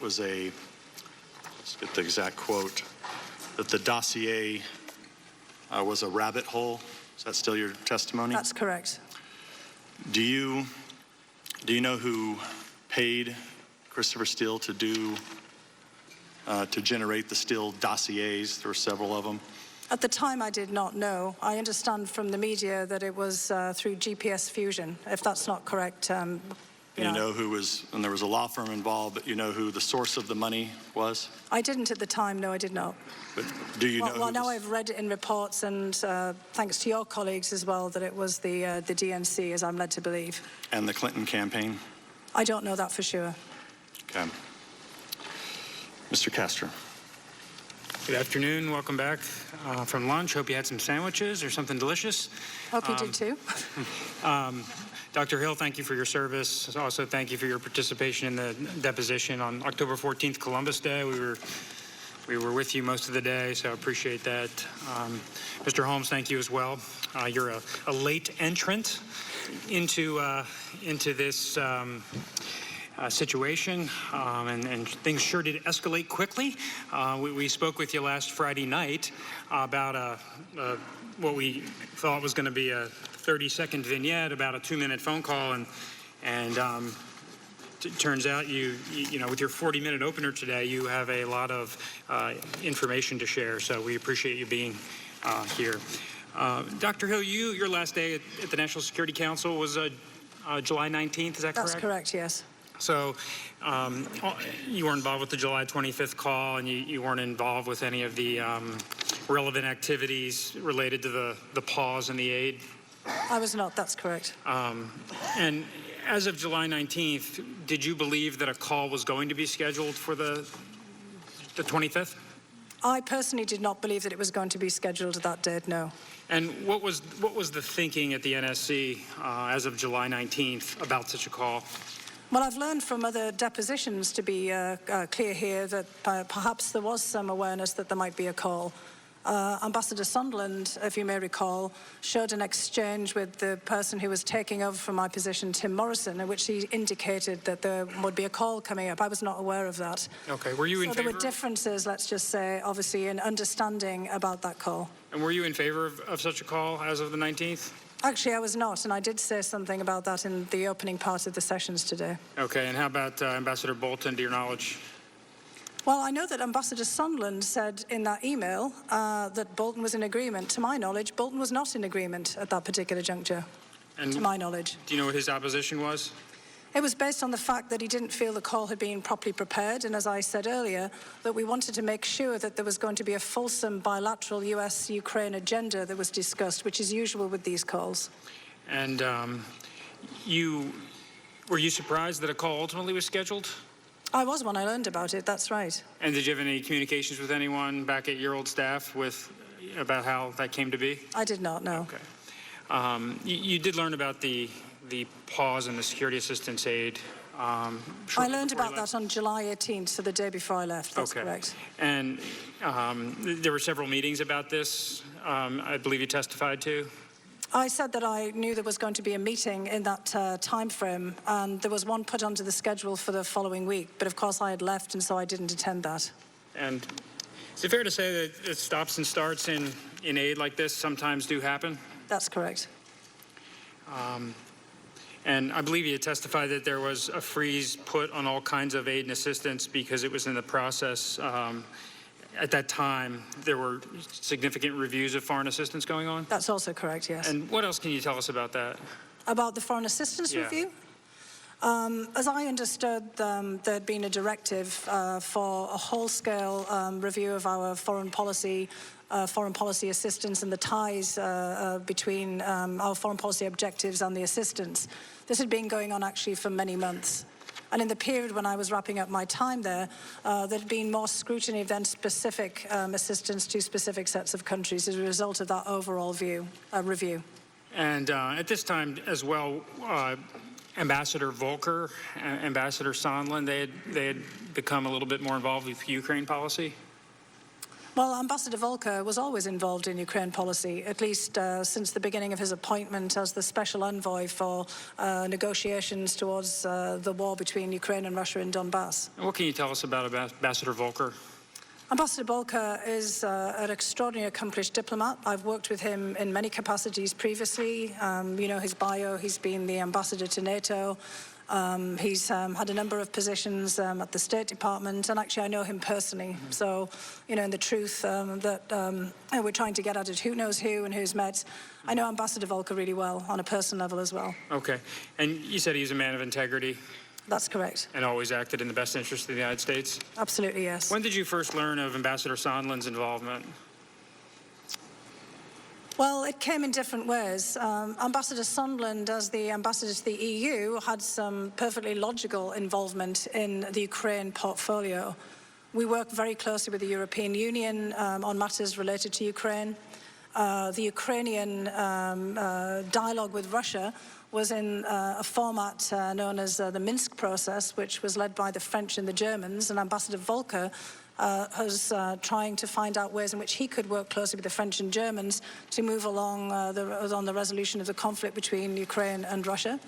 was let's get the exact quote, that the dossier was a rabbit hole. Is that still your testimony? That's correct. Do you know who paid Christopher Steele to generate the Steele dossiers? There were several of them. At the time, I did not know. I understand from the media that it was through GPS Fusion. If that's not correct, You know who was, and there was a law firm involved, but you know who the source of the money was? I didn't at the time, no, I did not. But do you know? Well, now I've read it in reports, and thanks to your colleagues as well, that it was the DNC, as I'm led to believe. And the Clinton campaign? I don't know that for sure. Okay. Mr. Castor. Good afternoon. Welcome back from lunch. Hope you had some sandwiches or something delicious. Hope you did too. Dr. Hill, thank you for your service. Also, thank you for your participation in the deposition on October 14th, Columbus Day. We were with you most of the day, so I appreciate that. Mr. Holmes, thank you as well. You're a late entrant into this situation, and things sure did escalate quickly. We spoke with you last Friday night about what we thought was going to be a 30-second vignette about a 2-minute phone call, and it turns out you know, with your 40-minute opener today, you have a lot of information to share. So we appreciate you being here. Dr. Hill, your last day at the National Security Council was July 19th. Is that correct? That's correct. Yes. So you were involved with the July 25th call, and you weren't involved with any of the relevant activities related to the pause and the aid? I was not. That's correct. And as of July 19th, did you believe that a call was going to be scheduled for the 25th? I personally did not believe that it was going to be scheduled that date, no. And what was the thinking at the NSC as of July 19th about such a call? Well, I've learned from other depositions, to be clear here, that perhaps there was some awareness that there might be a call. Ambassador Sondland, if you may recall, showed an exchange with the person who was taking over from my position, Tim Morrison, in which he indicated that there would be a call coming up. I was not aware of that. Okay. Were you in favor? There were differences, let's just say, obviously, in understanding about that call. And were you in favor of such a call as of the 19th? Actually, I was not, and I did say something about that in the opening part of the sessions today. Okay. And how about Ambassador Bolton, to your knowledge? Well, I know that Ambassador Sondland said in that email that Bolton was in agreement. To my knowledge, Bolton was not in agreement at that particular juncture, to my knowledge. Do you know what his opposition was? It was based on the fact that he didn't feel the call had been properly prepared, and as I said earlier, that we wanted to make sure that there was going to be a fulsome bilateral US-Ukraine agenda that was discussed, which is usual with these calls. And were you surprised that a call ultimately was scheduled? I was when I learned about it, that's right. And did you have any communications with anyone back at your old staff about how that came to be? I did not, no. Okay. You did learn about the pause in the security assistance aid. I learned about that on July 18th, so the day before I left, that's correct. And there were several meetings about this, I believe you testified to? I said that I knew there was going to be a meeting in that time frame, and there was one put onto the schedule for the following week, but of course I had left, and so I didn't attend that. And is it fair to say that stops and starts in aid like this sometimes do happen? That's correct. And I believe you testified that there was a freeze put on all kinds of aid and assistance because it was in the process. At that time, there were significant reviews of foreign assistance going on? That's also correct, yes. And what else can you tell us about that? About the foreign assistance review? As I understood, there had been a directive for a whole-scale review of our foreign policy assistance and the ties between our foreign policy objectives and the assistance. This had been going on actually for many months. And in the period when I was wrapping up my time there, there had been more scrutiny than specific assistance to specific sets of countries as a result of that overall review. And at this time as well, Ambassador Volker, Ambassador Sondland, they had become a little bit more involved with Ukraine policy? Well, Ambassador Volker was always involved in Ukraine policy, at least since the beginning of his appointment as the special envoy for negotiations towards the war between Ukraine and Russia in Donbass. And what can you tell us about Ambassador Volker? Ambassador Volker is an extraordinarily accomplished diplomat. I've worked with him in many capacities previously. You know his bio. He's been the ambassador to NATO. He's had a number of positions at the State Department, and actually I know him personally. So, you know, in the truth that we're trying to get at it, who knows who and who's met. I know Ambassador Volker really well on a personal level as well. Okay. And you said he's a man of integrity? That's correct. And always acted in the best interest of the United States? Absolutely, yes. When did you first learn of Ambassador Sondland's involvement? Well, it came in different ways. Ambassador Sondland, as the ambassador to the EU, had some perfectly logical involvement in the Ukraine portfolio. We work very closely with the European Union on matters related to Ukraine. The Ukrainian dialogue with Russia was in a format known as the Minsk process, which was led by the French and the Germans, and Ambassador Volker was trying to find out ways in which he could work closely with the French and Germans to move along on the resolution of the conflict between Ukraine and Russia.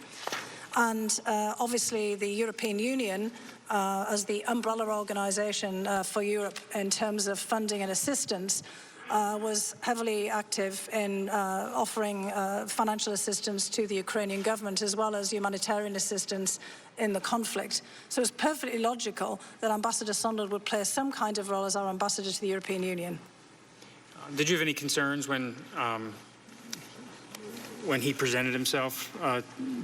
And obviously the European Union, as the umbrella organisation for Europe in terms of funding and assistance, was heavily active in offering financial assistance to the Ukrainian government as well as humanitarian assistance in the conflict. So it's perfectly logical that Ambassador Sondland would play some kind of role as our ambassador to the European Union. Did you have any concerns when he presented himself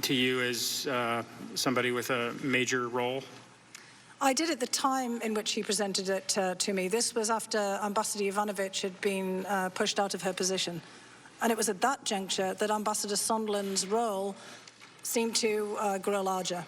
to you as somebody with a major role? I did at the time in which he presented it to me. This was after Ambassador Yovanovitch had been pushed out of her position. And it was at that juncture that Ambassador Sondland's role seemed to grow larger.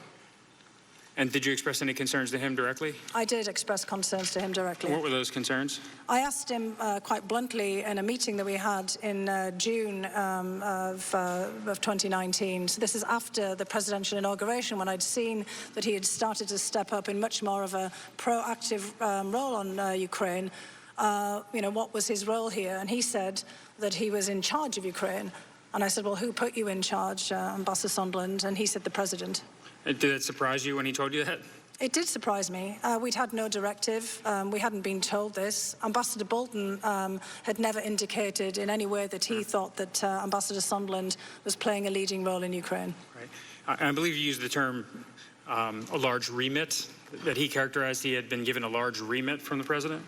And did you express any concerns to him directly? I did express concerns to him directly. What were those concerns? I asked him quite bluntly in a meeting that we had in June of 2019. So this is after the presidential inauguration, when I'd seen that he had started to step up in much more of a proactive role on Ukraine. You know, what was his role here? And he said that he was in charge of Ukraine. And I said, well, who put you in charge, Ambassador Sondland? And he said, the president. Did it surprise you when he told you that? It did surprise me. We'd had no directive. We hadn't been told this. Ambassador Bolton had never indicated in any way that he thought that Ambassador Sondland was playing a leading role in Ukraine. Right. I believe you used the term a large remit, that he characterized he had been given a large remit from the president?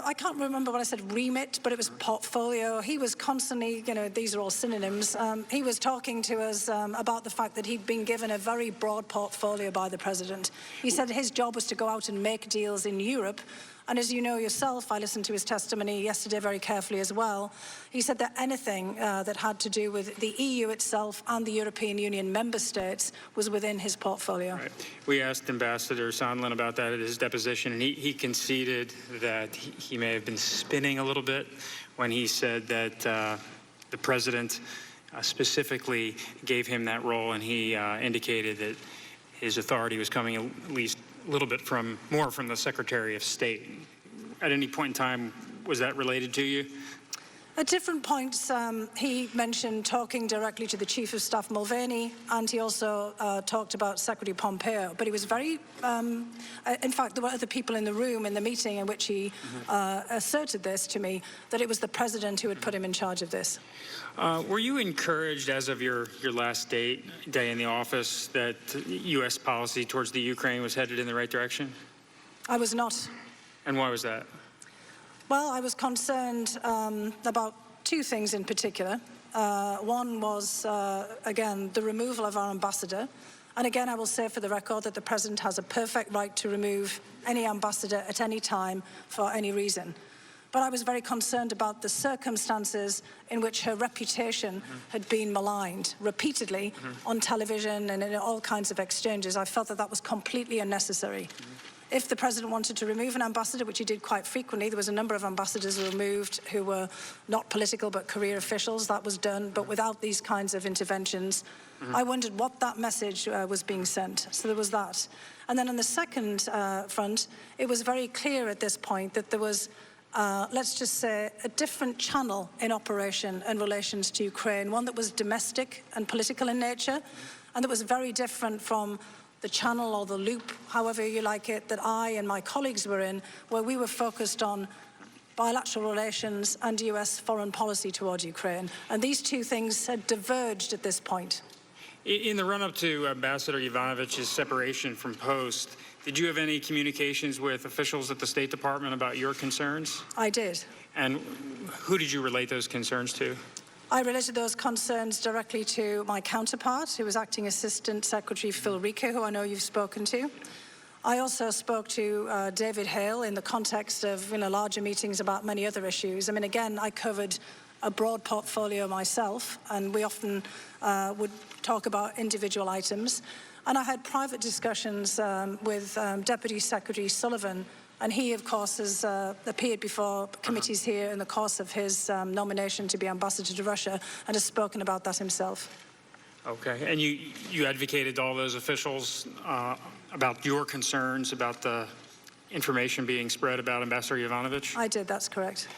I can't remember what I said, remit, but it was portfolio. He was constantly, you know, these are all synonyms. He was talking to us about the fact that he'd been given a very broad portfolio by the president. He said his job was to go out and make deals in Europe. And as you know yourself, I listened to his testimony yesterday very carefully as well. He said that anything that had to do with the EU itself and the European Union member states was within his portfolio. Right. We asked Ambassador Sondland about that at his deposition, and he conceded that he may have been spinning a little bit when he said that the president specifically gave him that role, and he indicated that his authority was coming at least a little bit more from the Secretary of State. At any point in time, was that related to you? At different points, he mentioned talking directly to the Chief of Staff Mulvaney, and he also talked about Secretary Pompeo. But he was very, in fact, there were other people in the room in the meeting in which he asserted this to me, that it was the president who had put him in charge of this. Were you encouraged, as of your last day in the office, that U.S. policy towards the Ukraine was headed in the right direction? I was not. And why was that? Well, I was concerned about two things in particular. One was, again, the removal of our ambassador. And again, I will say for the record that the president has a perfect right to remove any ambassador at any time for any reason. But I was very concerned about the circumstances in which her reputation had been maligned repeatedly on television and in all kinds of exchanges. I felt that that was completely unnecessary. If the president wanted to remove an ambassador, which he did quite frequently, there was a number of ambassadors removed who were not political but career officials. That was done, but without these kinds of interventions. I wondered what that message was being sent. So there was that. And then on the second front, it was very clear at this point that there was let's just say, a different channel in operation in relations to Ukraine, one that was domestic and political in nature, and that was very different from the channel or the loop, however you like it, that I and my colleagues were in, where we were focused on bilateral relations and US foreign policy towards Ukraine. And these two things had diverged at this point. In the run-up to Ambassador Yovanovitch's separation from post, did you have any communications with officials at the State Department about your concerns? I did. And who did you relate those concerns to? I related those concerns directly to my counterpart, who was Acting Assistant Secretary Phil Rieker, who I know you've spoken to. I also spoke to David Hale in the context of larger meetings about many other issues. I mean, again, I covered a broad portfolio myself, and we often would talk about individual items. And I had private discussions with Deputy Secretary Sullivan, and he, of course, has appeared before committees here in the course of his nomination to be ambassador to Russia, and has spoken about that himself. Okay, and you advocated to all those officials about your concerns about the information being spread about Ambassador Yovanovitch? I did, that's correct.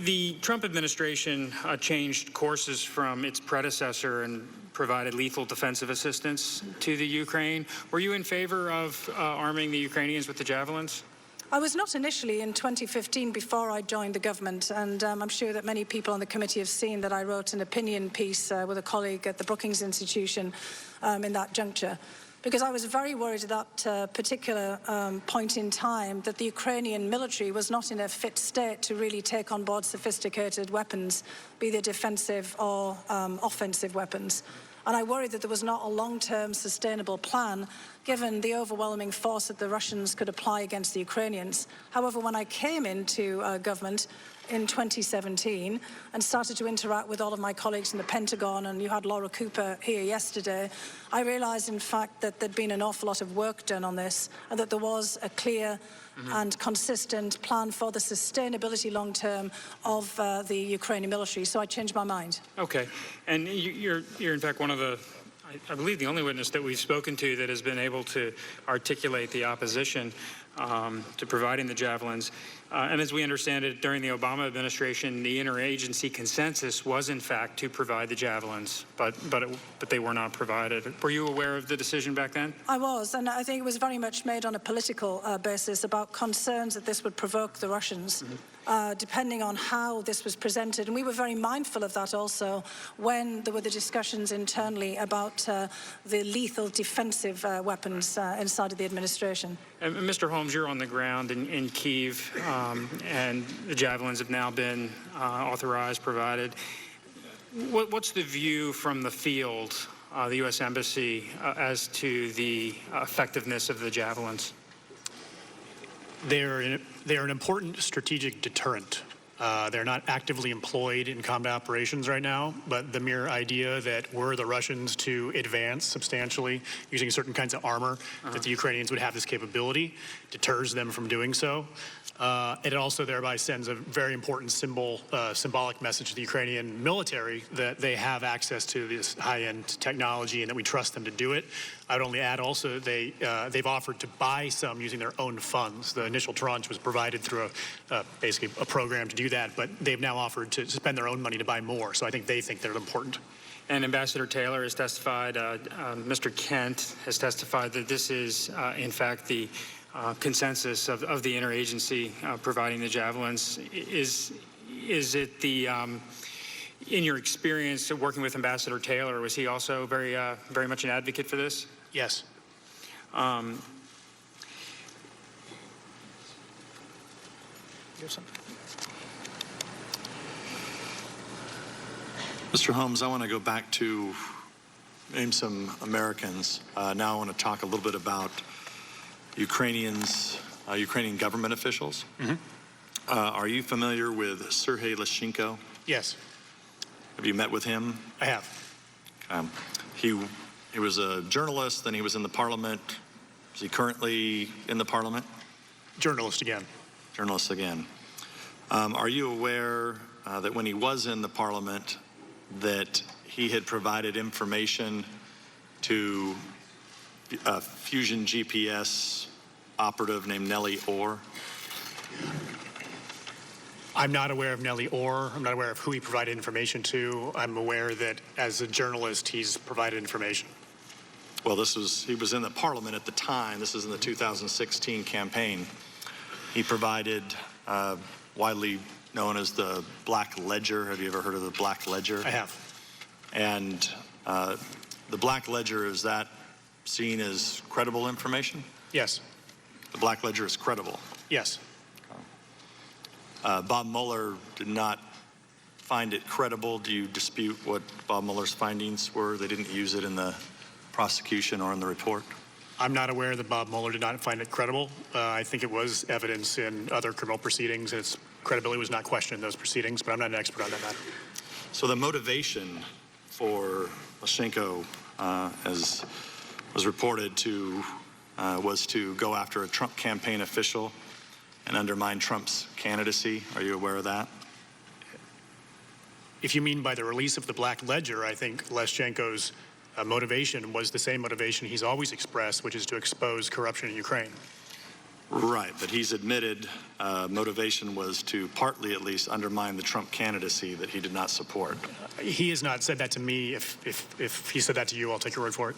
The Trump administration changed courses from its predecessor and provided lethal defensive assistance to the Ukraine. Were you in favor of arming the Ukrainians with the javelins? I was not initially in 2015 before I joined the government, and I'm sure that many people on the committee have seen that I wrote an opinion piece with a colleague at the Brookings Institution in that juncture, because I was very worried at that particular point in time that the Ukrainian military was not in a fit state to really take on board sophisticated weapons, be they defensive or offensive weapons. And I worried that there was not a long-term sustainable plan given the overwhelming force that the Russians could apply against the Ukrainians. However, when I came into government in 2017 and started to interact with all of my colleagues in the Pentagon, and you had Laura Cooper here yesterday, I realized, in fact, that there'd been an awful lot of work done on this, and that there was a clear and consistent plan for the sustainability long-term of the Ukrainian military. So I changed my mind. Okay, and you're in fact one of the, I believe, the only witness that we've spoken to that has been able to articulate the opposition to providing the javelins. And as we understand it, during the Obama administration, the interagency consensus was, in fact, to provide the javelins, but they were not provided. Were you aware of the decision back then? I was, and I think it was very much made on a political basis about concerns that this would provoke the Russians, depending on how this was presented. And we were very mindful of that also when there were the discussions internally about the lethal defensive weapons inside of the administration. And Mr. Holmes, you're on the ground in Kyiv, and the javelins have now been authorized, provided. What's the view from the field, the U.S. Embassy, as to the effectiveness of the javelins? They're an important strategic deterrent. They're not actively employed in combat operations right now, but the mere idea that were the Russians to advance substantially using certain kinds of armor, that the Ukrainians would have this capability, deters them from doing so. It also thereby sends a very important symbolic message to the Ukrainian military that they have access to this high-end technology and that we trust them to do it. I would only add also they've offered to buy some using their own funds. The initial tranche was provided through basically a program to do that, but they've now offered to spend their own money to buy more. So I think they think they're important. And Ambassador Taylor has testified, Mr. Kent has testified that this is, in fact, the consensus of the interagency providing the javelins. Is it the, in your experience of working with Ambassador Taylor, was he also very much an advocate for this? Yes. Mr. Holmes, I want to go back to name some Americans. Now I want to talk a little bit about Ukrainian government officials. Are you familiar with Sergei Leshchenko? Yes. Have you met with him? I have. He was a journalist, then he was in the parliament. Is he currently in the parliament? Journalist again. Journalist again. Are you aware that when he was in the parliament that he had provided information to a Fusion GPS operative named Nellie Orr? I'm not aware of Nellie Orr. I'm not aware of who he provided information to. I'm aware that as a journalist, he's provided information. Well, he was in the parliament at the time. This is in the 2016 campaign. He provided widely known as the Black Ledger. Have you ever heard of the Black Ledger? I have. And the Black Ledger, is that seen as credible information? Yes. The Black Ledger is credible. Yes. Bob Mueller did not find it credible. Do you dispute what Bob Mueller's findings were? They didn't use it in the prosecution or in the report? I'm not aware that Bob Mueller did not find it credible. I think it was evidence in other criminal proceedings, and its credibility was not questioned in those proceedings, but I'm not an expert on that matter. So the motivation for Leshchenko, as was reported to, was to go after a Trump campaign official and undermine Trump's candidacy. Are you aware of that? If you mean by the release of the Black Ledger, I think Leshchenko's motivation was the same motivation he's always expressed, which is to expose corruption in Ukraine. Right, but he's admitted motivation was to partly at least undermine the Trump candidacy that he did not support. He has not said that to me. If he said that to you, I'll take your word for it.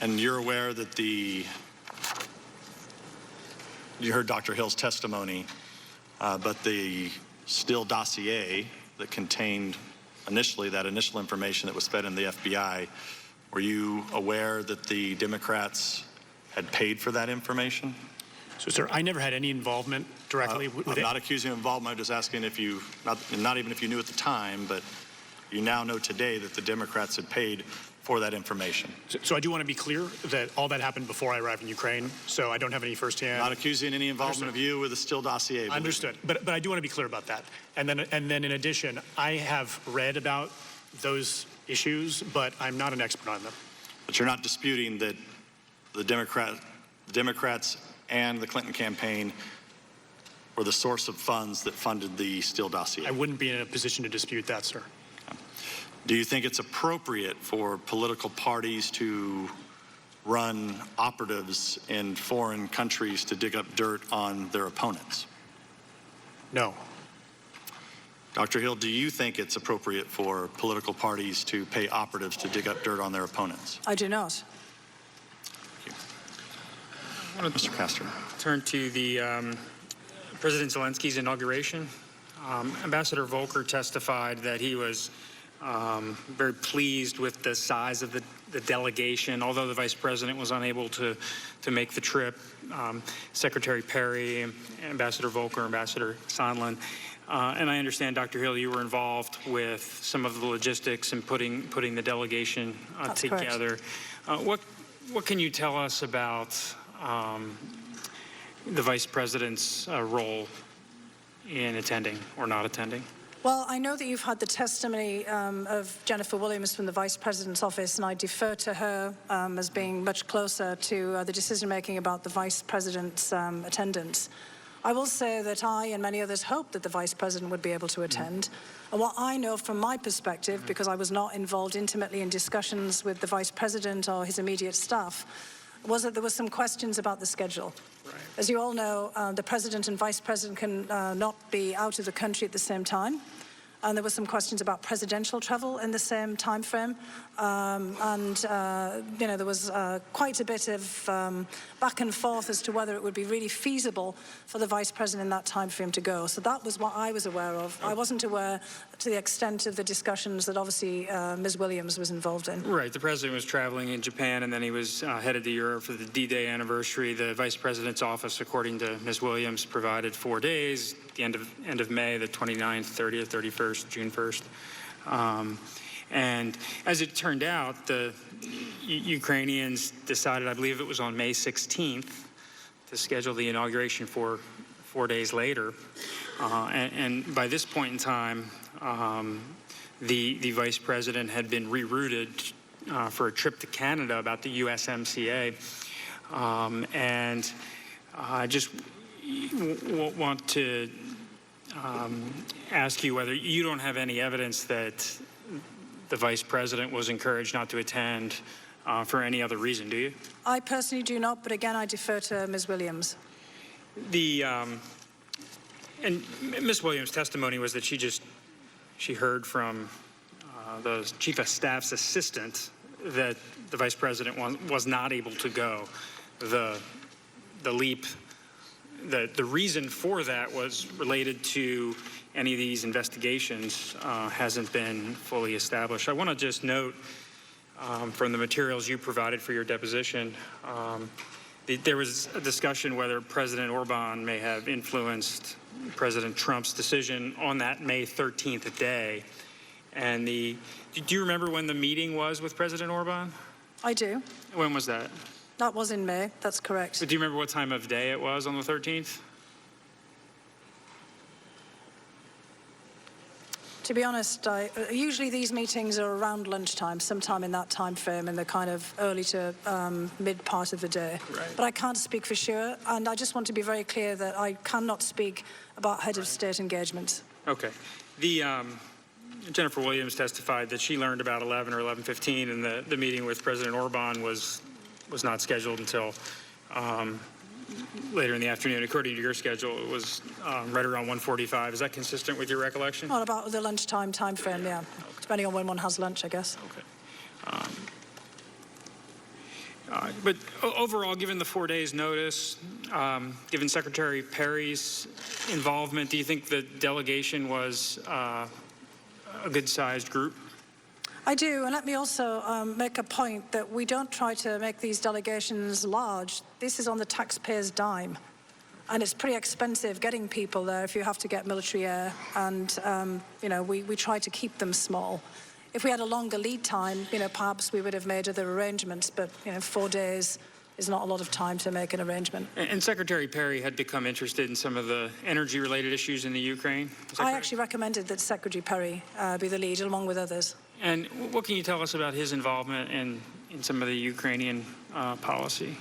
And you're aware that you heard Dr. Hill's testimony, but the Steele dossier that contained that initial information that was fed in the FBI, were you aware that the Democrats had paid for that information? So, sir, I never had any involvement directly with it. I'm not accusing you of involvement. I'm just asking if you, not even if you knew at the time, but you now know today that the Democrats had paid for that information. So I do want to be clear that all that happened before I arrived in Ukraine, so I don't have any firsthand. Not accusing any involvement of you with the Steele dossier. Understood. But I do want to be clear about that. And then in addition, I have read about those issues, but I'm not an expert on them. But you're not disputing that the Democrats and the Clinton campaign were the source of funds that funded the Steele dossier? I wouldn't be in a position to dispute that, sir. Do you think it's appropriate for political parties to run operatives in foreign countries to dig up dirt on their opponents? No. Dr. Hill, do you think it's appropriate for political parties to pay operatives to dig up dirt on their opponents? I do not. Mr. Castor. Turn to the President Zelensky's inauguration. Ambassador Volker testified that he was very pleased with the size of the delegation, although the vice president was unable to make the trip. Secretary Perry, Ambassador Volker, Ambassador Sondland, and I understand, Dr. Hill, you were involved with some of the logistics and putting the delegation together. What can you tell us about the vice president's role in attending or not attending? Well, I know that you've had the testimony of Jennifer Williams from the Vice President's office, and I defer to her as being much closer to the decision-making about the Vice President's attendance. I will say that I and many others hoped that the Vice President would be able to attend. And what I know from my perspective, because I was not involved intimately in discussions with the Vice President or his immediate staff, was that there were some questions about the schedule. Right. As you all know, the President and Vice President can not be out of the country at the same time. And there were some questions about presidential travel in the same time frame. There was quite a bit of back and forth as to whether it would be really feasible for the Vice President in that time frame to go. So that was what I was aware of. I wasn't aware to the extent of the discussions that obviously Ms. Williams was involved in. Right. The President was traveling in Japan, and then he was headed to Europe for the D-Day anniversary. The Vice President's office, according to Ms. Williams, provided 4 days, the end of May, the 29th, 30th, 31st, June 1st. And as it turned out, the Ukrainians decided, I believe it was on May 16th, to schedule the inauguration for 4 days later. And by this point in time, the Vice President had been rerouted for a trip to Canada about the USMCA. And I just want to ask you whether you don't have any evidence that the Vice President was encouraged not to attend for any other reason, do you? I personally do not, but again, I defer to Ms. Williams. And Ms. Williams' testimony was that she heard from the Chief of Staff's assistant that the Vice President was not able to go. The leap, the reason for that was related to any of these investigations hasn't been fully established. I want to just note from the materials you provided for your deposition, there was a discussion whether President Orban may have influenced President Trump's decision on that May 13th day. And do you remember when the meeting was with President Orban? I do. When was that? That was in May, that's correct. But do you remember what time of day it was on the 13th? To be honest, usually these meetings are around lunchtime, sometime in that time frame, in the kind of early to mid part of the day. Right. But I can't speak for sure, and I just want to be very clear that I cannot speak about head of state engagement. Okay. Jennifer Williams testified that she learned about 11 or 11:15, and the meeting with President Orban was not scheduled until later in the afternoon. According to your schedule, it was right around 1:45. Is that consistent with your recollection? Well, about the lunchtime time frame, yeah. Okay. Depending on when one has lunch, I guess. Okay. But overall, given the 4 days' notice, given Secretary Perry's involvement, do you think the delegation was a good-sized group? I do, and let me also make a point that we don't try to make these delegations large. This is on the taxpayer's dime, and it's pretty expensive getting people there if you have to get military air, and we try to keep them small. If we had a longer lead time, perhaps we would have made other arrangements, but 4 days is not a lot of time to make an arrangement. And Secretary Perry had become interested in some of the energy-related issues in the Ukraine. I actually recommended that Secretary Perry be the lead, along with others. And what can you tell us about his involvement in some of the Ukrainian policy?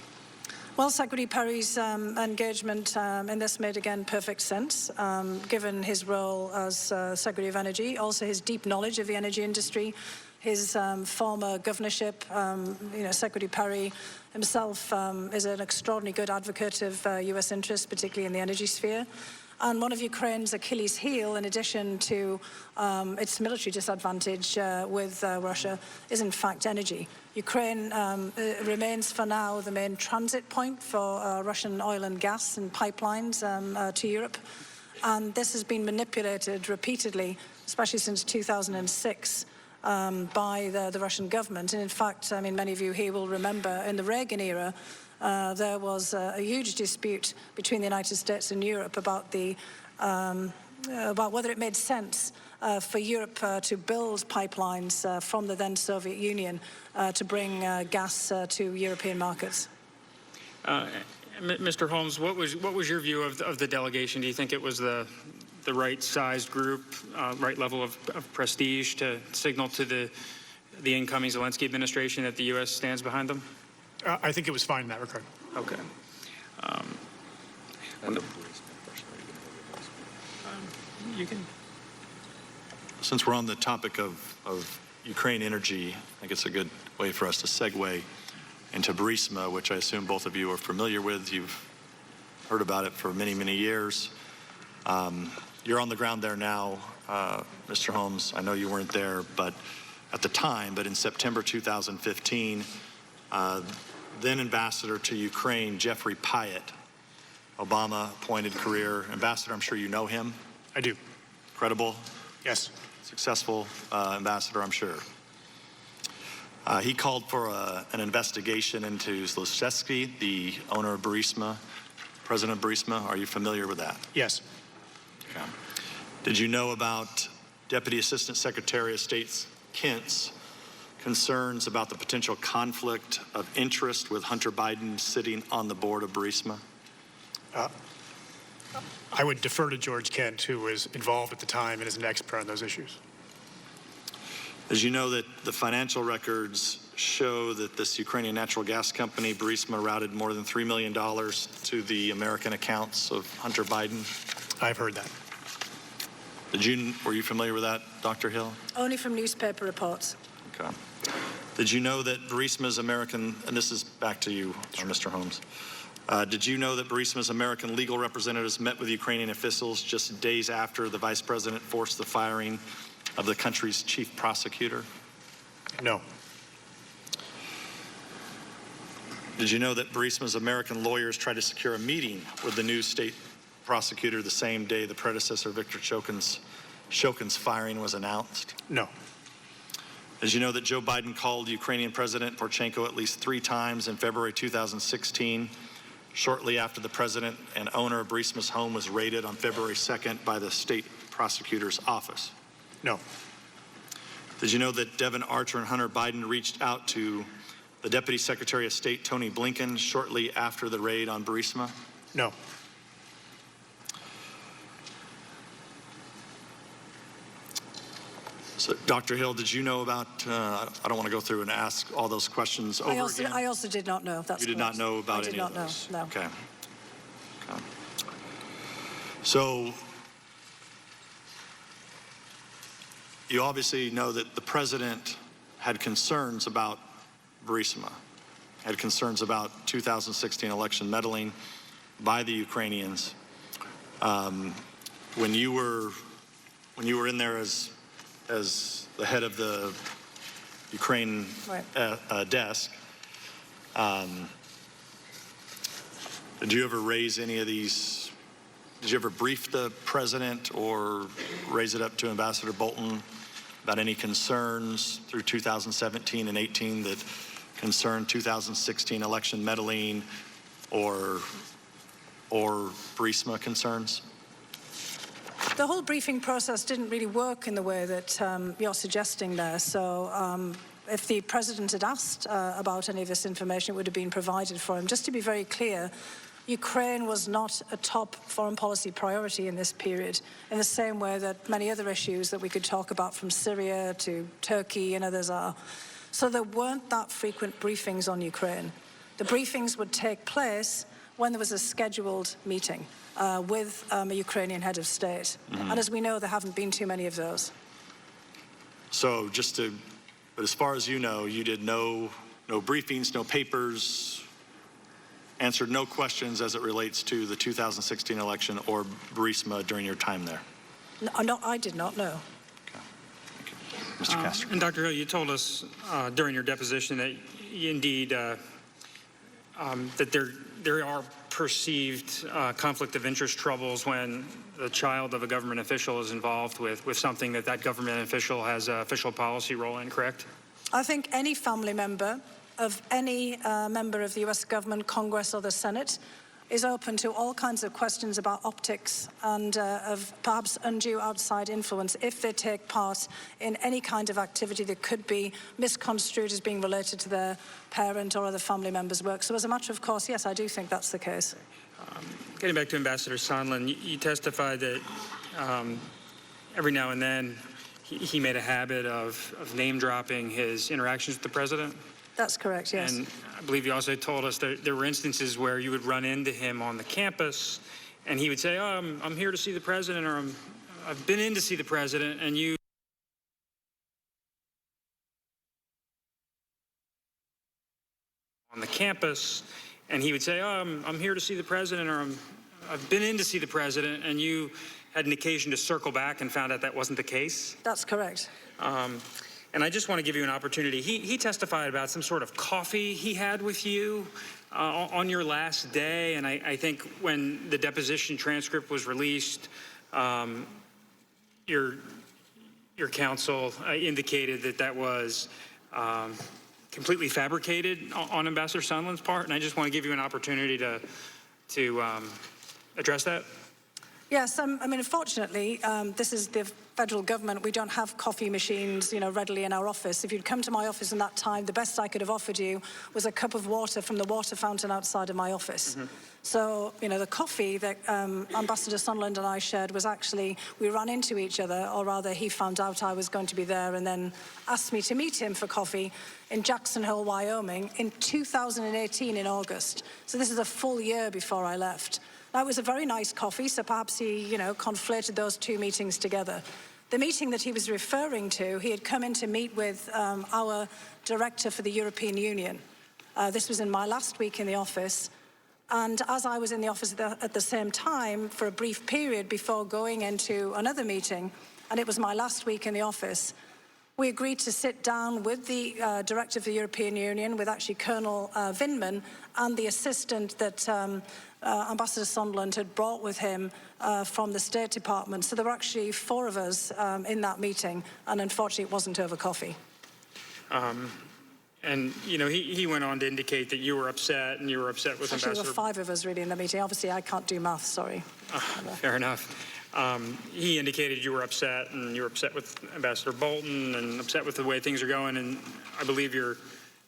Well, Secretary Perry's engagement in this made, again, perfect sense, given his role as Secretary of Energy, also his deep knowledge of the energy industry, his former governorship. Secretary Perry himself is an extraordinarily good advocate of U.S. interests, particularly in the energy sphere. And one of Ukraine's Achilles' heel, in addition to its military disadvantage with Russia, is in fact energy. Ukraine remains for now the main transit point for Russian oil and gas and pipelines to Europe. And this has been manipulated repeatedly, especially since 2006, by the Russian government. And in fact, many of you here will remember in the Reagan era, there was a huge dispute between the United States and Europe about whether it made sense for Europe to build pipelines from the then Soviet Union to bring gas to European markets. Mr. Holmes, what was your view of the delegation? Do you think it was the right-sized group, right level of prestige to signal to the incoming Zelensky administration that the U.S. stands behind them? I think it was fine in that regard. Okay. You can. Since we're on the topic of Ukraine energy, I think it's a good way for us to segue into Burisma, which I assume both of you are familiar with. You've heard about it for many, many years. You're on the ground there now, Mr. Holmes. I know you weren't there, but at the time, but in September 2015, then Ambassador to Ukraine, Jeffrey Pyatt, Obama-appointed career ambassador. I'm sure you know him. I do. Credible? Yes. Successful ambassador, I'm sure. He called for an investigation into Zlochevsky, the owner of Burisma, president of Burisma. Are you familiar with that? Yes. Okay. Did you know about Deputy Assistant Secretary of State Kent's concerns about the potential conflict of interest with Hunter Biden sitting on the board of Burisma? I would defer to George Kent, who was involved at the time and is an expert on those issues. As you know, that the financial records show that this Ukrainian natural gas company, Burisma, routed more than $3 million to the American accounts of Hunter Biden. I've heard that. Were you familiar with that, Dr. Hill? Only from newspaper reports. Okay. Did you know that Burisma's American, and this is back to you, Mr. Holmes. Did you know that Burisma's American legal representatives met with Ukrainian officials just days after the vice president forced the firing of the country's chief prosecutor? No. Did you know that Burisma's American lawyers tried to secure a meeting with the new state prosecutor the same day the predecessor, Viktor Shokin's firing was announced? No. Did you know that Joe Biden called Ukrainian President Poroshenko at least 3 times in February 2016, shortly after the president and owner of Burisma's home was raided on February 2nd by the state prosecutor's office? No. Did you know that Devin Archer and Hunter Biden reached out to the Deputy Secretary of State, Tony Blinken, shortly after the raid on Burisma? No. So, Dr. Hill, did you know about, I don't want to go through and ask all those questions over again. I also did not know. That's You did correct. not know about I did any not of those? know, no. Okay. So, you obviously know that the president had concerns about Burisma, had concerns about 2016 election meddling by the Ukrainians. When you were in there as the head of the Ukraine desk, did you ever raise any of these? Did you ever brief the president or raise it up to Ambassador Bolton about any concerns through 2017 and 18 that concerned 2016 election meddling or Burisma concerns? The whole briefing process didn't really work in the way that you're suggesting there. So if the president had asked about any of this information, it would have been provided for him. Just to be very clear, Ukraine was not a top foreign policy priority in this period, in the same way that many other issues that we could talk about, from Syria to Turkey and others, are. So there weren't that frequent briefings on Ukraine. The briefings would take place when there was a scheduled meeting with a Ukrainian head of state. Mm-hmm. And as we know, there haven't been too many of those. So but as far as you know, you did no briefings, no papers, answered no questions as it relates to the 2016 election or Burisma during your time there? No, I did not know. Okay. Thank you. Mr. Castro. And Dr. Hill, you told us during your deposition that indeed that there are perceived conflict of interest troubles when the child of a government official is involved with something that government official has an official policy role in, correct? I think any family member of any member of the U.S. government, Congress or the Senate is open to all kinds of questions about optics and of perhaps undue outside influence if they take part in any kind of activity that could be misconstrued as being related to their parent or other family members' work. So as a matter of course, yes, I do think that's the case. Getting back to Ambassador Sondland, you testified that every now and then he made a habit of name-dropping his interactions with the president. That's correct, yes. And I believe you also told us that there were instances where you would run into him on the campus and he would say, oh, I'm here to see the president, or I've been in to see the president, and you on the campus, and he would say, oh, I'm here to see the president, or I've been in to see the president, and you had an occasion to circle back and found out that wasn't the case? That's correct. And I just want to give you an opportunity. He testified about some sort of coffee he had with you on your last day, and I think when the deposition transcript was released, your counsel indicated that was completely fabricated on Ambassador Sondland's part, and I just want to give you an opportunity to address that. Yes, I mean, unfortunately, this is the federal government. We don't have coffee machines, readily in our office. If you'd come to my office in that time, the best I could have offered you was a cup of water from the water fountain outside of my office. Mm-hmm. So, the coffee that Ambassador Sondland and I shared was actually, we ran into each other, or rather he found out I was going to be there and then asked me to meet him for coffee in Jackson Hole, Wyoming in 2018 in August. So this is a full year before I left. That was a very nice coffee, so perhaps he, conflated those two meetings together. The meeting that he was referring to, he had come in to meet with our director for the European Union. This was in my last week in the office. And as I was in the office at the same time for a brief period before going into another meeting, and it was my last week in the office, we agreed to sit down with the Director of the European Union, with actually Colonel Vindman, and the assistant that Ambassador Sondland had brought with him from the State Department. So there were actually 4 of us in that meeting, and unfortunately it wasn't over coffee. And, you know, he went on to indicate that you were upset, and you were upset with Actually, Ambassador... there were 5 of us really in the meeting. Obviously, I can't do math, sorry. Fair enough. He indicated you were upset, and you were upset with Ambassador Bolton and upset with the way things are going, and I believe your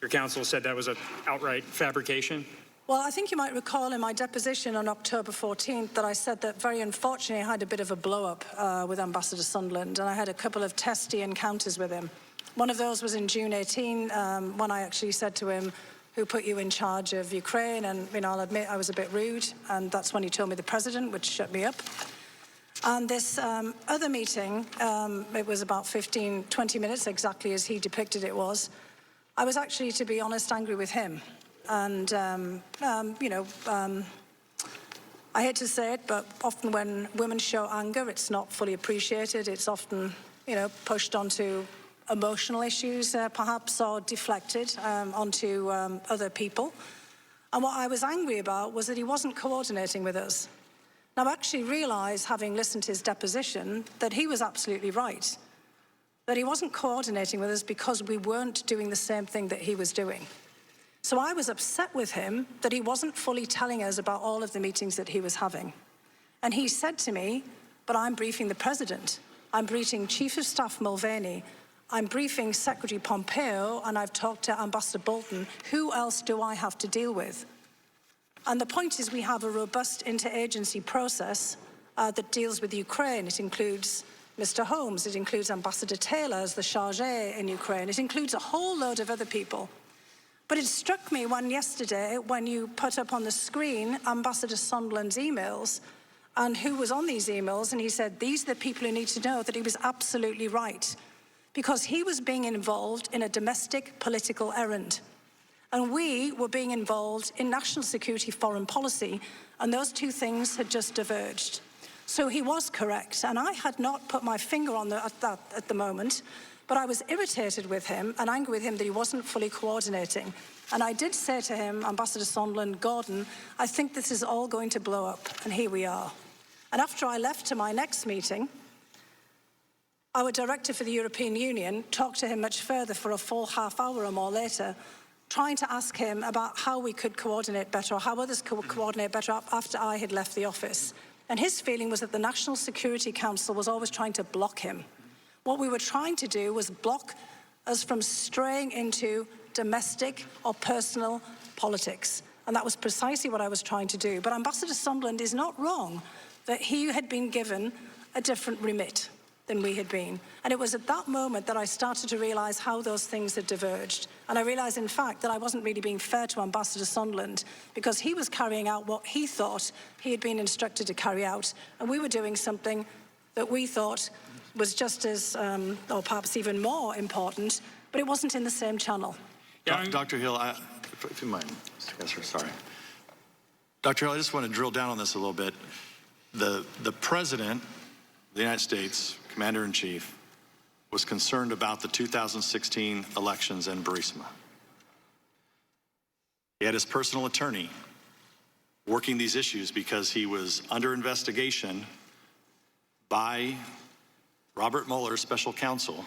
counsel said that was an outright fabrication. Well, I think you might recall in my deposition on October 14th that I said that very unfortunately I had a bit of a blow-up with Ambassador Sondland, and I had a couple of testy encounters with him. One of those was in June 18, when I actually said to him, "Who put you in charge of Ukraine?" And, you know, I'll admit I was a bit rude, and that's when he told me the president, which shut me up. And this other meeting, it was about 15, 20 minutes, exactly as he depicted it was. I was actually, to be honest, angry with him. And, you know, I hate to say it, but often when women show anger, it's not fully appreciated. It's often, you know, pushed onto emotional issues, perhaps, or deflected onto other people. And what I was angry about was that he wasn't coordinating with us. Now, I actually realised, having listened to his deposition, that he was absolutely right. That he wasn't coordinating with us because we weren't doing the same thing that he was doing. So I was upset with him that he wasn't fully telling us about all of the meetings that he was having. And he said to me, "But I'm briefing the president. I'm briefing Chief of Staff Mulvaney. I'm briefing Secretary Pompeo, and I've talked to Ambassador Bolton. Who else do I have to deal with?" And the point is, we have a robust interagency process that deals with Ukraine. It includes Mr. Holmes, it includes Ambassador Taylor as the chargé in Ukraine, it includes a whole load of other people. But it struck me yesterday when you put up on the screen Ambassador Sondland's emails and who was on these emails, and he said, "These are the people who need to know," that he was absolutely right. Because he was being involved in a domestic political errand. And we were being involved in national security foreign policy, and those two things had just diverged. So he was correct, and I had not put my finger on that at the moment, but I was irritated with him and angry with him that he wasn't fully coordinating. And I did say to him, "Ambassador Sondland, Gordon, I think this is all going to blow up," and here we are. And after I left to my next meeting, our director for the European Union talked to him much further for a full half hour or more later, trying to ask him about how we could coordinate better, or how others could coordinate better after I had left the office. And his feeling was that the National Security Council was always trying to block him. What we were trying to do was block us from straying into domestic or personal politics. And that was precisely what I was trying to do. But Ambassador Sondland is not wrong that he had been given a different remit than we had been. And it was at that moment that I started to realise how those things had diverged. And I realised, in fact, that I wasn't really being fair to Ambassador Sondland, because he was carrying out what he thought he had been instructed to carry out, and we were doing something that we thought was just as, or perhaps even more important, but it wasn't in the same channel. Yeah, Dr. Hill, if you mind, Mr. Kessler, sorry. Dr. Hill, I just want to drill down on this a little bit. The President of the United States, Commander-in-Chief, was concerned about the 2016 elections in Burisma. He had his personal attorney working these issues because he was under investigation by Robert Mueller's special counsel,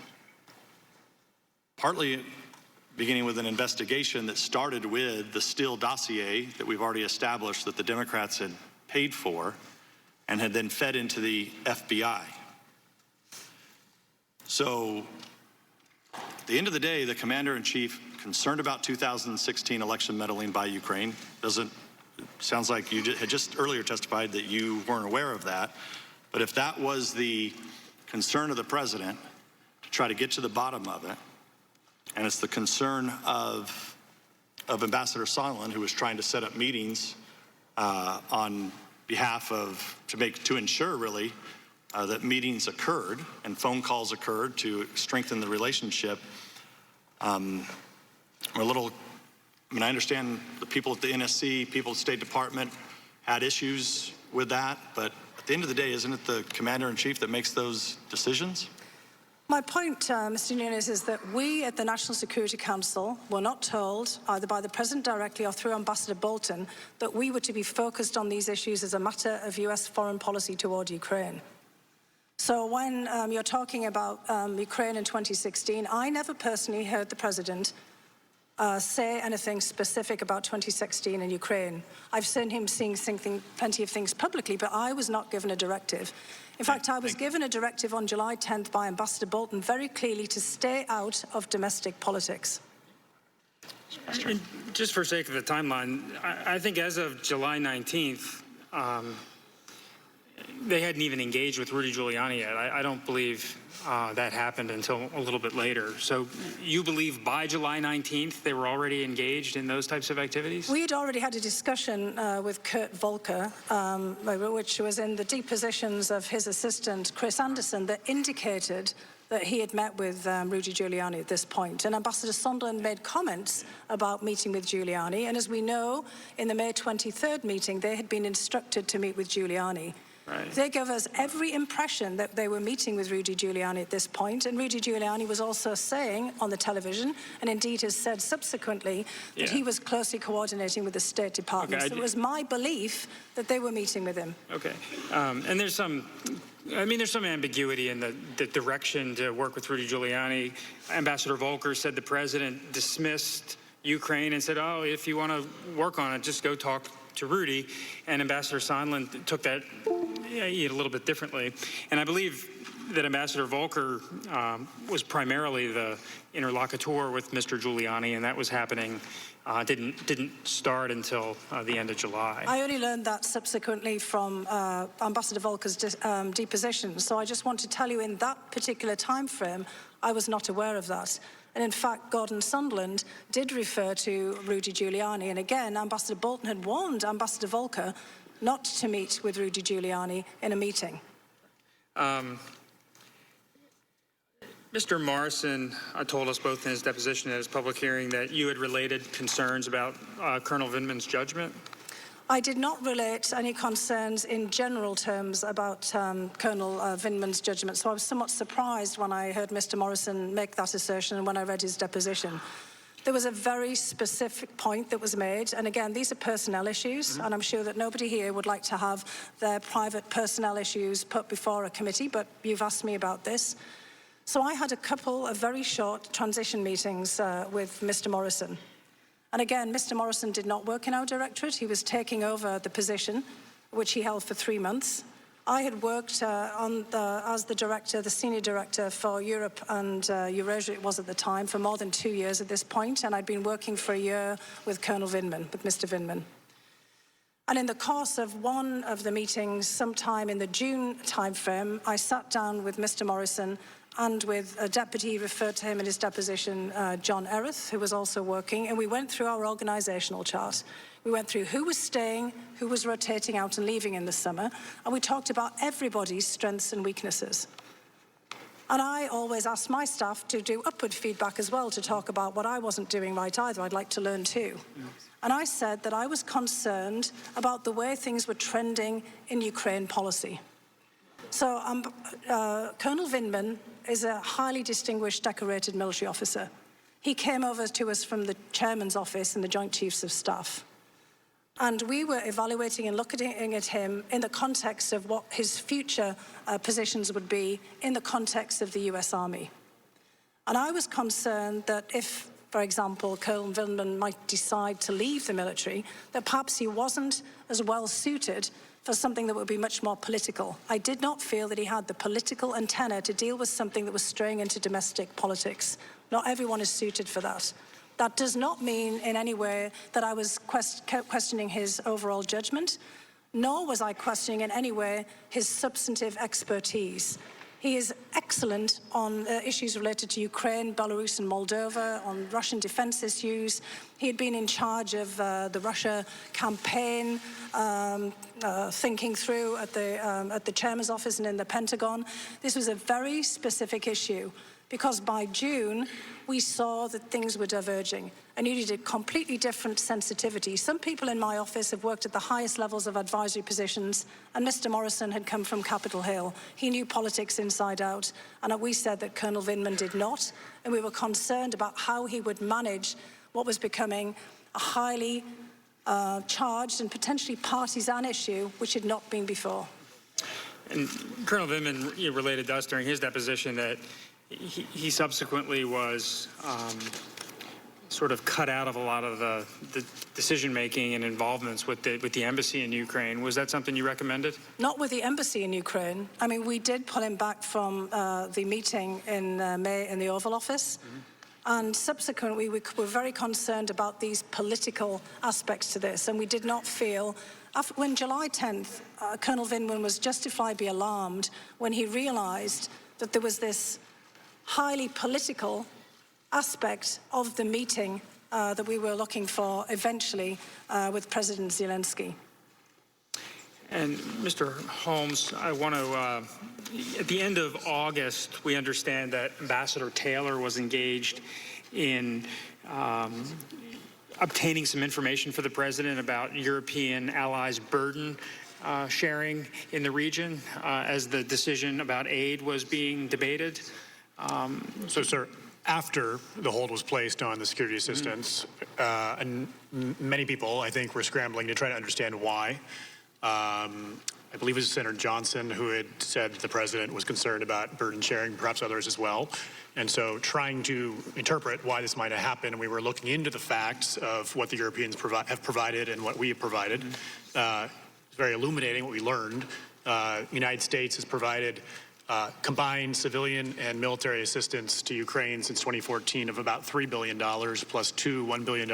partly beginning with an investigation that started with the Steele dossier that we've already established that the Democrats had paid for and had then fed into the FBI. So at the end of the day, the Commander-in-Chief, concerned about 2016 election meddling by Ukraine, sounds like you had just earlier testified that you weren't aware of that, but if that was the concern of the President, to try to get to the bottom of it, and it's the concern of Ambassador Sondland, who was trying to set up meetings on behalf of, to ensure really that meetings occurred and phone calls occurred to strengthen the relationship. We're a little, I understand the people at the NSC, people at the State Department had issues with that, but at the end of the day, isn't it the Commander-in-Chief that makes those decisions? My point, Mr. Nunes, is that we at the National Security Council were not told, either by the President directly or through Ambassador Bolton, that we were to be focused on these issues as a matter of US foreign policy toward Ukraine. So when you're talking about Ukraine in 2016, I never personally heard the President say anything specific about 2016 in Ukraine. I've seen him saying plenty of things publicly, but I was not given a directive. In fact, I was given a directive on July 10th by Ambassador Bolton very clearly to stay out of domestic politics. And just for sake of the timeline, I think as of July 19th, they hadn't even engaged with Rudy Giuliani yet. I don't believe that happened until a little bit later. So you believe by July 19th they were already engaged in those types of activities? We had already had a discussion with Kurt Volker, which was in the depositions of his assistant, Chris Anderson, that indicated that he had met with Rudy Giuliani at this point. And Ambassador Sondland made comments about meeting with Giuliani. And as we know, in the May 23rd meeting, they had been instructed to meet with Giuliani. Right. They gave us every impression that they were meeting with Rudy Giuliani at this point, and Rudy Giuliani was also saying on the television, and indeed has said subsequently, that he was closely coordinating with the State Department. Okay, so it was my belief that they were meeting with him. Okay. And there's some ambiguity in the direction to work with Rudy Giuliani. Ambassador Volker said the president dismissed Ukraine and said, oh, if you want to work on it, just go talk to Rudy. And Ambassador Sondland took that a little bit differently. And I believe that Ambassador Volker was primarily the interlocutor with Mr. Giuliani, and that was happening, didn't start until the end of July. I only learned that subsequently from Ambassador Volker's deposition. So I just want to tell you, in that particular time frame, I was not aware of that. And in fact, Gordon Sondland did refer to Rudy Giuliani. And again, Ambassador Bolton had warned Ambassador Volker not to meet with Rudy Giuliani in a meeting. Mr. Morrison told us both in his deposition and his public hearing that you had related concerns about Colonel Vindman's judgment. I did not relate any concerns in general terms about Colonel Vindman's judgment, so I was somewhat surprised when I heard Mr. Morrison make that assertion and when I read his deposition. There was a very specific point that was made, and again, these are personnel issues, and I'm sure that nobody here would like to have their private personnel issues put before a committee, but you've asked me about this. So I had a couple of very short transition meetings with Mr. Morrison. And again, Mr. Morrison did not work in our directorate. He was taking over the position, which he held for 3 months. I had worked as the director, the senior director for Europe and Eurasia, it was at the time, for more than 2 years at this point, and I'd been working for a year with Colonel Vindman, with Mr. Vindman. And in the course of one of the meetings, sometime in the June timeframe, I sat down with Mr. Morrison and with a deputy, he referred to him in his deposition, John Erith, who was also working, and we went through our organisational chart. We went through who was staying, who was rotating out and leaving in the summer, and we talked about everybody's strengths and weaknesses. And I always asked my staff to do upward feedback as well, to talk about what I wasn't doing right either. I'd like to learn too. And I said that I was concerned about the way things were trending in Ukraine policy. So Colonel Vindman is a highly distinguished, decorated military officer. He came over to us from the chairman's office and the Joint Chiefs of Staff. And we were evaluating and looking at him in the context of what his future positions would be in the context of the US Army. And I was concerned that if, for example, Colonel Vindman might decide to leave the military, that perhaps he wasn't as well suited for something that would be much more political. I did not feel that he had the political antenna to deal with something that was straying into domestic politics. Not everyone is suited for that. That does not mean in any way that I was questioning his overall judgment, nor was I questioning in any way his substantive expertise. He is excellent on issues related to Ukraine, Belarus and Moldova, on Russian defense issues. He had been in charge of the Russia campaign, thinking through at the chairman's office and in the Pentagon. This was a very specific issue, because by June, we saw that things were diverging and you needed completely different sensitivity. Some people in my office have worked at the highest levels of advisory positions, and Mr. Morrison had come from Capitol Hill. He knew politics inside out, and we said that Colonel Vindman did not, and we were concerned about how he would manage what was becoming a highly charged and potentially partisan issue, which had not been before. And Colonel Vindman related to us during his deposition that he subsequently was sort of cut out of a lot of the decision-making and involvements with the embassy in Ukraine. Was that something you recommended? Not with the embassy in Ukraine. I mean, we did pull him back from the meeting in May in the Oval Office. And subsequently, we were very concerned about these political aspects to this. And we did not feel, when July 10th, Colonel Vindman was justifiably alarmed when he realized that there was this highly political aspect of the meeting that we were looking for eventually with President Zelensky. And Mr. Holmes, I want to, at the end of August, we understand that Ambassador Taylor was engaged in obtaining some information for the president about European allies' burden sharing in the region as the decision about aid was being debated. So, sir, after the hold was placed on the security assistance, and many people, I think, were scrambling to try to understand why. I believe it was Senator Johnson who had said that the president was concerned about burden sharing, perhaps others as well. And so trying to interpret why this might have happened, we were looking into the facts of what the Europeans have provided and what we have provided. It's very illuminating what we learned. The United States has provided combined civilian and military assistance to Ukraine since 2014 of about $3 billion, plus two $1 billion,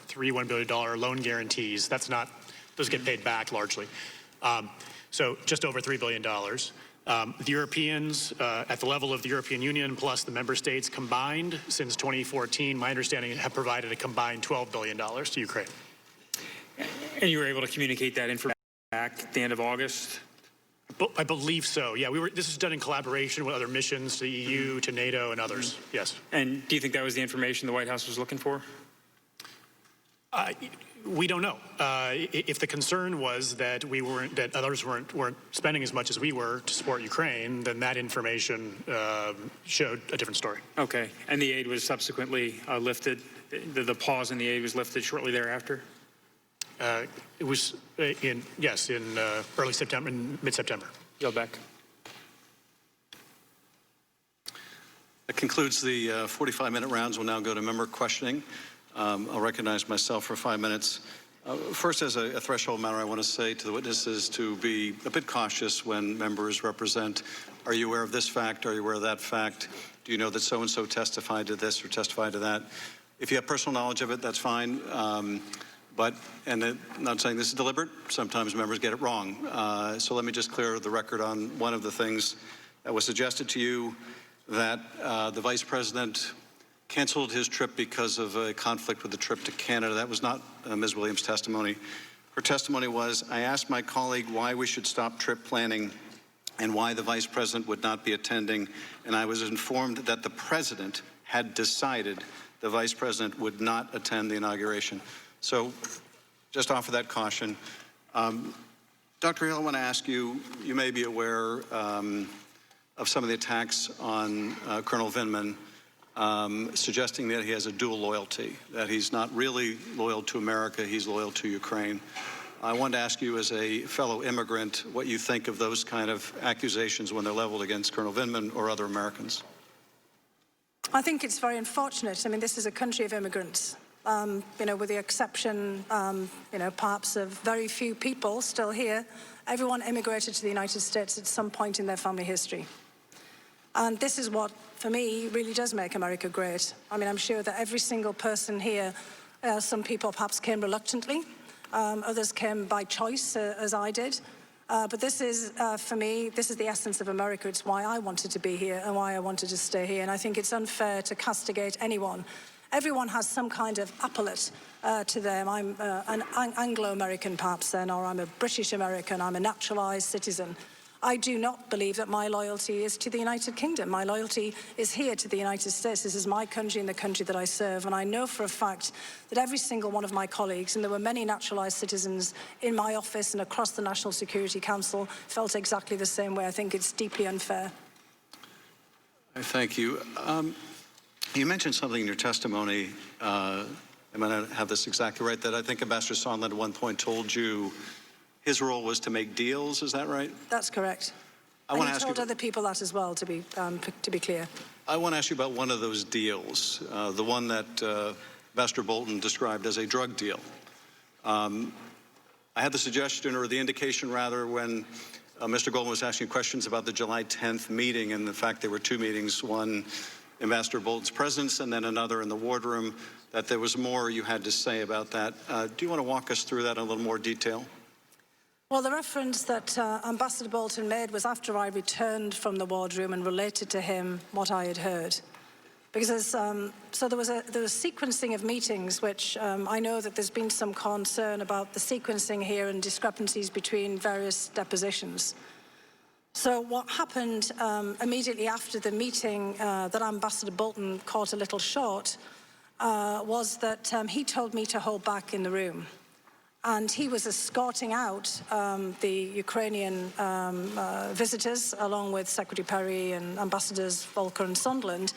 three $1 billion loan guarantees. That's not, those get paid back largely. So just over $3 billion. The Europeans, at the level of the European Union plus the member states combined since 2014, my understanding, have provided a combined $12 billion to Ukraine. And you were able to communicate that information back at the end of August? I believe so. Yeah, this is done in collaboration with other missions to the EU, to NATO, and others. Yes. And do you think that was the information the White House was looking for? We don't know. If the concern was that that others weren't spending as much as we were to support Ukraine, then that information showed a different story. Okay. And the aid was subsequently lifted. The pause in the aid was lifted shortly thereafter. It was in early September, mid-September. Yield back. That concludes the 45-minute rounds. We'll now go to member questioning. I'll recognize myself for 5 minutes. First, as a threshold matter, I want to say to the witnesses to be a bit cautious when members represent. Are you aware of this fact? Are you aware of that fact? Do you know that so-and-so testified to this or testified to that? If you have personal knowledge of it, that's fine. I'm not saying this is deliberate. Sometimes members get it wrong. So let me just clear the record on one of the things that was suggested to you, that the Vice President canceled his trip because of a conflict with the trip to Canada. That was not Ms. Williams' testimony. Her testimony was, I asked my colleague why we should stop trip planning and why the Vice President would not be attending, and I was informed that the President had decided the Vice President would not attend the inauguration. So just offer that caution. Dr. Hill, I want to ask you, you may be aware of some of the attacks on Colonel Vindman, suggesting that he has a dual loyalty, that he's not really loyal to America, he's loyal to Ukraine. I wanted to ask you, as a fellow immigrant, what you think of those kind of accusations when they're leveled against Colonel Vindman or other Americans. I think it's very unfortunate. I mean, this is a country of immigrants. With the exception, perhaps of very few people still here, everyone immigrated to the United States at some point in their family history. And this is what, for me, really does make America great. I mean, I'm sure that every single person here, some people perhaps came reluctantly, others came by choice, as I did. But this is, for me, this is the essence of America. It's why I wanted to be here and why I wanted to stay here. And I think it's unfair to castigate anyone. Everyone has some kind of appellate to them. I'm an Anglo-American, perhaps, then, or I'm a British American. I'm a naturalized citizen. I do not believe that my loyalty is to the United Kingdom. My loyalty is here to the United States. This is my country and the country that I serve. And I know for a fact that every single one of my colleagues, and there were many naturalized citizens in my office and across the National Security Council, felt exactly the same way. I think it's deeply unfair. Thank you. You mentioned something in your testimony, I'm going to have this exactly right, that I think Ambassador Sondland at one point told you his role was to make deals. Is that right? That's correct. And he told other people that as well, to be clear. I want to ask you about one of those deals, the one that Ambassador Bolton described as a drug deal. I had the suggestion, or the indication rather, when Mr. Goldman was asking questions about the July 10th meeting and the fact there were two meetings, one Ambassador Bolton's presence and then another in the wardroom, that there was more you had to say about that. Do you want to walk us through that in a little more detail? Well, the reference that Ambassador Bolton made was after I returned from the wardroom and related to him what I had heard. Because so there was sequencing of meetings, which I know that there's been some concern about the sequencing here and discrepancies between various depositions. So what happened immediately after the meeting that Ambassador Bolton caught a little short was that he told me to hold back in the room. And he was escorting out the Ukrainian visitors, along with Secretary Perry and Ambassadors Volker and Sondland.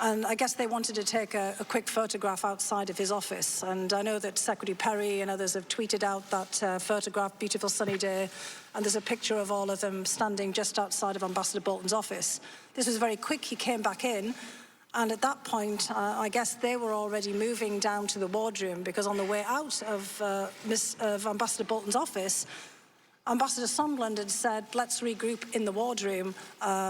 And I guess they wanted to take a quick photograph outside of his office. And I know that Secretary Perry and others have tweeted out that photograph, beautiful sunny day, and there's a picture of all of them standing just outside of Ambassador Bolton's office. This was very quick. He came back in. And at that point, I guess they were already moving down to the wardroom, because on the way out of Ambassador Bolton's office, Ambassador Sondland had said, let's regroup in the wardroom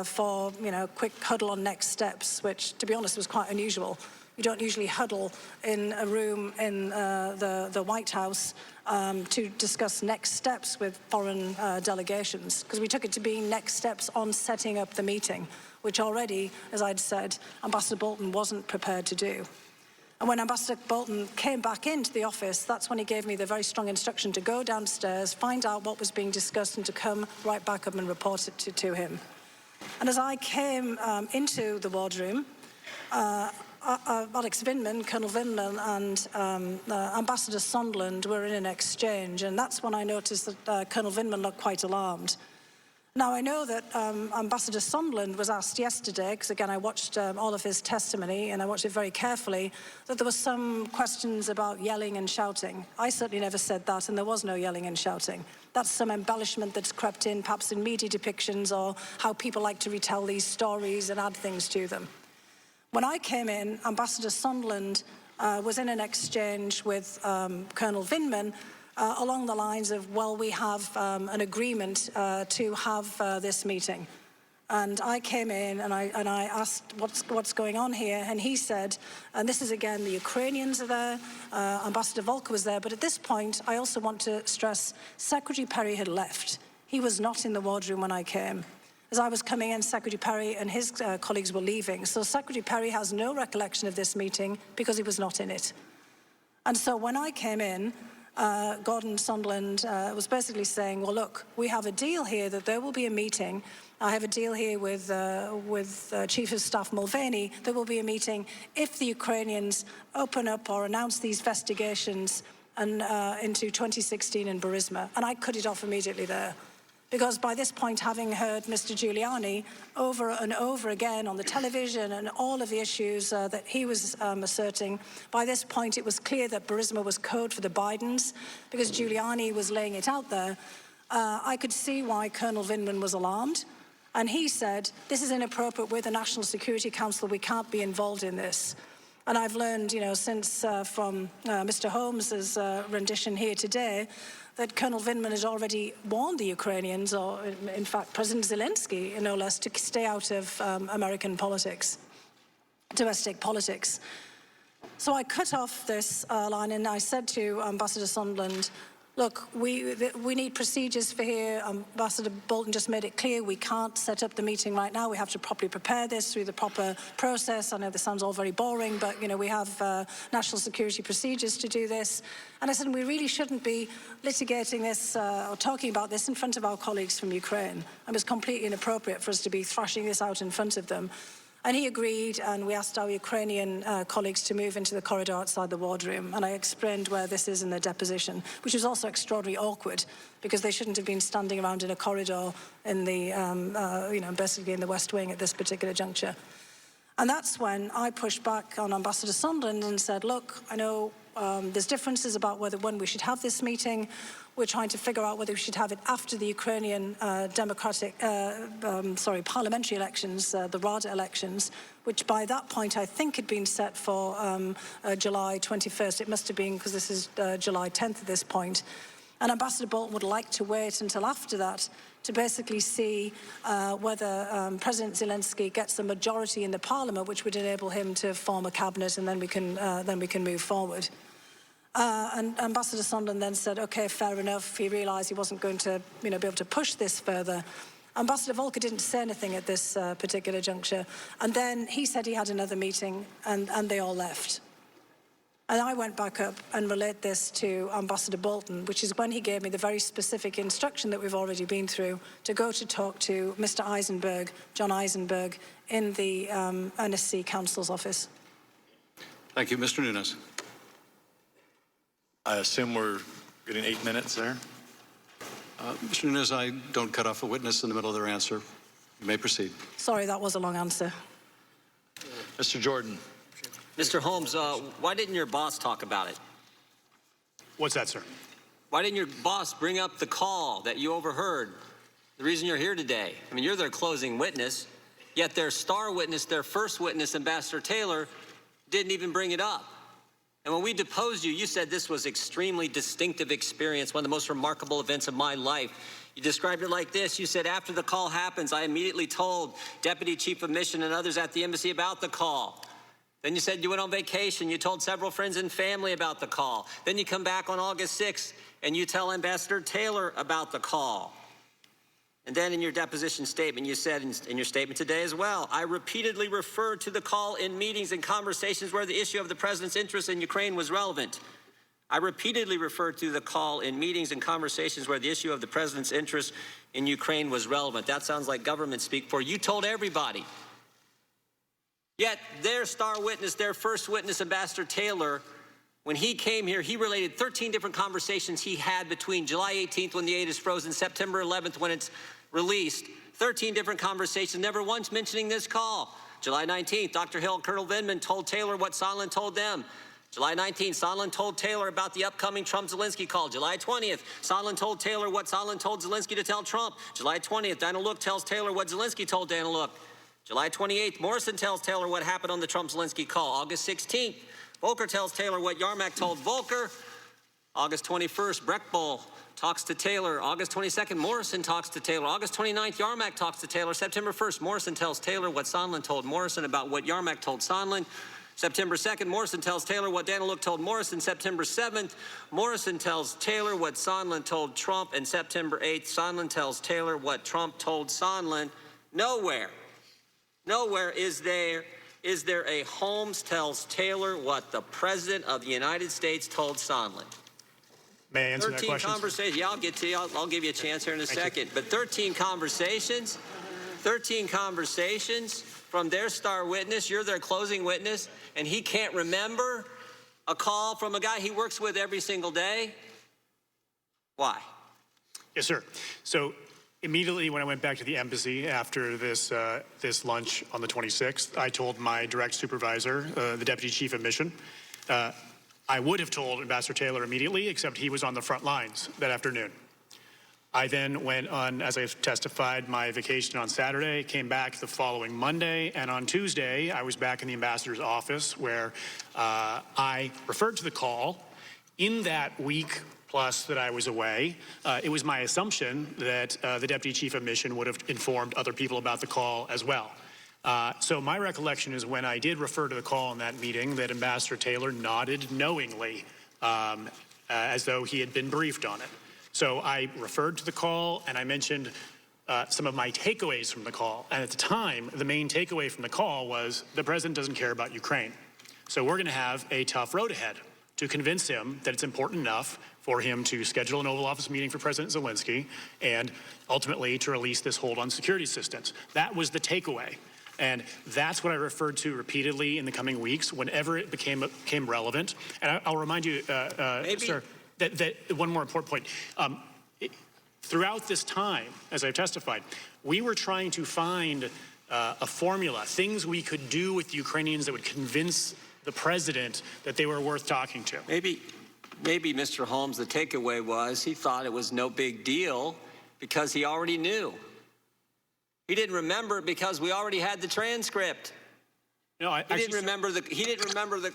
for, a quick huddle on next steps, which, to be honest, was quite unusual. You don't usually huddle in a room in the White House to discuss next steps with foreign delegations, because we took it to be next steps on setting up the meeting, which already, as I'd said, Ambassador Bolton wasn't prepared to do. And when Ambassador Bolton came back into the office, that's when he gave me the very strong instruction to go downstairs, find out what was being discussed, and to come right back up and report it to him. And as I came into the wardroom, Alex Vindman, Colonel Vindman, and Ambassador Sondland were in an exchange, and that's when I noticed that Colonel Vindman looked quite alarmed. Now, I know that Ambassador Sondland was asked yesterday, because again I watched all of his testimony and I watched it very carefully, that there were some questions about yelling and shouting. I certainly never said that, and there was no yelling and shouting. That's some embellishment that's crept in, perhaps in media depictions, or how people like to retell these stories and add things to them. When I came in, Ambassador Sondland was in an exchange with Colonel Vindman along the lines of, well, we have an agreement to have this meeting. And I came in and I asked, what's going on here? And he said, and this is again, the Ukrainians are there, Ambassador Volker was there, but at this point, I also want to stress, Secretary Perry had left. He was not in the wardroom when I came. As I was coming in, Secretary Perry and his colleagues were leaving. So Secretary Perry has no recollection of this meeting because he was not in it. And so when I came in, Gordon Sondland was basically saying, well, look, we have a deal here that there will be a meeting. I have a deal here with Chief of Staff Mulvaney. There will be a meeting if the Ukrainians open up or announce these investigations into 2016 in Burisma. And I cut it off immediately there. Because by this point, having heard Mr. Giuliani over and over again on the television and all of the issues that he was asserting, by this point it was clear that Burisma was code for the Bidens, because Giuliani was laying it out there. I could see why Colonel Vindman was alarmed. And he said, this is inappropriate with the National Security Council, we can't be involved in this. And I've learned, since from Mr. Holmes' rendition here today, that Colonel Vindman has already warned the Ukrainians, or in fact President Zelensky, no less, to stay out of American politics, domestic politics. So I cut off this line and I said to Ambassador Sondland, Look, we need procedures for here. Ambassador Bolton just made it clear we can't set up the meeting right now. We have to properly prepare this through the proper process. I know this sounds all very boring, but, you know, we have national security procedures to do this. And I said we really shouldn't be litigating this or talking about this in front of our colleagues from Ukraine. It was completely inappropriate for us to be thrashing this out in front of them. And he agreed, and we asked our Ukrainian colleagues to move into the corridor outside the wardroom. And I explained where this is in the deposition, which was also extraordinarily awkward because they shouldn't have been standing around in a corridor in the, you know, basically in the West Wing at this particular juncture. And that's when I pushed back on Ambassador Sondland and said, look, I know there's differences about when we should have this meeting. We're trying to figure out whether we should have it after the Ukrainian parliamentary elections, the Rada elections, which by that point I think had been set for July 21st. It must have been because this is July 10th at this point. And Ambassador Bolton would like to wait until after that to basically see whether President Zelensky gets a majority in the parliament, which would enable him to form a cabinet, and then we can move forward. And Ambassador Sondland then said, okay, fair enough. He realised he wasn't going to, you know, be able to push this further. Ambassador Volker didn't say anything at this particular juncture. And then he said he had another meeting, and they all left. And I went back up and relayed this to Ambassador Bolton, which is when he gave me the very specific instruction that we've already been through to go to talk to Mr. Eisenberg, John Eisenberg, in the NSC Council's office. Thank you. Mr. Nunes. I assume we're getting 8 minutes there. Mr. Nunes, I don't cut off a witness in the middle of their answer. You may proceed. Sorry, that was a long answer. Mr. Jordan. Mr. Holmes, why didn't your boss talk about it? What's that, sir? Why didn't your boss bring up the call that you overheard? The reason you're here today. I mean, you're their closing witness, yet their star witness, their first witness, Ambassador Taylor, didn't even bring it up. And when we deposed you, you said this was extremely distinctive experience, one of the most remarkable events of my life. You described it like this. You said, after the call happens, I immediately told Deputy Chief of Mission and others at the embassy about the call. Then you said you went on vacation. You told several friends and family about the call. Then you come back on August 6th and you tell Ambassador Taylor about the call. And then in your deposition statement, you said in your statement today as well, I repeatedly referred to the call in meetings and conversations where the issue of the president's interest in Ukraine was relevant. I repeatedly referred to the call in meetings and conversations where the issue of the president's interest in Ukraine was relevant. That sounds like government speak for you told everybody. Yet their star witness, their first witness, Ambassador Taylor, when he came here, he related 13 different conversations he had between July 18th when the aid is frozen, September 11th when it's released. 13 different conversations, never once mentioning this call. July 19th, Dr. Hill and Colonel Vindman told Taylor what Sondland told them. July 19th, Sondland told Taylor about the upcoming Trump-Zelensky call. July 20th, Sondland told Taylor what Sondland told Zelensky to tell Trump. July 20th, Dana Look tells Taylor what Zelensky told Dana Look. July 28th, Morrison tells Taylor what happened on the Trump-Zelensky call. August 16th, Volker tells Taylor what Yarmak told Volker. August 21st, Breckbull talks to Taylor. August 22nd, Morrison talks to Taylor. August 29th, Yarmak talks to Taylor. September 1st, Morrison tells Taylor what Sondland told Morrison about what Yarmak told Sondland. September 2nd, Morrison tells Taylor what Dana Look told Morrison. September 7th, Morrison tells Taylor what Sondland told Trump. And September 8th, Sondland tells Taylor what Trump told Sondland. Nowhere is there a Holmes tells Taylor what the President of the United States told Sondland. May I answer that 13 question? conversations. Yeah, I'll get to you. I'll give you a chance here in a second. But 13 conversations from their star witness. You're their closing witness, and he can't remember a call from a guy he works with every single day. Why? Yes, sir. So immediately when I went back to the embassy after this lunch on the 26th, I told my direct supervisor, the Deputy Chief of Mission, I would have told Ambassador Taylor immediately, except he was on the front lines that afternoon. I then went on, as I testified, my vacation on Saturday, came back the following Monday, and on Tuesday, I was back in the ambassador's office where I referred to the call. In that week plus that I was away, it was my assumption that the Deputy Chief of Mission would have informed other people about the call as well. So my recollection is when I did refer to the call in that meeting that Ambassador Taylor nodded knowingly as though he had been briefed on it. So I referred to the call and I mentioned some of my takeaways from the call. And at the time, the main takeaway from the call was the president doesn't care about Ukraine. So we're going to have a tough road ahead to convince him that it's important enough for him to schedule an Oval Office meeting for President Zelensky and ultimately to release this hold on security assistance. That was the takeaway. And that's what I referred to repeatedly in the coming weeks whenever it became relevant. And I'll remind you, sir, that one more important point. Throughout this time, as I've testified, we were trying to find a formula, things we could do with the Ukrainians that would convince the president that they were worth talking to. Maybe, Mr. Holmes, the takeaway was he thought it was no big deal because he already knew. He didn't remember it because we already had the transcript. No, he didn't remember the.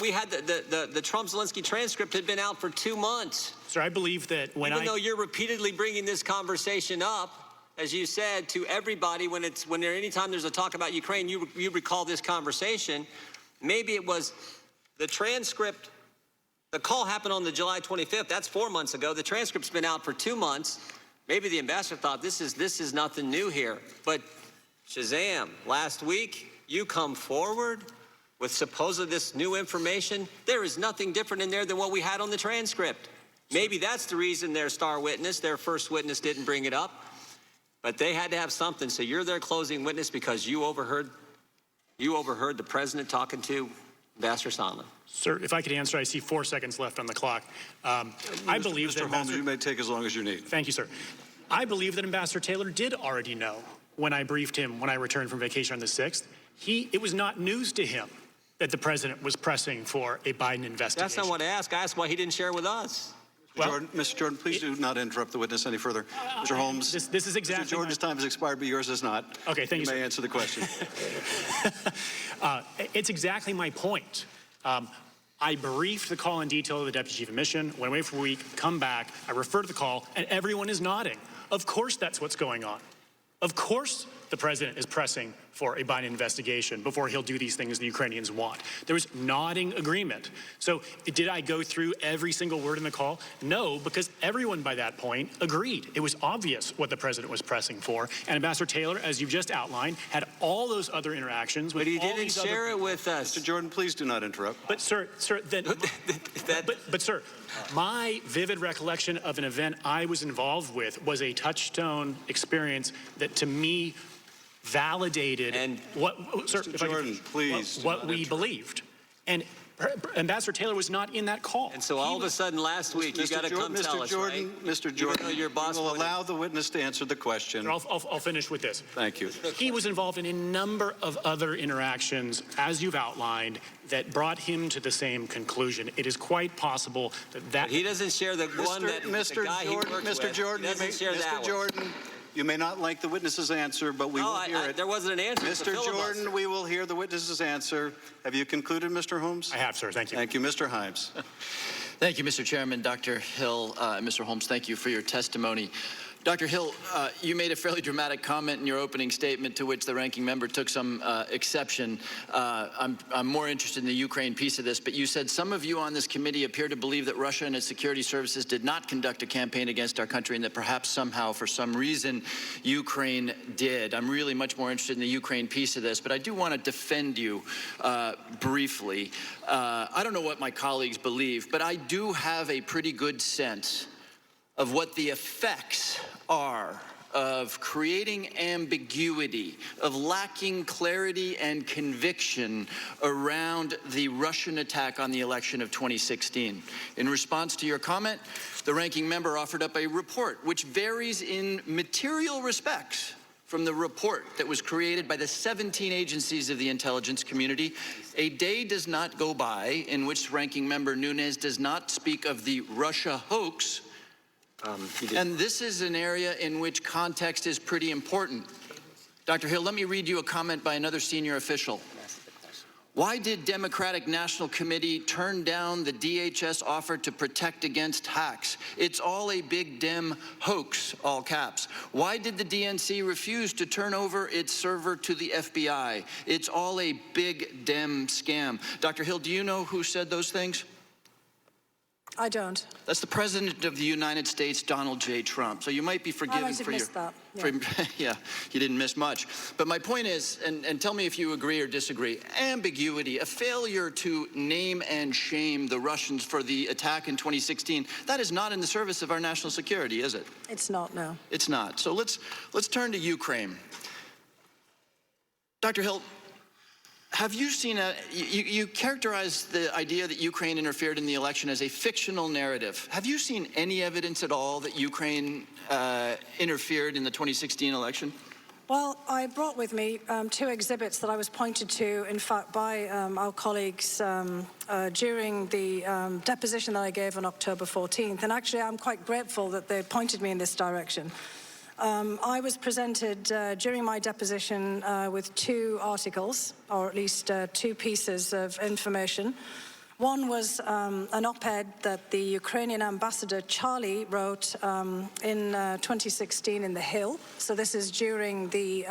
We had the Trump-Zelensky transcript had been out for 2 months. Sir, I believe that even though you're repeatedly bringing this conversation up, as you said, to everybody anytime there's a talk about Ukraine, you recall this conversation. Maybe it was the transcript. The call happened on the July 25th. That's 4 months ago. The transcript's been out for 2 months. Maybe the ambassador thought this is nothing new here. But Shazam, last week you come forward with supposedly this new information. There is nothing different in there than what we had on the transcript. Maybe that's the reason their star witness, their first witness, didn't bring it up. But they had to have something. So you're their closing witness because you overheard the president talking to Ambassador Sondland. Sir, if I could answer, I see 4 seconds left on the clock. I believe that Mr. Holmes, you may take as long as you need. Thank you, sir. I believe that Ambassador Taylor did already know when I briefed him when I returned from vacation on the 6th. It was not news to him that the president was pressing for a Biden investigation. That's not what I asked. I asked why he didn't share with us. Mr. Jordan, please do not interrupt the witness any further. Mr. Holmes, this is exactly Mr. Jordan's time has expired, but yours has not. Okay, thank you, You may sir. answer the question. It's exactly my point. I briefed the call in detail to the Deputy Chief of Mission, went away for a week, come back, I referred to the call, and everyone is nodding. Of course that's what's going on. Of course the president is pressing for a Biden investigation before he'll do these things the Ukrainians want. There was nodding agreement. So did I go through every single word in the call? No, because everyone by that point agreed. It was obvious what the president was pressing for. And Ambassador Taylor, as you've just outlined, had all those other interactions with But he all didn't these share it with us. Mr. Jordan, please do not interrupt. But sir, then, but sir, my vivid recollection of an event I was involved with was a touchstone experience that to me validated what, sir, Mr. Jordan, please what we believed. And Ambassador Taylor was not in that call. And so all of a sudden last week, you got to come tell us, right? Mr. Jordan, your boss will allow the witness to answer the question. I'll finish with this. Thank you. He was involved in a number of other interactions, as you've outlined, that brought him to the same conclusion. It is quite possible that he doesn't share the one that the guy he worked with. Mr. Jordan, you may not like the witness's answer, but we will hear it. There wasn't an answer. Mr. Jordan, we will hear the witness's answer. Have you concluded, Mr. Holmes? I have, sir. Thank you. Thank you, Mr. Himes. Thank you, Mr. Chairman. Dr. Hill, Mr. Holmes, thank you for your testimony. Dr. Hill, you made a fairly dramatic comment in your opening statement to which the ranking member took some exception. I'm more interested in the Ukraine piece of this, but you said some of you on this committee appear to believe that Russia and its security services did not conduct a campaign against our country and that perhaps somehow, for some reason, Ukraine did. I'm really much more interested in the Ukraine piece of this, but I do want to defend you briefly. I don't know what my colleagues believe, but I do have a pretty good sense of what the effects are of creating ambiguity, of lacking clarity and conviction around the Russian attack on the election of 2016. In response to your comment, the ranking member offered up a report which varies in material respects from the report that was created by the 17 agencies of the intelligence community. A day does not go by in which ranking member Nunes does not speak of the Russia hoax. And this is an area in which context is pretty important. Dr. Hill, let me read you a comment by another senior official. Why did Democratic National Committee turn down the DHS offer to protect against hacks? It's all a big Dem hoax, all caps. Why did the DNC refuse to turn over its server to the FBI? It's all a big Dem scam. Dr. Hill, do you know who said those things? I don't. That's the President of the United States, Donald J. Trump. So you might be forgiven for your... that. Yeah. Yeah, you didn't miss much. But my point is, and tell me if you agree or disagree, ambiguity, a failure to name and shame the Russians for the attack in 2016, that is not in the service of our national security, is it? It's not, no. It's not. So let's turn to Ukraine. Dr. Hill, have you seen you characterized the idea that Ukraine interfered in the election as a fictional narrative. Have you seen any evidence at all that Ukraine interfered in the 2016 election? Well, I brought with me two exhibits that I was pointed to, in fact, by our colleagues during the deposition that I gave on October 14th. And actually, I'm quite grateful that they pointed me in this direction. I was presented during my deposition with two articles, or at least two pieces of information. One was an op-ed that the Ukrainian ambassador Charlie wrote in 2016 in The Hill. So this is during the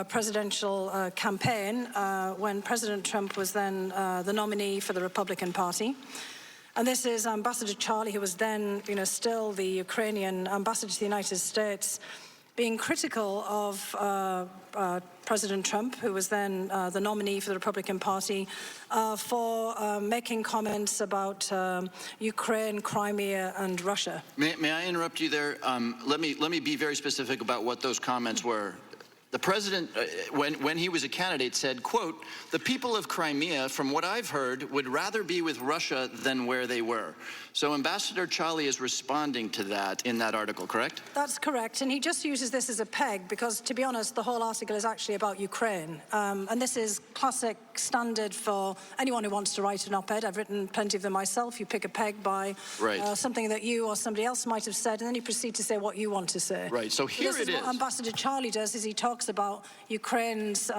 presidential campaign when President Trump was then the nominee for the Republican Party. And this is Ambassador Charlie, who was then, still the Ukrainian ambassador to the United States, being critical of President Trump, who was then the nominee for the Republican Party, for making comments about Ukraine, Crimea, and Russia. May I interrupt you there? Let me be very specific about what those comments were. The president, when he was a candidate, said, quote, "The people of Crimea, from what I've heard, would rather be with Russia than where they were." So Ambassador Charlie is responding to that in that article, correct? That's correct, and he just uses this as a peg because, to be honest, the whole article is actually about Ukraine. And this is classic standard for anyone who wants to write an op-ed. I've written plenty of them myself. You pick a peg by something that you or somebody else might have said, and then you proceed to say what you want to say. Right, so here it is. What Ambassador Charlie does is he talks about Ukraine's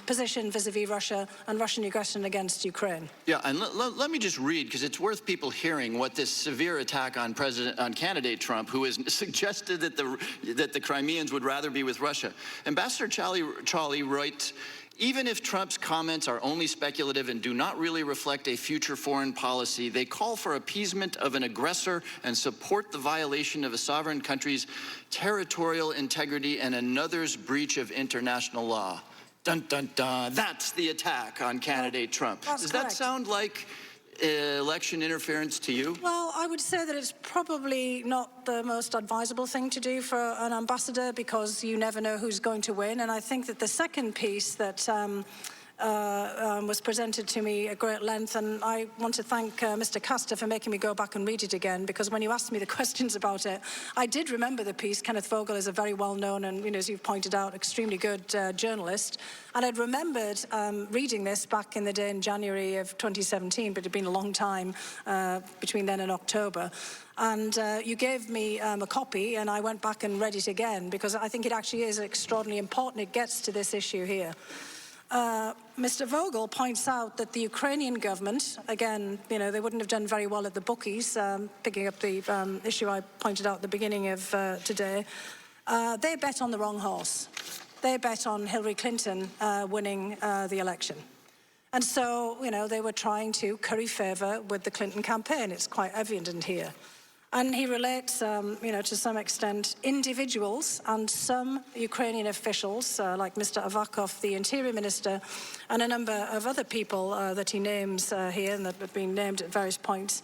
position vis-a-vis Russia and Russian aggression against Ukraine. Yeah, and let me just read, because it's worth people hearing what this severe attack on candidate Trump, who has suggested that the Crimeans would rather be with Russia. Ambassador Charlie writes, "Even if Trump's comments are only speculative and do not really reflect a future foreign policy, they call for appeasement of an aggressor and support the violation of a sovereign country's territorial integrity and another's breach of international law." Dun, dun, dun. That's the attack on candidate Trump. Does that sound like election interference to you? Well, I would say that it's probably not the most advisable thing to do for an ambassador because you never know who's going to win. And I think that the second piece that was presented to me at great length, and I want to thank Mr. Castor for making me go back and read it again, because when you asked me the questions about it, I did remember the piece. Kenneth Vogel is a very well-known and, as you've pointed out, extremely good journalist. And I'd remembered reading this back in the day in January of 2017, but it had been a long time between then and October. And you gave me a copy, and I went back and read it again, because I think it actually is extraordinarily important. It gets to this issue here. Mr. Vogel points out that the Ukrainian government, again, they wouldn't have done very well at the bookies, picking up the issue I pointed out at the beginning of today. They bet on the wrong horse. They bet on Hillary Clinton winning the election. And so, they were trying to curry favor with the Clinton campaign. It's quite evident here. And he relates, to some extent, individuals and some Ukrainian officials, like Mr. Avakov, the Interior Minister, and a number of other people that he names here and that have been named at various points,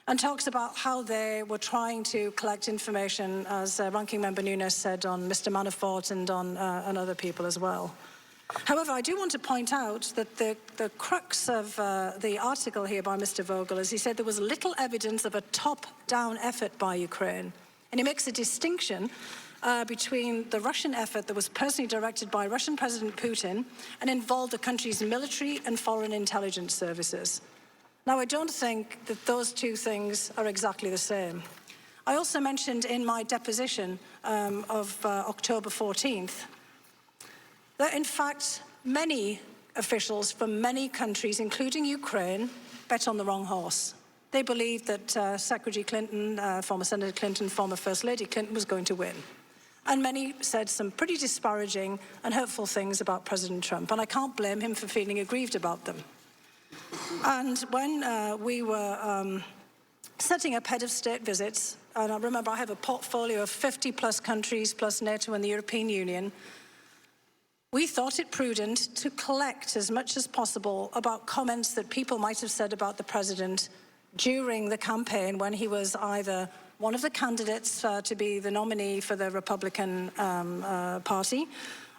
and talks about how they were trying to collect information, as Ranking Member Nunes said, on Mr. Manafort and on other people as well. However, I do want to point out that the crux of the article here by Mr. Vogel is he said there was little evidence of a top-down effort by Ukraine. And he makes a distinction between the Russian effort that was personally directed by Russian President Putin and involved the country's military and foreign intelligence services. Now, I don't think that those two things are exactly the same. I also mentioned in my deposition of October 14th that, in fact, many officials from many countries, including Ukraine, bet on the wrong horse. They believed that Secretary Clinton, former Senator Clinton, former First Lady Clinton was going to win. And many said some pretty disparaging and hurtful things about President Trump, and I can't blame him for feeling aggrieved about them. And when we were setting up head of state visits. And I remember I have a portfolio of 50 plus countries, plus NATO and the European Union. We thought it prudent to collect as much as possible about comments that people might have said about the president during the campaign when he was either one of the candidates to be the nominee for the Republican Party,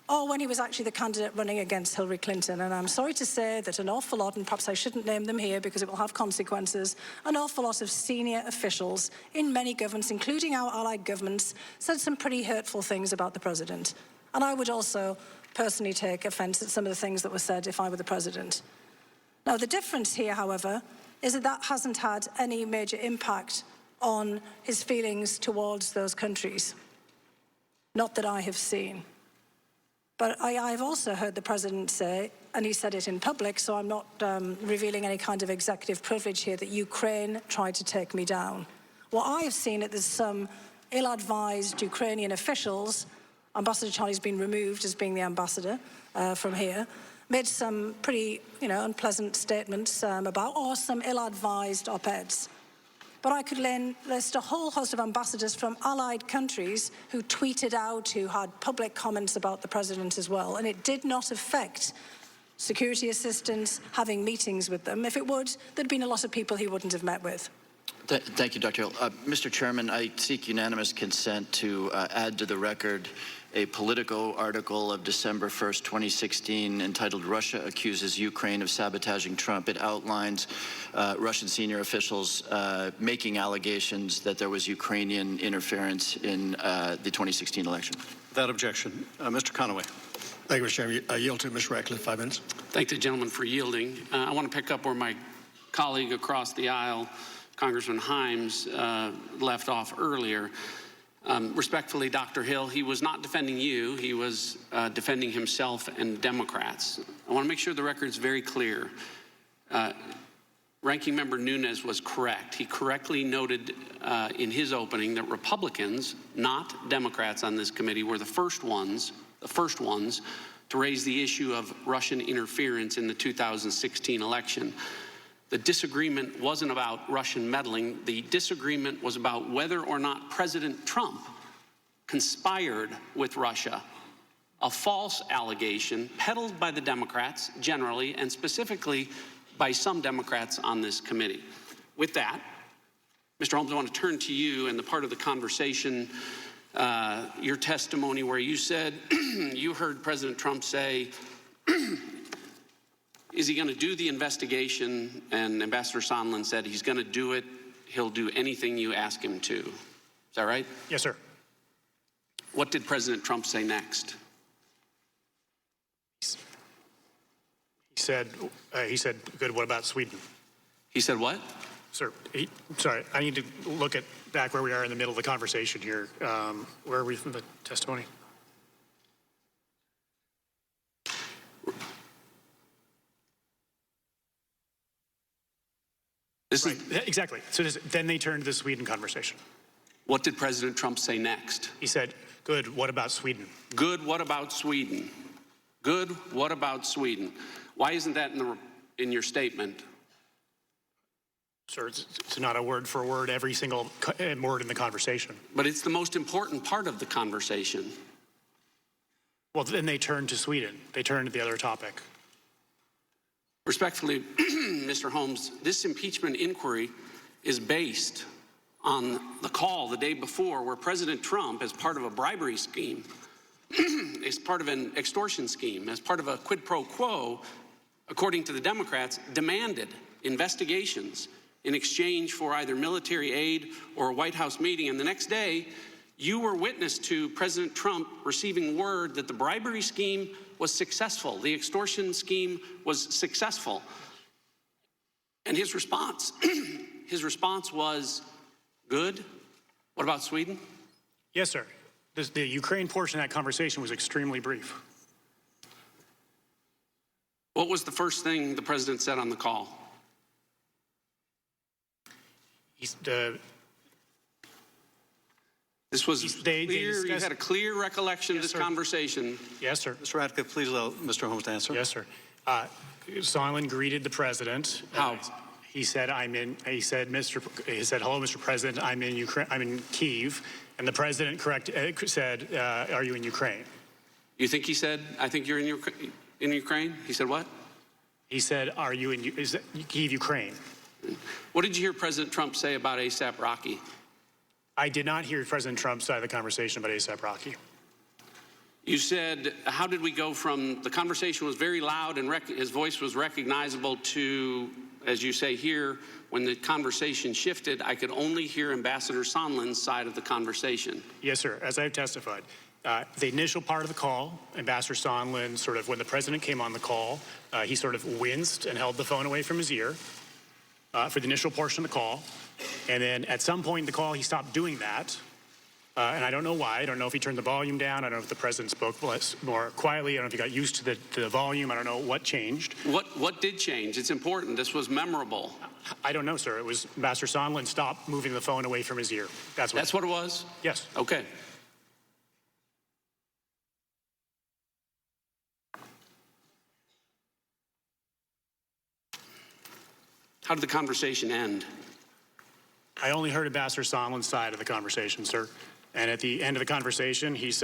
or when he was actually the candidate running against Hillary Clinton. And I'm sorry to say that an awful lot, and perhaps I shouldn't name them here because it will have consequences, an awful lot of senior officials in many governments, including our allied governments, said some pretty hurtful things about the president. And I would also personally take offense at some of the things that were said if I were the president. Now, the difference here, however, is that that hasn't had any major impact on his feelings towards those countries. Not that I have seen. But I've also heard the president say, and he said it in public, so I'm not revealing any kind of executive privilege here, that Ukraine tried to take me down. What I have seen is there's some ill-advised Ukrainian officials, Ambassador Charlie's been removed as being the ambassador from here, made some pretty, unpleasant statements about, or some ill-advised op-eds. But I could list a whole host of ambassadors from allied countries who tweeted out, who had public comments about the president as well, and it did not affect security assistants having meetings with them. If it would, there'd been a lot of people he wouldn't have met with. Thank you, Dr. Hill. Mr. Chairman, I seek unanimous consent to add to the record a Politico article of December 1st, 2016, entitled "Russia Accuses Ukraine of Sabotaging Trump." It outlines Russian senior officials making allegations that there was Ukrainian interference in the 2016 election. Without objection. Mr. Conaway. Thank you, Mr. Chairman. I yield to Ms. Ratcliffe, 5 minutes. Thank the gentleman for yielding. I want to pick up where my colleague across the aisle, Congressman Holmes, left off earlier. Respectfully, Dr. Hill, he was not defending you. He was defending himself and Democrats. I want to make sure the record's very clear. Ranking Member Nunes was correct. He correctly noted in his opening that Republicans, not Democrats on this committee, were the first ones to raise the issue of Russian interference in the 2016 election. The disagreement wasn't about Russian meddling. The disagreement was about whether or not President Trump conspired with Russia, a false allegation peddled by the Democrats generally and specifically by some Democrats on this committee. With that, Mr. Holmes, I want to turn to you and the part of the conversation, your testimony where you said you heard President Trump say, is he going to do the investigation? And Ambassador Sondland said he's going to do it. He'll do anything you ask him to. Is that right? Yes, sir. What did President Trump say next? He said, good, what about Sweden? He said what? Sir, sorry, I need to look at back where we are in the middle of the conversation here. Where are we from the testimony? Right, exactly. So then they turned to the Sweden conversation. What did President Trump say next? He said, good, what about Sweden? Good, what about Sweden? Good, what about Sweden? Why isn't that in your statement? Sir, it's not a word for word, every single word in the conversation. But it's the most important part of the conversation. Well, then they turned to Sweden. They turned to the other topic. Respectfully, Mr. Holmes, this impeachment inquiry is based on the call the day before where President Trump, as part of a bribery scheme, as part of an extortion scheme, as part of a quid pro quo, according to the Democrats, demanded investigations in exchange for either military aid or a White House meeting. And the next day, you were witness to President Trump receiving word that the bribery scheme was successful. The extortion scheme was successful. And his response, was, good. What about Sweden? Yes, sir. The Ukraine portion of that conversation was extremely brief. What was the first thing the president said on the call? This was clear. You had a clear recollection of this conversation. Yes, sir. Mr. Radcliffe, please allow Mr. Holmes to answer. Yes, sir. Sondland greeted the president. How? He said, hello, Mr. President, I'm in Ukraine, I'm in Kyiv. And the president said, are you in Ukraine? You think he said, I think you're in Ukraine? He said what? He said, are you in Kyiv, Ukraine? What did you hear President Trump say about ASAP Rocky? I did not hear President Trump's side of the conversation about ASAP Rocky. You said, how did we go from the conversation was very loud and his voice was recognizable to, as you say here, when the conversation shifted, I could only hear Ambassador Sondland's side of the conversation. Yes, sir. As I've testified, the initial part of the call, Ambassador Sondland, sort of when the president came on the call, he sort of winced and held the phone away from his ear for the initial portion of the call. And then at some point in the call, he stopped doing that. And I don't know why. I don't know if he turned the volume down. I don't know if the president spoke more quietly. I don't know if he got used to the volume. I don't know what changed. What did change? It's important. This was memorable. I don't know, sir. It was Ambassador Sondland stopped moving the phone away from his ear. That's what it was? Yes. Okay. How did the conversation end? I only heard Ambassador Sondland's side of the conversation, sir. And at the end of the conversation, he was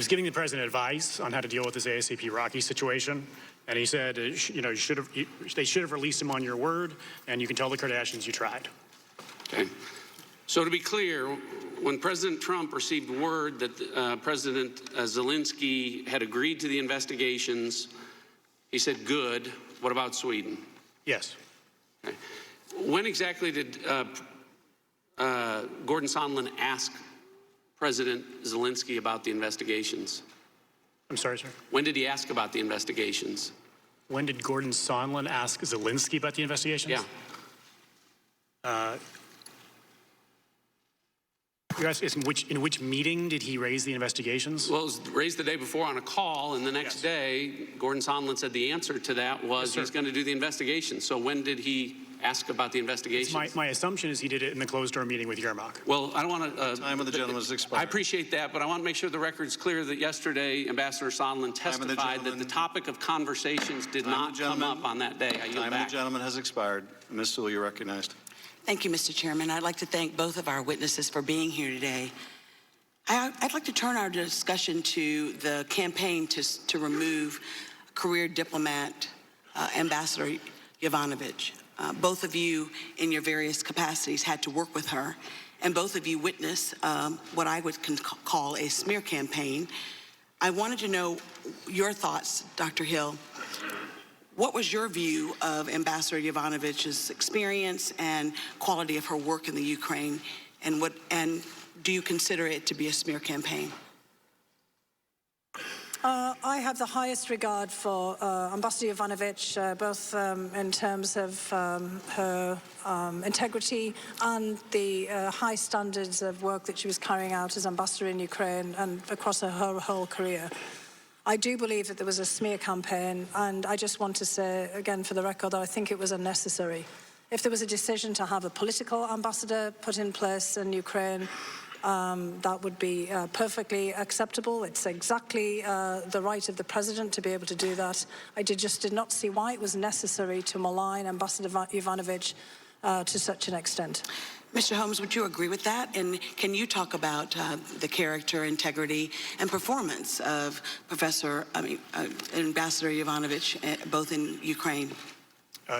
giving the president advice on how to deal with this ASAP Rocky situation. And he said, they should have released him on your word, and you can tell the Kardashians you tried. Okay. So to be clear, when President Trump received word that President Zelensky had agreed to the investigations, he said, good. What about Sweden? Yes. Okay. When exactly did Gordon Sondland ask President Zelensky about the investigations? I'm sorry, sir? When did he ask about the investigations? When did Gordon Sondland ask Zelensky about the investigations? Yeah. You're asking in which meeting did he raise the investigations? Well, it was raised the day before on a call, and the next day, Gordon Sondland said the answer to that was he's going to do the investigation. So when did he ask about the investigations? My assumption is he did it in the closed-door meeting with Yermak. Well, I don't want to... Time of the gentleman has expired. I appreciate that, but I want to make sure the record's clear that yesterday Ambassador Sondland testified that the topic of conversations did not come up on that day. I yield back. Time of the gentleman has expired. Ms. Sewell, you're recognized. Thank you, Mr. Chairman. I'd like to thank both of our witnesses for being here today. I'd like to turn our discussion to the campaign to remove career diplomat Ambassador Yovanovitch. Both of you, in your various capacities, had to work with her, and both of you witnessed what I would call a smear campaign. I wanted to know your thoughts, Dr. Hill. What was your view of Ambassador Yovanovitch's experience and quality of her work in the Ukraine, and do you consider it to be a smear campaign? I have the highest regard for Ambassador Yovanovitch, both in terms of her integrity and the high standards of work that she was carrying out as ambassador in Ukraine and across her whole career. I do believe that there was a smear campaign, and I just want to say, again, for the record, that I think it was unnecessary. If there was a decision to have a political ambassador put in place in Ukraine, that would be perfectly acceptable. It's exactly the right of the president to be able to do that. I just did not see why it was necessary to malign Ambassador Yovanovitch to such an extent. Mr. Holmes, would you agree with that? And can you talk about the character, integrity, and performance of Ambassador Yovanovitch, both in Ukraine?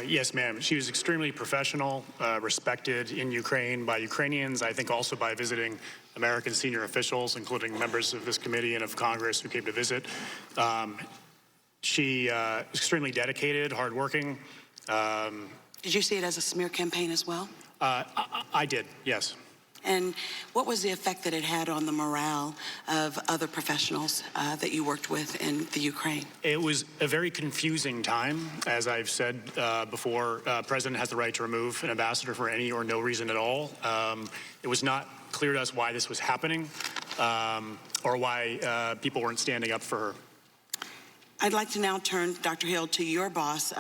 Yes, ma'am. She was extremely professional, respected in Ukraine by Ukrainians, I think also by visiting American senior officials, including members of this committee and of Congress who came to visit. She is extremely dedicated, hardworking. Did you see it as a smear campaign as well? I did, yes. And what was the effect that it had on the morale of other professionals that you worked with in the Ukraine? It was a very confusing time. As I've said before, President has the right to remove an ambassador for any or no reason at all. It was not clear to us why this was happening or why people weren't standing up for her. I'd like to now turn, Dr. Hill, to your boss.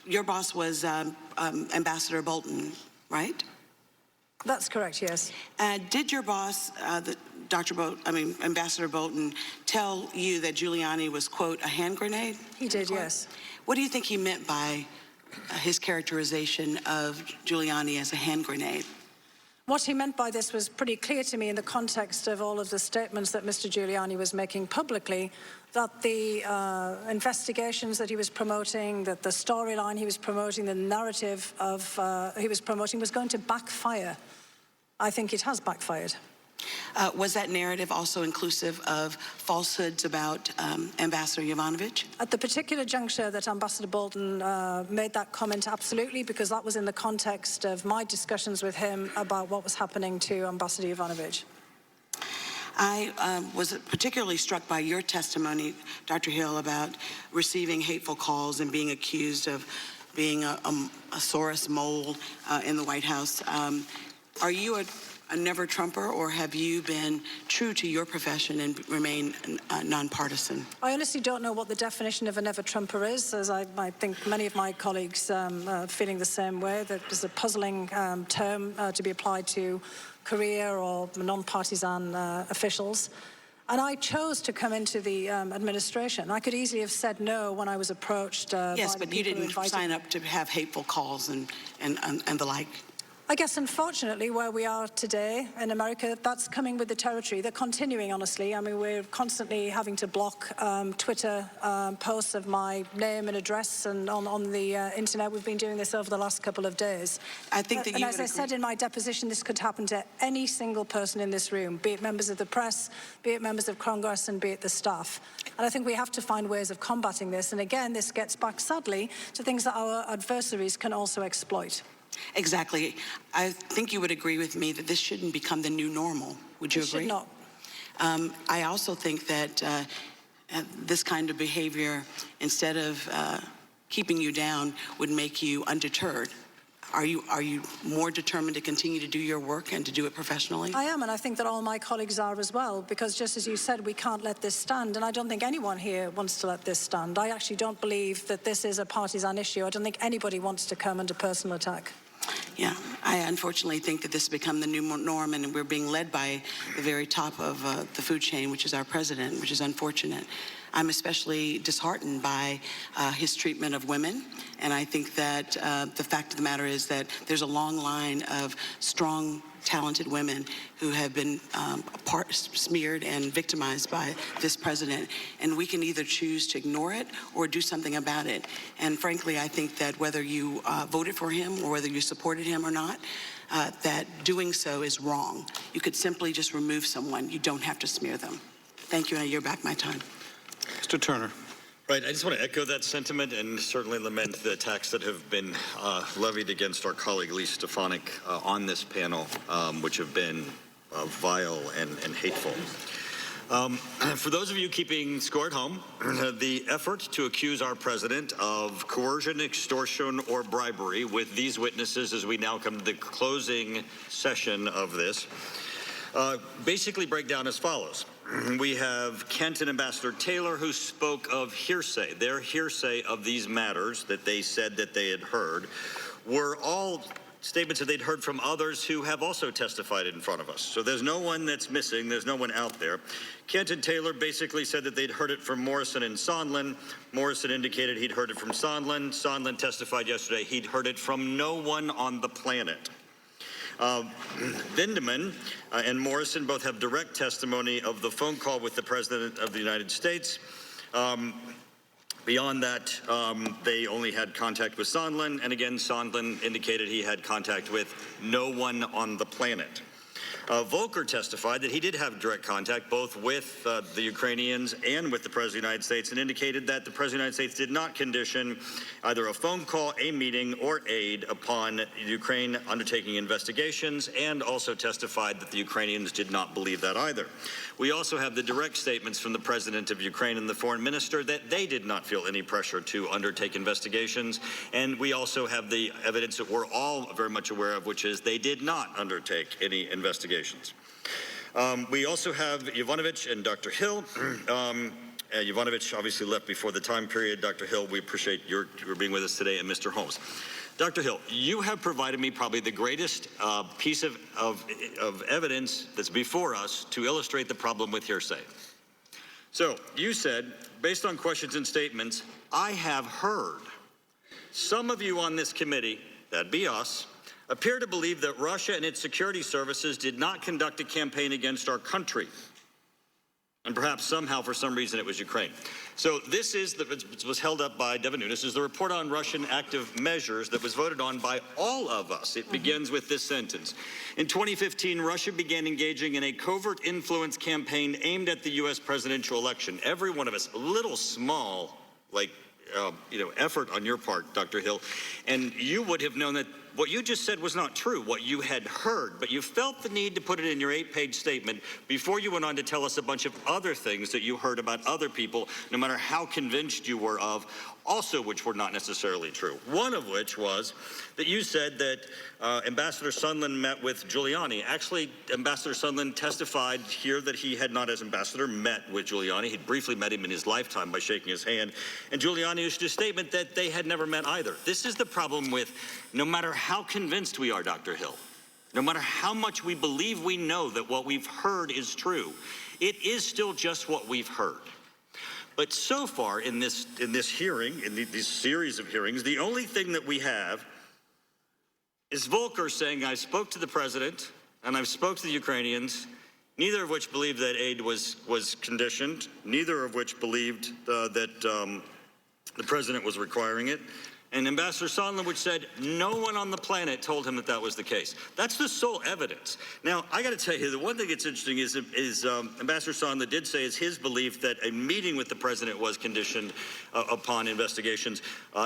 Your boss was Ambassador Bolton, right? That's correct, yes. Did your boss, Ambassador Bolton, tell you that Giuliani was, quote, a hand grenade? He did, yes. What do you think he meant by his characterization of Giuliani as a hand grenade? What he meant by this was pretty clear to me in the context of all of the statements that Mr. Giuliani was making publicly, that the investigations that he was promoting, that the storyline he was promoting, the narrative he was promoting was going to backfire. I think it has backfired. Was that narrative also inclusive of falsehoods about Ambassador Yovanovitch? At the particular juncture that Ambassador Bolton made that comment, absolutely, because that was in the context of my discussions with him about what was happening to Ambassador Yovanovitch. I was particularly struck by your testimony, Dr. Hill, about receiving hateful calls and being accused of being a Soros mole in the White House. Are you a never-Trumper, or have you been true to your profession and remain nonpartisan? I honestly don't know what the definition of a never-Trumper is, as I think many of my colleagues are feeling the same way, that it's a puzzling term to be applied to career or non-partisan officials. And I chose to come into the administration. I could easily have said no when I was approached yes, by the but you people who didn't invited sign up to have hateful calls and the like. I guess, unfortunately, where we are today in America, that's coming with the territory. They're continuing, honestly. I mean, we're constantly having to block Twitter posts of my name and address, and on the internet. We've been doing this over the last couple of days. I think that and as I said in my deposition, this could happen to any single person in this room, be it members of the press, be it members of Congress, and be it the staff. And I think we have to find ways of combating this. And again, this gets back, sadly, to things that our adversaries can also exploit. Exactly. I think you would agree with me that this shouldn't become the new normal. Would you agree? It should not. I also think that this kind of behavior, instead of keeping you down, would make you undeterred. Are you more determined to continue to do your work and to do it professionally? I am, and I think that all my colleagues are as well, because just as you said, we can't let this stand, and I don't think anyone here wants to let this stand. I actually don't believe that this is a partisan issue. I don't think anybody wants to come under personal attack. Yeah, I unfortunately think that this has become the new norm, and we're being led by the very top of the food chain, which is our president, which is unfortunate. I'm especially disheartened by his treatment of women, and I think that the fact of the matter is that there's a long line of strong, talented women who have been smeared and victimized by this president, and we can either choose to ignore it or do something about it. And frankly, I think that whether you voted for him or whether you supported him or not, that doing so is wrong. You could simply just remove someone. You don't have to smear them. Thank you, and I yield back my time. Mr. Turner. Right, I just want to echo that sentiment and certainly lament the attacks that have been levied against our colleague Lee Stefanik on this panel, which have been vile and hateful. For those of you keeping score at home, the effort to accuse our president of coercion, extortion, or bribery with these witnesses as we now come to the closing session of this basically break down as follows. We have Kent and Ambassador Taylor, who spoke of hearsay. Their hearsay of these matters that they said that they had heard were all statements that they'd heard from others who have also testified in front of us. So there's no one that's missing. There's no one out there. Kent and Taylor basically said that they'd heard it from Morrison and Sondland. Morrison indicated he'd heard it from Sondland. Sondland testified yesterday he'd heard it from no one on the planet. Vindeman and Morrison both have direct testimony of the phone call with the President of the United States. Beyond that, they only had contact with Sondland, and again, Sondland indicated he had contact with no one on the planet. Volker testified that he did have direct contact both with the Ukrainians and with the President of the United States, and indicated that the President of the United States did not condition either a phone call, a meeting, or aid upon Ukraine undertaking investigations, and also testified that the Ukrainians did not believe that either. We also have the direct statements from the President of Ukraine and the Foreign Minister that they did not feel any pressure to undertake investigations, and we also have the evidence that we're all very much aware of, which is they did not undertake any investigations. We also have Yovanovitch and Dr. Hill. Yovanovitch obviously left before the time period. Dr. Hill, we appreciate your being with us today, and Mr. Holmes. Dr. Hill, you have provided me probably the greatest piece of evidence that's before us to illustrate the problem with hearsay. So you said, based on questions and statements, I have heard some of you on this committee, that'd be us, appear to believe that Russia and its security services did not conduct a campaign against our country. And perhaps somehow, for some reason, it was Ukraine. So this is, it was held up by Devin Nunes, is the report on Russian active measures that was voted on by all of us. It begins with this sentence. In 2015, Russia began engaging in a covert influence campaign aimed at the U.S. presidential election. Every one of us, a little small, effort on your part, Dr. Hill, and you would have known that what you just said was not true, what you had heard, but you felt the need to put it in your 8-page statement before you went on to tell us a bunch of other things that you heard about other people, no matter how convinced you were of, also which were not necessarily true. One of which was that you said that Ambassador Sondland met with Giuliani. Actually, Ambassador Sondland testified here that he had not, as ambassador, met with Giuliani. He'd briefly met him in his lifetime by shaking his hand. And Giuliani issued a statement that they had never met either. This is the problem with no matter how convinced we are, Dr. Hill, no matter how much we believe we know that what we've heard is true, it is still just what we've heard. But so far in this hearing, in this series of hearings, the only thing that we have is Volker saying, I spoke to the president and I spoke to the Ukrainians, neither of which believed that aid was conditioned, neither of which believed that the president was requiring it. And Ambassador Sondland, which said no one on the planet told him that that was the case. That's the sole evidence. Now, I got to tell you, the one thing that's interesting is Ambassador Sondland did say it's his belief that a meeting with the president was conditioned upon investigations.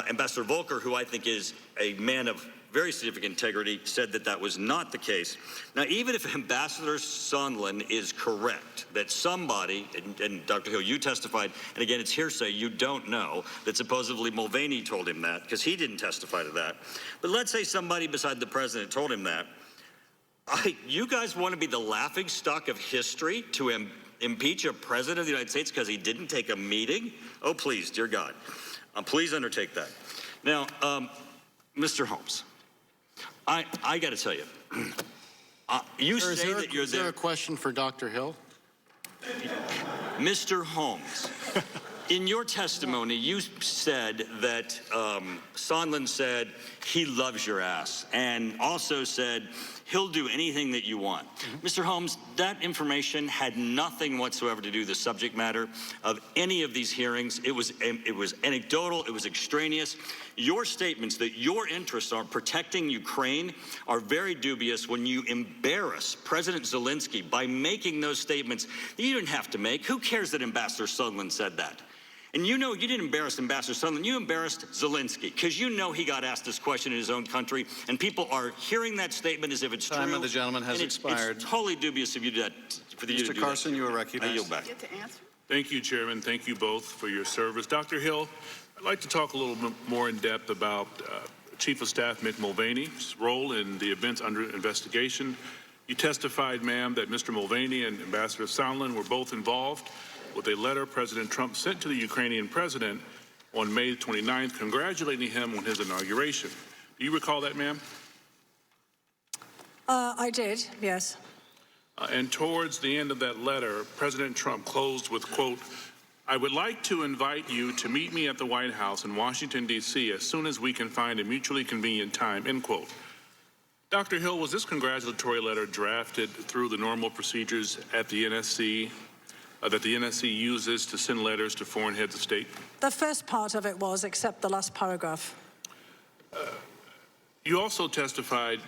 Ambassador Volker, who I think is a man of very significant integrity, said that that was not the case. Now, even if Ambassador Sondland is correct, that somebody, and Dr. Hill, you testified, and again, it's hearsay, you don't know, that supposedly Mulvaney told him that, because he didn't testify to that. But let's say somebody beside the president told him that. You guys want to be the laughingstock of history to impeach a president of the United States because he didn't take a meeting? Oh, please, dear God. Please undertake that. Now, Mr. Holmes, I got to tell you, you say that you're there. Is there a question for Dr. Hill? Mr. Holmes, in your testimony, you said that Sondland said he loves your ass, and also said he'll do anything that you want. Mr. Holmes, that information had nothing whatsoever to do with the subject matter of any of these hearings. It was anecdotal, it was extraneous. Your statements that your interests are protecting Ukraine are very dubious when you embarrass President Zelensky by making those statements that you didn't have to make. Who cares that Ambassador Sondland said that? And you know you didn't embarrass Ambassador Sondland, you embarrassed Zelensky, because you know he got asked this question in his own country, and people are hearing that statement as if it's true. Time of the gentleman has expired. It's totally dubious of you to for you to do Mr. Carson, that. you are recognized. I yield back. Thank you, Chairman. Thank you both for your service. Dr. Hill, I'd like to talk a little bit more in depth about Chief of Staff Mick Mulvaney's role in the events under investigation. You testified, ma'am, that Mr. Mulvaney and Ambassador Sondland were both involved with a letter President Trump sent to the Ukrainian president on May 29th, congratulating him on his inauguration. Do you recall that, ma'am? I did, yes. And towards the end of that letter, President Trump closed with, quote, I would like to invite you to meet me at the White House in Washington, D.C. as soon as we can find a mutually convenient time, end quote. Dr. Hill, was this congratulatory letter drafted through the normal procedures at the NSC that the NSC uses to send letters to foreign heads of state? The first part of it was, except the last paragraph. You also testified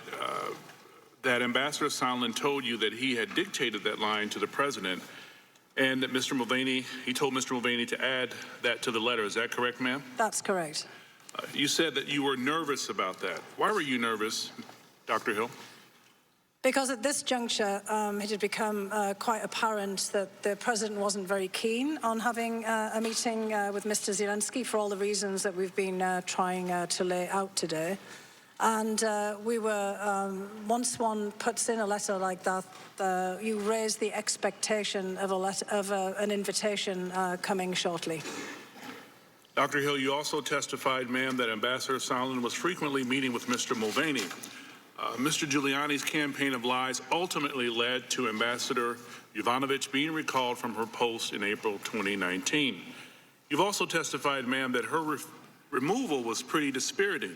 that Ambassador Sondland told you that he had dictated that line to the president, and that Mr. Mulvaney, he told Mr. Mulvaney to add that to the letter. Is that correct, ma'am? That's correct. You said that you were nervous about that. Why were you nervous, Dr. Hill? Because at this juncture, it had become quite apparent that the president wasn't very keen on having a meeting with Mr. Zelensky for all the reasons that we've been trying to lay out today. And we were, once one puts in a letter like that, you raise the expectation of an invitation coming shortly. Dr. Hill, you also testified, ma'am, that Ambassador Sondland was frequently meeting with Mr. Mulvaney. Mr. Giuliani's campaign of lies ultimately led to Ambassador Yovanovitch being recalled from her post in April 2019. You've also testified, ma'am, that her removal was pretty dispiriting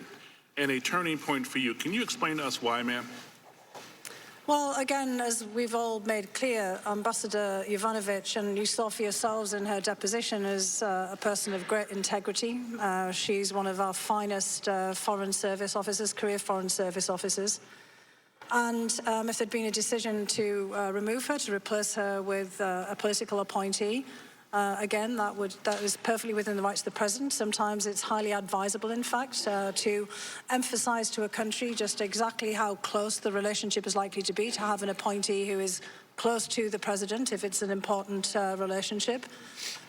and a turning point for you. Can you explain to us why, ma'am? Well, again, as we've all made clear, Ambassador Yovanovitch, and you saw for yourselves in her deposition, is a person of great integrity. She's one of our finest foreign service officers, career foreign service officers. And if there'd been a decision to remove her, to replace her with a political appointee, again, that is perfectly within the rights of the president. Sometimes it's highly advisable, in fact, to emphasize to a country just exactly how close the relationship is likely to be, to have an appointee who is close to the president if it's an important relationship.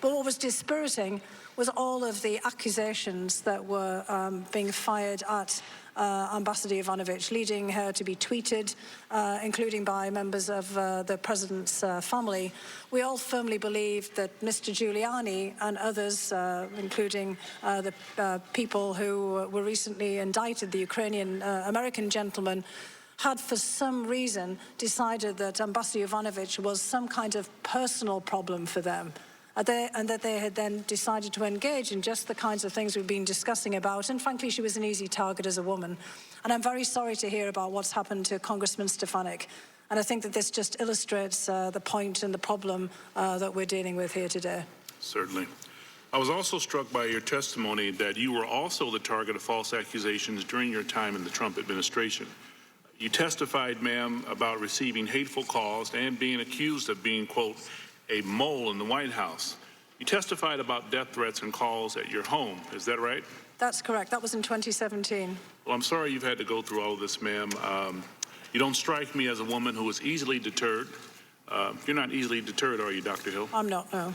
But what was dispiriting was all of the accusations that were being fired at Ambassador Yovanovitch, leading her to be tweeted, including by members of the president's family. We all firmly believe that Mr. Giuliani and others, including the people who were recently indicted, the Ukrainian American gentleman, had for some reason decided that Ambassador Yovanovitch was some kind of personal problem for them. And that they had then decided to engage in just the kinds of things we've been discussing about. And frankly, she was an easy target as a woman. And I'm very sorry to hear about what's happened to Congressman Stefanik. And I think that this just illustrates the point and the problem that we're dealing with here today. Certainly. I was also struck by your testimony that you were also the target of false accusations during your time in the Trump administration. You testified, ma'am, about receiving hateful calls and being accused of being, quote, a mole in the White House. You testified about death threats and calls at your home. Is that right? That's correct. That was in 2017. Well, I'm sorry you've had to go through all of this, ma'am. You don't strike me as a woman who is easily deterred. You're not easily deterred, are you, Dr. Hill? I'm not, no.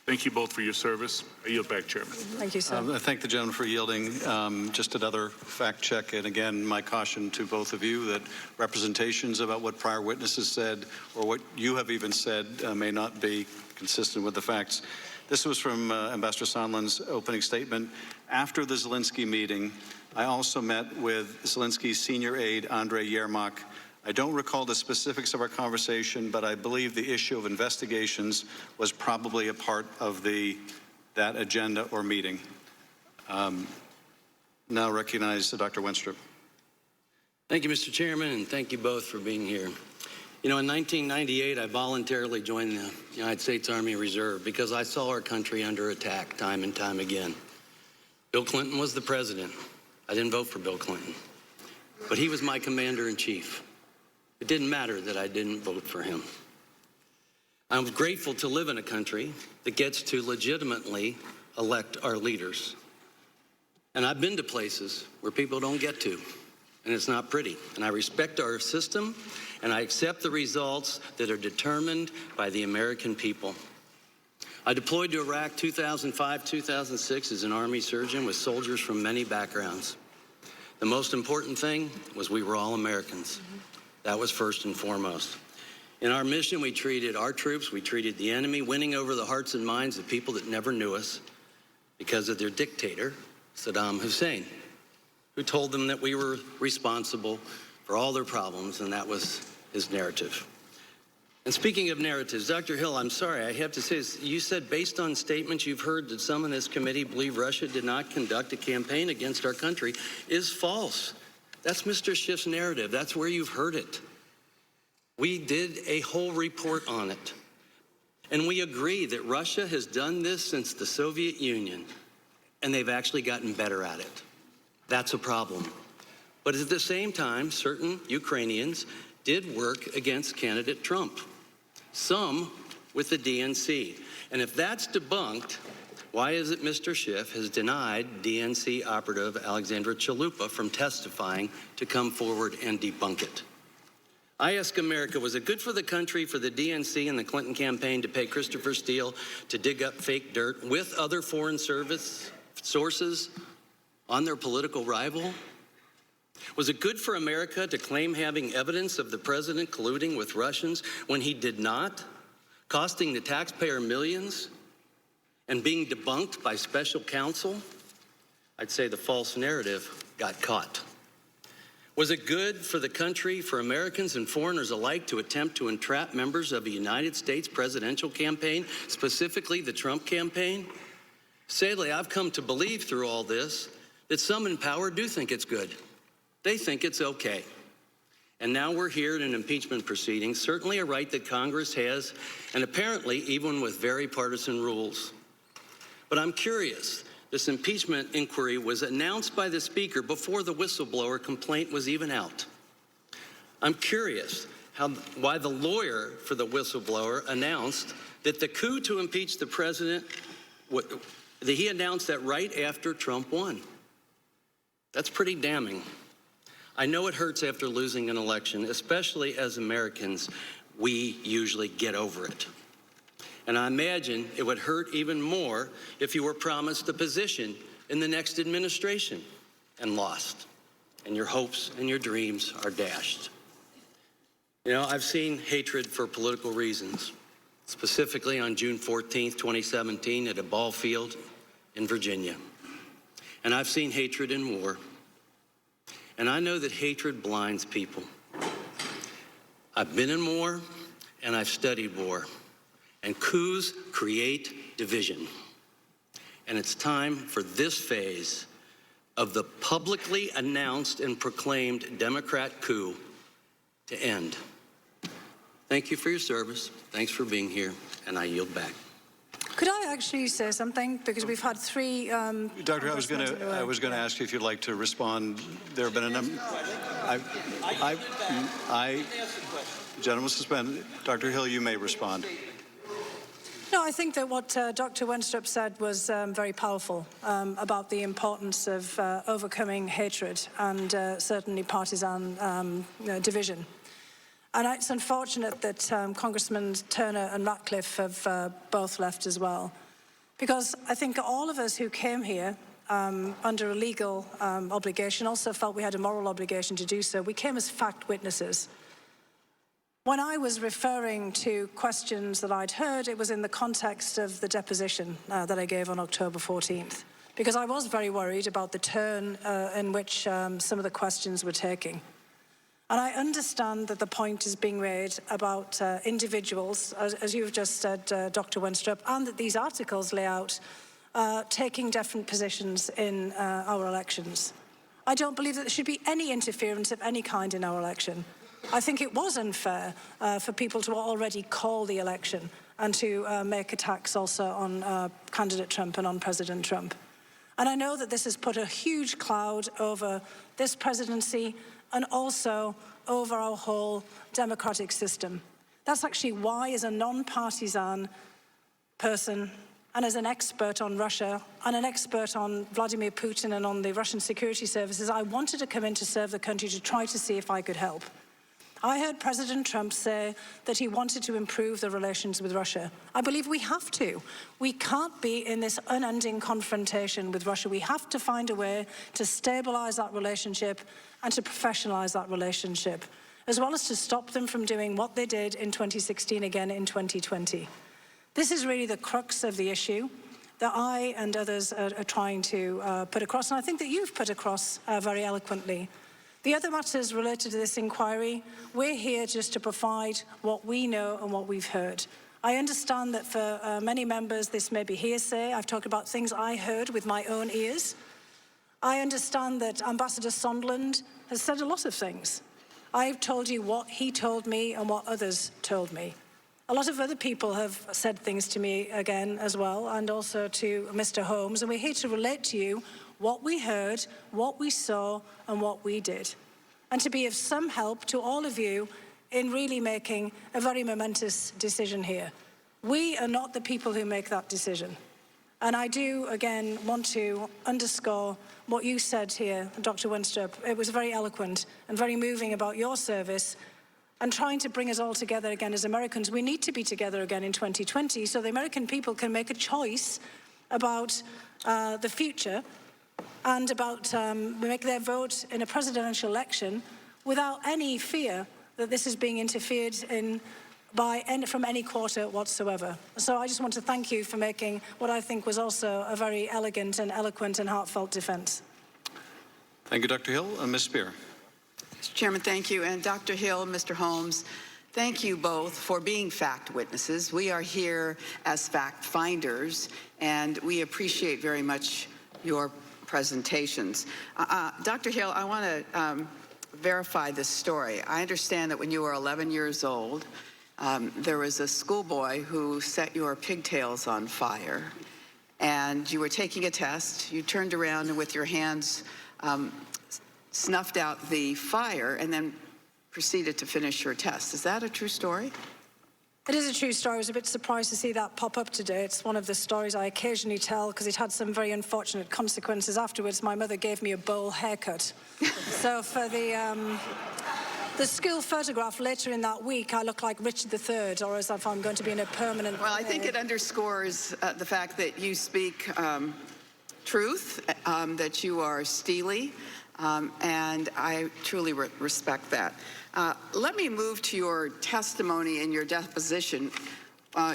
Thank you both for your service. I yield back, Chairman. Thank you, sir. I thank the gentleman for yielding. Just another fact check, and again, my caution to both of you that representations about what prior witnesses said or what you have even said may not be consistent with the facts. This was from Ambassador Sondland's opening statement. After the Zelensky meeting, I also met with Zelensky's senior aide, Andrei Yermak. I don't recall the specifics of our conversation, but I believe the issue of investigations was probably a part of that agenda or meeting. Now recognize Dr. Wenstrup. Thank you, Mr. Chairman, and thank you both for being here. You know, in 1998, I voluntarily joined the United States Army Reserve because I saw our country under attack time and time again. Bill Clinton was the president. I didn't vote for Bill Clinton, but he was my commander-in-chief. It didn't matter that I didn't vote for him. I'm grateful to live in a country that gets to legitimately elect our leaders. And I've been to places where people don't get to, and it's not pretty. And I respect our system, and I accept the results that are determined by the American people. I deployed to Iraq 2005, 2006 as an Army surgeon with soldiers from many backgrounds. The most important thing was we were all Americans. That was first and foremost. In our mission, we treated our troops, we treated the enemy, winning over the hearts and minds of people that never knew us because of their dictator, Saddam Hussein, who told them that we were responsible for all their problems, and that was his narrative. And speaking of narratives, Dr. Hill, I'm sorry, I have to say this. You said based on statements you've heard that some in this committee believe Russia did not conduct a campaign against our country is false. That's Mr. Schiff's narrative. That's where you've heard it. We did a whole report on it. And we agree that Russia has done this since the Soviet Union, and they've actually gotten better at it. That's a problem. But at the same time, certain Ukrainians did work against candidate Trump, some with the DNC. And if that's debunked, why is it Mr. Schiff has denied DNC operative Alexandra Chalupa from testifying to come forward and debunk it? I ask America, was it good for the country for the DNC and the Clinton campaign to pay Christopher Steele to dig up fake dirt with other foreign service sources on their political rival? Was it good for America to claim having evidence of the president colluding with Russians when he did not, costing the taxpayer millions and being debunked by special counsel? I'd say the false narrative got caught. Was it good for the country, for Americans and foreigners alike, to attempt to entrap members of a United States presidential campaign, specifically the Trump campaign? Sadly, I've come to believe through all this that some in power do think it's good. They think it's okay. And now we're here in an impeachment proceeding, certainly a right that Congress has, and apparently even with very partisan rules. But I'm curious. This impeachment inquiry was announced by the Speaker before the whistleblower complaint was even out. I'm curious why the lawyer for the whistleblower announced that the coup to impeach the president, that he announced that right after Trump won. That's pretty damning. I know it hurts after losing an election, especially as Americans, we usually get over it. And I imagine it would hurt even more if you were promised a position in the next administration and lost, and your hopes and your dreams are dashed. You know, I've seen hatred for political reasons, specifically on June 14th, 2017 at a ball field in Virginia. And I've seen hatred in war. And I know that hatred blinds people. I've been in war and I've studied war. And coups create division. And it's time for this phase of the publicly announced and proclaimed Democrat coup to end. Thank you for your service. Thanks for being here, and I yield back. Could I actually say something? Because we've had three... Dr. I was going to ask you if you'd like to respond. There have been a number... Gentleman suspended. Dr. Hill, you may respond. No, I think that what Dr. Wenstrup said was very powerful about the importance of overcoming hatred and certainly partisan division. And it's unfortunate that Congressmen Turner and Ratcliffe have both left as well. Because I think all of us who came here under a legal obligation also felt we had a moral obligation to do so. We came as fact witnesses. When I was referring to questions that I'd heard, it was in the context of the deposition that I gave on October 14th, because I was very worried about the turn in which some of the questions were taking. And I understand that the point is being made about individuals, as you've just said, Dr. Wenstrup, and that these articles lay out taking different positions in our elections. I don't believe that there should be any interference of any kind in our election. I think it was unfair for people to already call the election and to make attacks also on candidate Trump and on President Trump. And I know that this has put a huge cloud over this presidency and also over our whole democratic system. That's actually why, as a non-partisan person and as an expert on Russia and an expert on Vladimir Putin and on the Russian security services, I wanted to come in to serve the country to try to see if I could help. I heard President Trump say that he wanted to improve the relations with Russia. I believe we have to. We can't be in this unending confrontation with Russia. We have to find a way to stabilize that relationship and to professionalize that relationship, as well as to stop them from doing what they did in 2016 again in 2020. This is really the crux of the issue that I and others are trying to put across, and I think that you've put across very eloquently. The other matters related to this inquiry, we're here just to provide what we know and what we've heard. I understand that for many members this may be hearsay. I've talked about things I heard with my own ears. I understand that Ambassador Sondland has said a lot of things. I've told you what he told me and what others told me. A lot of other people have said things to me again as well, and also to Mr. Holmes, and we're here to relate to you what we heard, what we saw, and what we did, and to be of some help to all of you in really making a very momentous decision here. We are not the people who make that decision. And I do, again, want to underscore what you said here, Dr. Wenstrup. It was very eloquent and very moving about your service and trying to bring us all together again as Americans. We need to be together again in 2020 so the American people can make a choice about the future and about make their vote in a presidential election without any fear that this is being interfered in from any quarter whatsoever. So I just want to thank you for making what I think was also a very elegant and eloquent and heartfelt defense. Thank you, Dr. Hill. Ms. Spear. Mr. Chairman, thank you. And Dr. Hill, Mr. Holmes, thank you both for being fact witnesses. We are here as fact finders, and we appreciate very much your presentations. Dr. Hill, I want to verify this story. I understand that when you were 11 years old, there was a schoolboy who set your pigtails on fire, and you were taking a test. You turned around and with your hands snuffed out the fire and then proceeded to finish your test. Is that a true story? It is a true story. I was a bit surprised to see that pop up today. It's one of the stories I occasionally tell because it had some very unfortunate consequences afterwards. My mother gave me a bowl haircut. So for the school photograph later in that week, I look like Richard III, or as if I'm going to be in a permanent... Well, I think it underscores the fact that you speak truth, that you are steely, and I truly respect that. Let me move to your testimony in your deposition.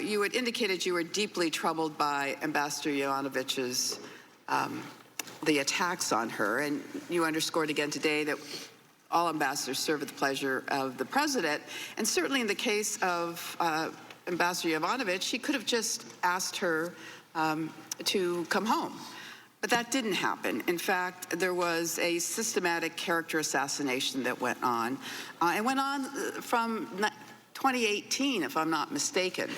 You had indicated you were deeply troubled by Ambassador Yovanovitch's the attacks on her, and you underscored again today that all ambassadors serve at the pleasure of the president. And certainly in the case of Ambassador Yovanovitch, she could have just asked her to come home. But that didn't happen. In fact, there was a systematic character assassination that went on. It went on from 2018, if I'm not mistaken.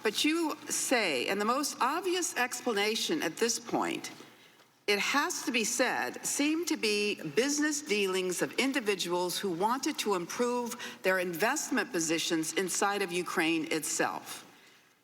But you say, and the most obvious explanation at this point, it has to be said, seemed to be business dealings of individuals who wanted to improve their investment positions inside of Ukraine itself.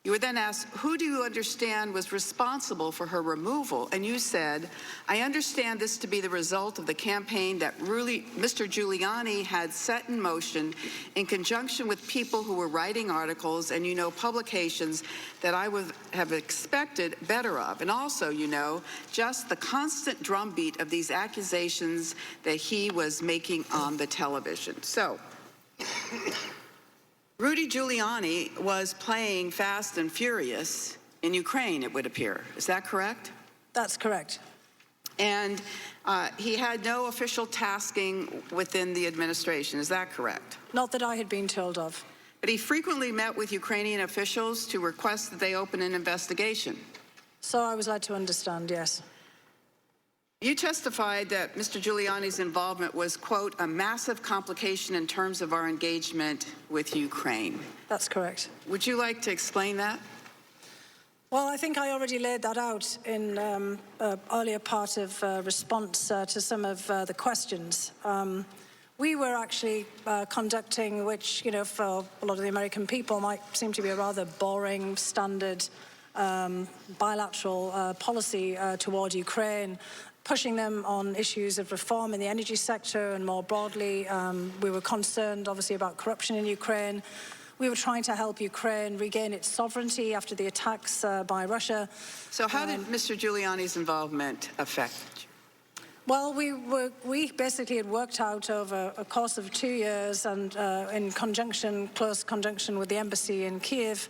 You were then asked, who do you understand was responsible for her removal? And you said, I understand this to be the result of the campaign that really Mr. Giuliani had set in motion in conjunction with people who were writing articles and, you know, publications that I would have expected better of. And also, you know, just the constant drumbeat of these accusations that he was making on the television. So, Rudy Giuliani was playing fast and furious in Ukraine, it would appear. Is that correct? That's correct. And he had no official tasking within the administration. Is that correct? Not that I had been told of. But he frequently met with Ukrainian officials to request that they open an investigation. So I was led to understand, yes. You testified that Mr. Giuliani's involvement was, quote, a massive complication in terms of our engagement with Ukraine. That's correct. Would you like to explain that? Well, I think I already laid that out in an earlier part of response to some of the questions. We were actually conducting, which, you know, for a lot of the American people might seem to be a rather boring, standard bilateral policy toward Ukraine, pushing them on issues of reform in the energy sector and more broadly. We were concerned, obviously, about corruption in Ukraine. We were trying to help Ukraine regain its sovereignty after the attacks by Russia. So how did Mr. Giuliani's involvement affect you? Well, we basically had worked out over a course of 2 years and in close conjunction with the embassy in Kiev,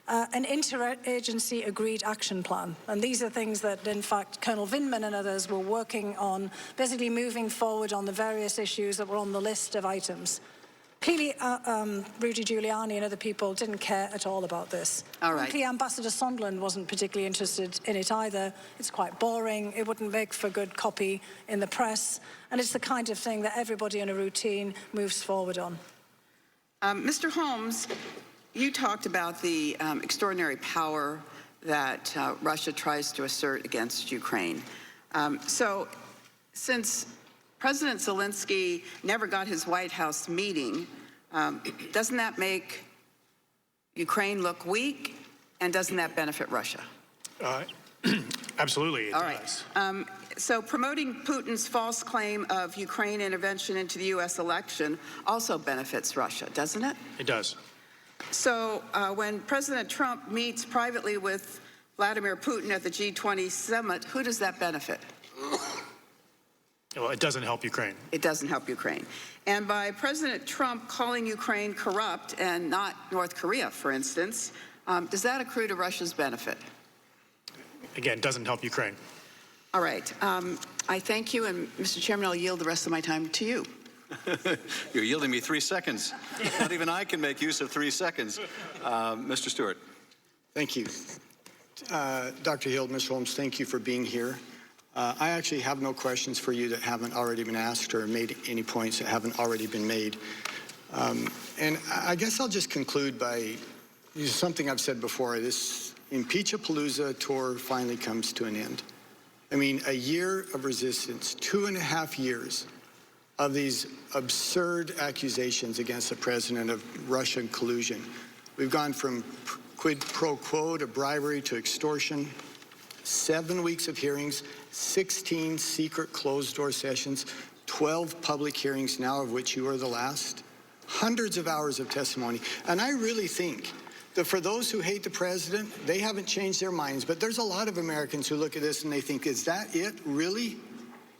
an interagency agreed action plan. And these are things that, in fact, Colonel Vindman and others were working on, basically moving forward on the various issues that were on the list of items. Clearly, Rudy Giuliani and other people didn't care at all about this. All right. Frankly, Ambassador Sondland wasn't particularly interested in it either. It's quite boring. It wouldn't make for good copy in the press. And it's the kind of thing that everybody in a routine moves forward on. Mr. Holmes, you talked about the extraordinary power that Russia tries to assert against Ukraine. So since President Zelensky never got his White House meeting, doesn't that make Ukraine look weak, and doesn't that benefit Russia? Absolutely, it All right. does. So promoting Putin's false claim of Ukraine intervention into the U.S. election also benefits Russia, doesn't it? It does. So when President Trump meets privately with Vladimir Putin at the G20 summit, who does that benefit? Well, it doesn't help Ukraine. It doesn't help Ukraine. And by President Trump calling Ukraine corrupt and not North Korea, for instance, does that accrue to Russia's benefit? Again, it doesn't help Ukraine. All right. I thank you, and Mr. Chairman, I'll yield the rest of my time to you. You're yielding me 3 seconds. Not even I can make use of 3 seconds. Mr. Stewart. Thank you. Dr. Hill, Ms. Holmes, thank you for being here. I actually have no questions for you that haven't already been asked or made any points that haven't already been made. And I guess I'll just conclude by something I've said before. This Impeach-a-Palooza tour finally comes to an end. I mean, a year of resistance, 2.5 years of these absurd accusations against the president of Russian collusion. We've gone from quid pro quo to bribery to extortion, 7 weeks of hearings, 16 secret closed-door sessions, 12 public hearings now, of which you are the last, hundreds of hours of testimony. And I really think that for those who hate the president, they haven't changed their minds. But there's a lot of Americans who look at this and they think, is that it, really?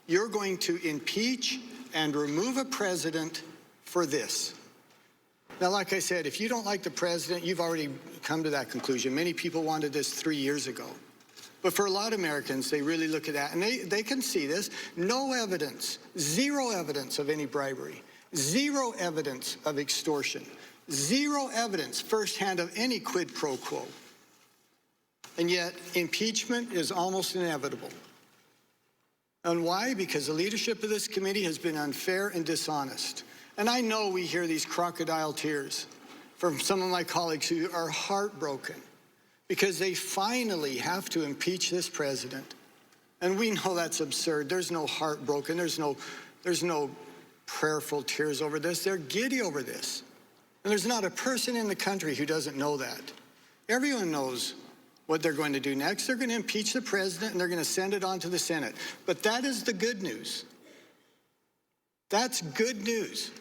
You're going to impeach and remove a president for this? Now, like I said, if you don't like the president, you've already come to that conclusion. Many people wanted this 3 years ago. But for a lot of Americans, they really look at that, and they can see this. No evidence, zero evidence of any bribery, zero evidence of extortion, zero evidence firsthand of any quid pro quo. And yet, impeachment is almost inevitable. And why? Because the leadership of this committee has been unfair and dishonest. And I know we hear these crocodile tears from some of my colleagues who are heartbroken because they finally have to impeach this president. And we know that's absurd. There's no heartbroken. There's no prayerful tears over this. They're giddy over this. And there's not a person in the country who doesn't know that. Everyone knows what they're going to do next. They're going to impeach the president and they're going to send it on to the Senate. But that is the good news. That's good news.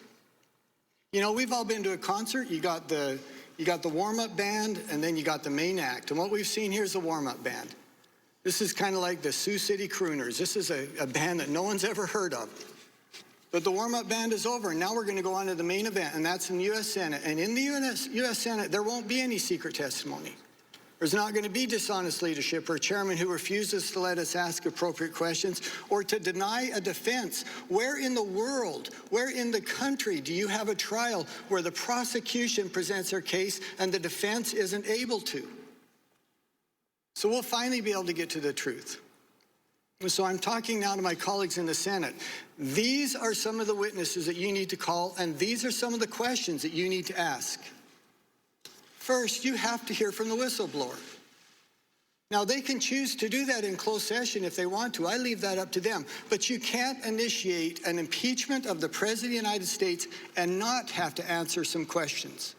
You know, we've all been to a concert. You got the warm-up band, and then you got the main act. And what we've seen here is the warm-up band. This is kind of like the Sioux City Crooners. This is a band that no one's ever heard of. But the warm-up band is over, and now we're going to go on to the main event, and that's in the U.S. Senate. And in the U.S. Senate, there won't be any secret testimony. There's not going to be dishonest leadership or a chairman who refuses to let us ask appropriate questions or to deny a defense. Where in the world, where in the country do you have a trial where the prosecution presents their case and the defense isn't able to? So we'll finally be able to get to the truth. And so I'm talking now to my colleagues in the Senate. These are some of the witnesses that you need to call, and these are some of the questions that you need to ask. First, you have to hear from the whistleblower. Now, they can choose to do that in closed session if they want to. I leave that up to them. But you can't initiate an impeachment of the President of the United States and not have to answer some questions.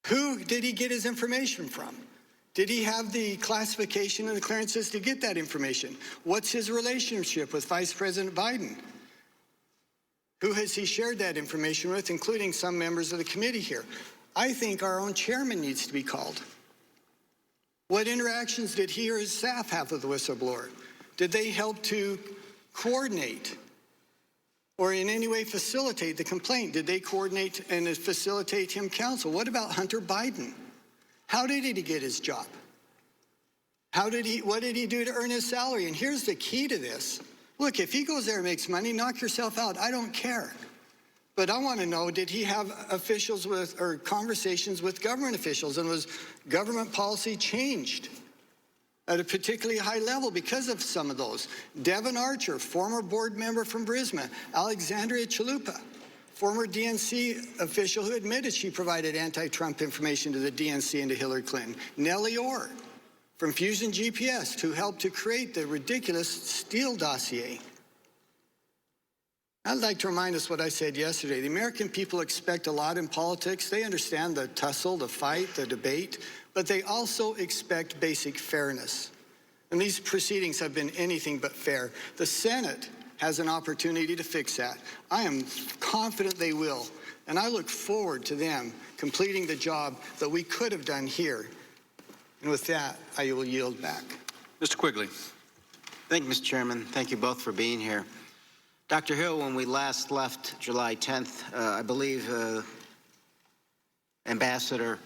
Who did he get his information from? Did he have the classification and the clearances to get that information? What's his relationship with Vice President Biden? Who has he shared that information with, including some members of the committee here? I think our own chairman needs to be called. What interactions did he or his staff have with the whistleblower? Did they help to coordinate or in any way facilitate the complaint? Did they coordinate and facilitate him counsel? What about Hunter Biden? How did he get his job? What did he do to earn his salary? And here's the key to this. Look, if he goes there and makes money, knock yourself out. I don't care. But I want to know, did he have officials or conversations with government officials? And was government policy changed at a particularly high level because of some of those? Devin Archer, former board member from Burisma. Alexandria Chalupa, former DNC official who admitted she provided anti-Trump information to the DNC and to Hillary Clinton. Nellie Orr from Fusion GPS, who helped to create the ridiculous Steele dossier. I'd like to remind us what I said yesterday. The American people expect a lot in politics. They understand the tussle, the fight, the debate, but they also expect basic fairness. And these proceedings have been anything but fair. The Senate has an opportunity to fix that. I am confident they will, and I look forward to them completing the job that we could have done here. And with that, I will yield back. Mr. Quigley. Thank you, Mr. Chairman. Thank you both for being here. Dr. Hill, when we last left July 10th, I believe Ambassador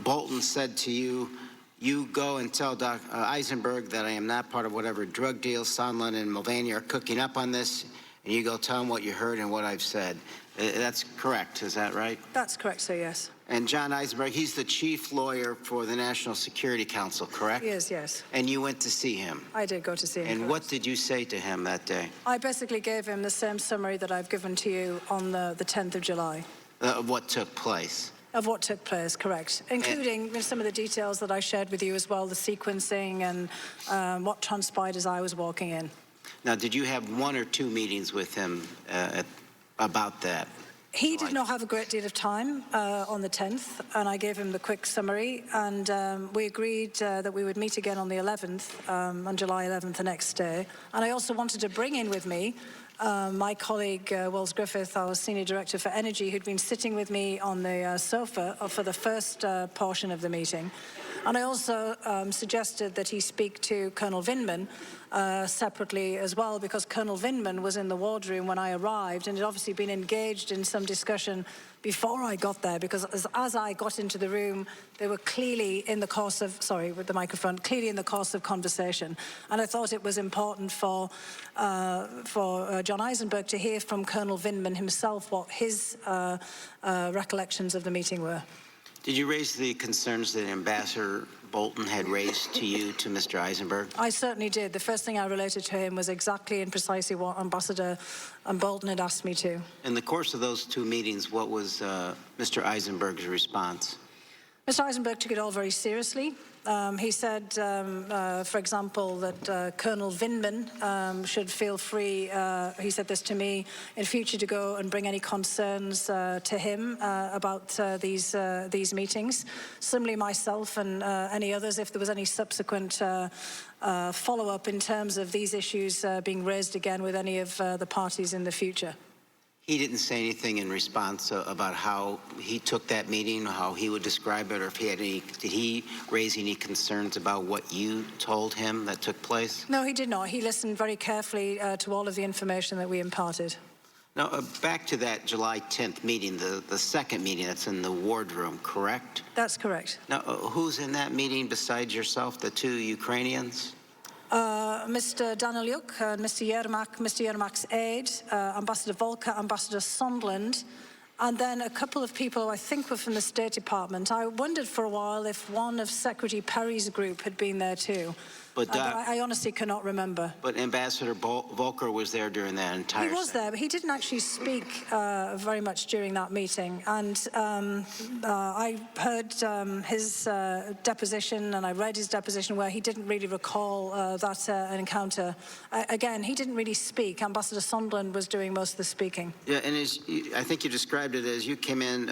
Bolton said to you, you go and tell Eisenberg that I am not part of whatever drug deal Sondland and Mulvaney are cooking up on this. and you go tell him what you heard and what I've said. That's correct, is that right? That's correct, sir, yes. And John Eisenberg, he's the chief lawyer for the National Security Council, correct? He is, yes. And you went to see him. I did go to see him. And correct. what did you say to him that day? I basically gave him the same summary that I've given to you on the 10th of July. Of what took place? Of what took place, correct. Including some of the details that I shared with you as well, the sequencing and what transpired as I was walking in. Now, did you have one or two meetings with him about that? He did not have a great deal of time on the 10th, and I gave him the quick summary, and we agreed that we would meet again on the 11th, on July 11th, the next day. And I also wanted to bring in with me my colleague, Wells Griffith, our Senior Director for Energy, who'd been sitting with me on the sofa for the first portion of the meeting. And I also suggested that he speak to Colonel Vindman separately as well, because Colonel Vindman was in the wardroom when I arrived and had obviously been engaged in some discussion before I got there, because as I got into the room, they were clearly in the course of, sorry, with the microphone, clearly in the course of conversation. And I thought it was important for John Eisenberg to hear from Colonel Vindman himself what his recollections of the meeting were. Did you raise the concerns that Ambassador Bolton had raised to you, to Mr. Eisenberg? I certainly did. The first thing I related to him was exactly and precisely what Ambassador Bolton had asked me to. In the course of those two meetings, what was Mr. Eisenberg's response? Mr. Eisenberg took it all very seriously. He said, for example, that Colonel Vindman should feel free, he said this to me, in future to go and bring any concerns to him about these meetings. Similarly, myself and any others, if there was any subsequent follow-up in terms of these issues being raised again with any of the parties in the future. He didn't say anything in response about how he took that meeting, how he would describe it, or if he had any, did he raise any concerns about what you told him that took place? No, he did not. He listened very carefully to all of the information that we imparted. Now, back to that July 10th meeting, the second meeting that's in the wardroom, correct? That's correct. Now, who's in that meeting besides yourself, the two Ukrainians? Mr. Danilyuk and Mr. Yermak's aide, Ambassador Volker, Ambassador Sondland, and then a couple of people who I think were from the State Department. I wondered for a while if one of Secretary Perry's group had been there too. But I honestly cannot remember. But Ambassador Volker was there during that entire He was there, but he didn't actually speak very much during that meeting. And I heard his deposition, and I read his deposition where he didn't really recall that encounter. Again, he didn't really speak. Ambassador Sondland was doing most of the speaking. Yeah, and I think you described it as you came in,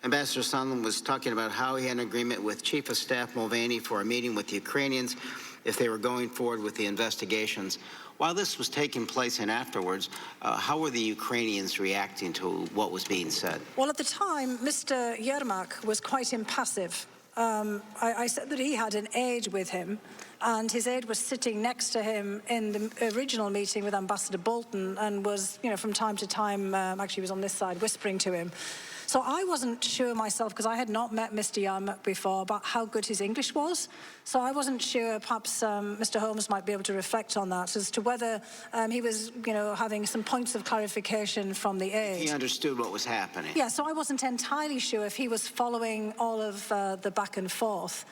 Ambassador Sondland was talking about how he had an agreement with Chief of Staff Mulvaney for a meeting with the Ukrainians if they were going forward with the investigations. While this was taking place and afterwards, how were the Ukrainians reacting to what was being said? Well, at the time, Mr. Yermak was quite impassive. I said that he had an aide with him, and his aide was sitting next to him in the original meeting with Ambassador Bolton and was, you know, from time to time, actually was on this side, whispering to him. So I wasn't sure myself, because I had not met Mr. Yermak before, about how good his English was. So I wasn't sure, perhaps Mr. Holmes might be able to reflect on that, as to whether he was, you know, having some points of clarification from the aide. He understood what was happening. Yeah, so I wasn't entirely sure if he was following all of the back and forth.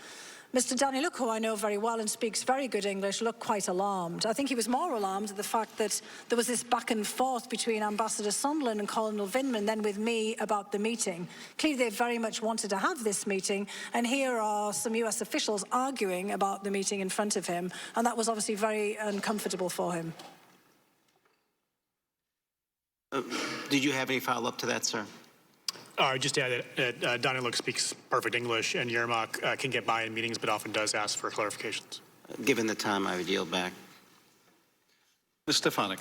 Mr. Danilyuk, who I know very well and speaks very good English, looked quite alarmed. I think he was more alarmed at the fact that there was this back and forth between Ambassador Sondland and Colonel Vindman, then with me, about the meeting. Clearly, they very much wanted to have this meeting, and here are some US officials arguing about the meeting in front of him, and that was obviously very uncomfortable for him. Did you have any follow-up to that, sir? Just to add that Danilyuk speaks perfect English, and Yermak can get by in meetings, but often does ask for clarifications. Given the time, I would yield back. Ms. Stefanik.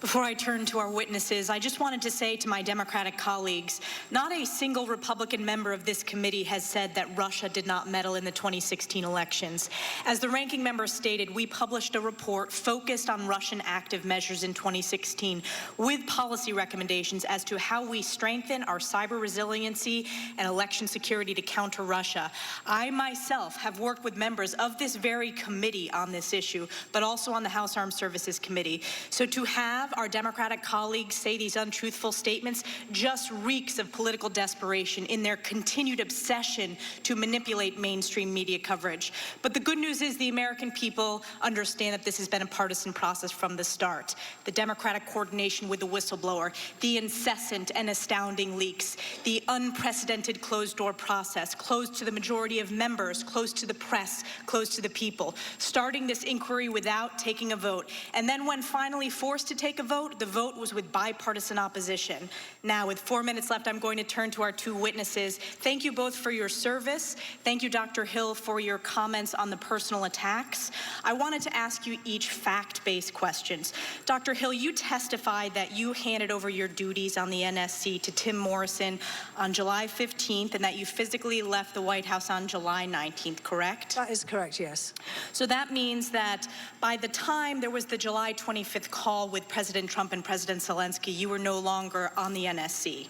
Before I turn to our witnesses, I just wanted to say to my Democratic colleagues, not a single Republican member of this committee has said that Russia did not meddle in the 2016 elections. As the ranking member stated, we published a report focused on Russian active measures in 2016 with policy recommendations as to how we strengthen our cyber resiliency and election security to counter Russia. I myself have worked with members of this very committee on this issue, but also on the House Armed Services Committee. So to have our Democratic colleagues say these untruthful statements just reeks of political desperation in their continued obsession to manipulate mainstream media coverage. But the good news is the American people understand that this has been a partisan process from the start. The Democratic coordination with the whistleblower, the incessant and astounding leaks, the unprecedented closed-door process, closed to the majority of members, closed to the press, closed to the people, starting this inquiry without taking a vote. And then when finally forced to take a vote, the vote was with bipartisan opposition. Now, with 4 minutes left, I'm going to turn to our two witnesses. Thank you both for your service. Thank you, Dr. Hill, for your comments on the personal attacks. I wanted to ask you each fact-based questions. Dr. Hill, you testified that you handed over your duties on the NSC to Tim Morrison on July 15th and that you physically left the White House on July 19th, correct? That is correct, yes. So that means that by the time there was the July 25th call with President Trump and President Zelensky, you were no longer on the NSC,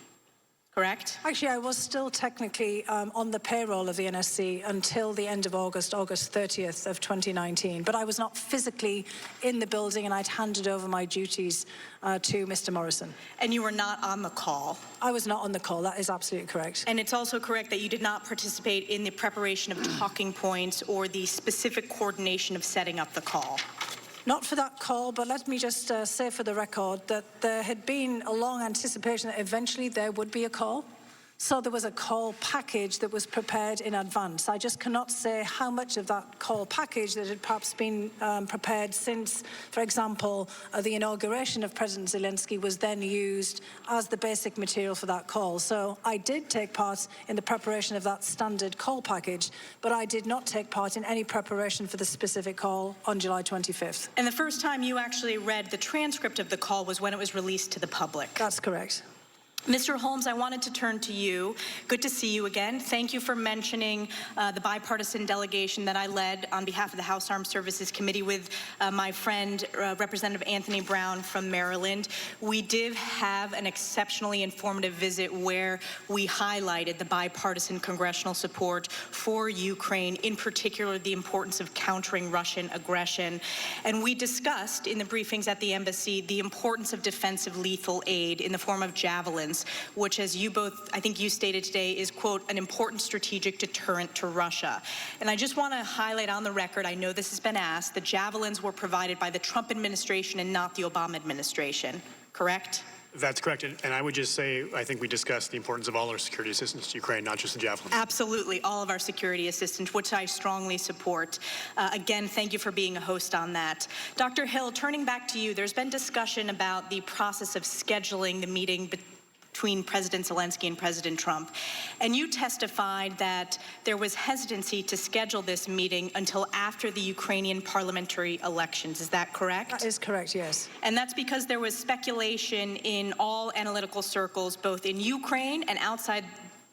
correct? Actually, I was still technically on the payroll of the NSC until the end of August 30th of 2019, but I was not physically in the building, and I'd handed over my duties to Mr. Morrison. And you were not on the call? I was not on the call, that is absolutely correct. And it's also correct that you did not participate in the preparation of talking points or the specific coordination of setting up the call? Not for that call, but let me just say for the record that there had been a long anticipation that eventually there would be a call. So there was a call package that was prepared in advance. I just cannot say how much of that call package that had perhaps been prepared since, for example, the inauguration of President Zelensky was then used as the basic material for that call. So I did take part in the preparation of that standard call package, but I did not take part in any preparation for the specific call on July 25th. And the first time you actually read the transcript of the call was when it was released to the public? That's correct. Mr. Holmes, I wanted to turn to you. Good to see you again. Thank you for mentioning the bipartisan delegation that I led on behalf of the House Armed Services Committee with my friend, Representative Anthony Brown from Maryland. We did have an exceptionally informative visit where we highlighted the bipartisan congressional support for Ukraine, in particular the importance of countering Russian aggression. And we discussed in the briefings at the embassy the importance of defensive lethal aid in the form of javelins, which, as you both, I think you stated today, is, quote, an important strategic deterrent to Russia. And I just want to highlight on the record, I know this has been asked, the javelins were provided by the Trump administration and not the Obama administration, correct? That's correct. And I would just say, I think we discussed the importance of all our security assistance to Ukraine, not just the javelins. Absolutely, all of our security assistance, which I strongly support. Again, thank you for being a host on that. Dr. Hill, turning back to you, there's been discussion about the process of scheduling the meeting between President Zelensky and President Trump. And you testified that there was hesitancy to schedule this meeting until after the Ukrainian parliamentary elections. Is that correct? That is correct, yes. And that's because there was speculation in all analytical circles, both in Ukraine and outside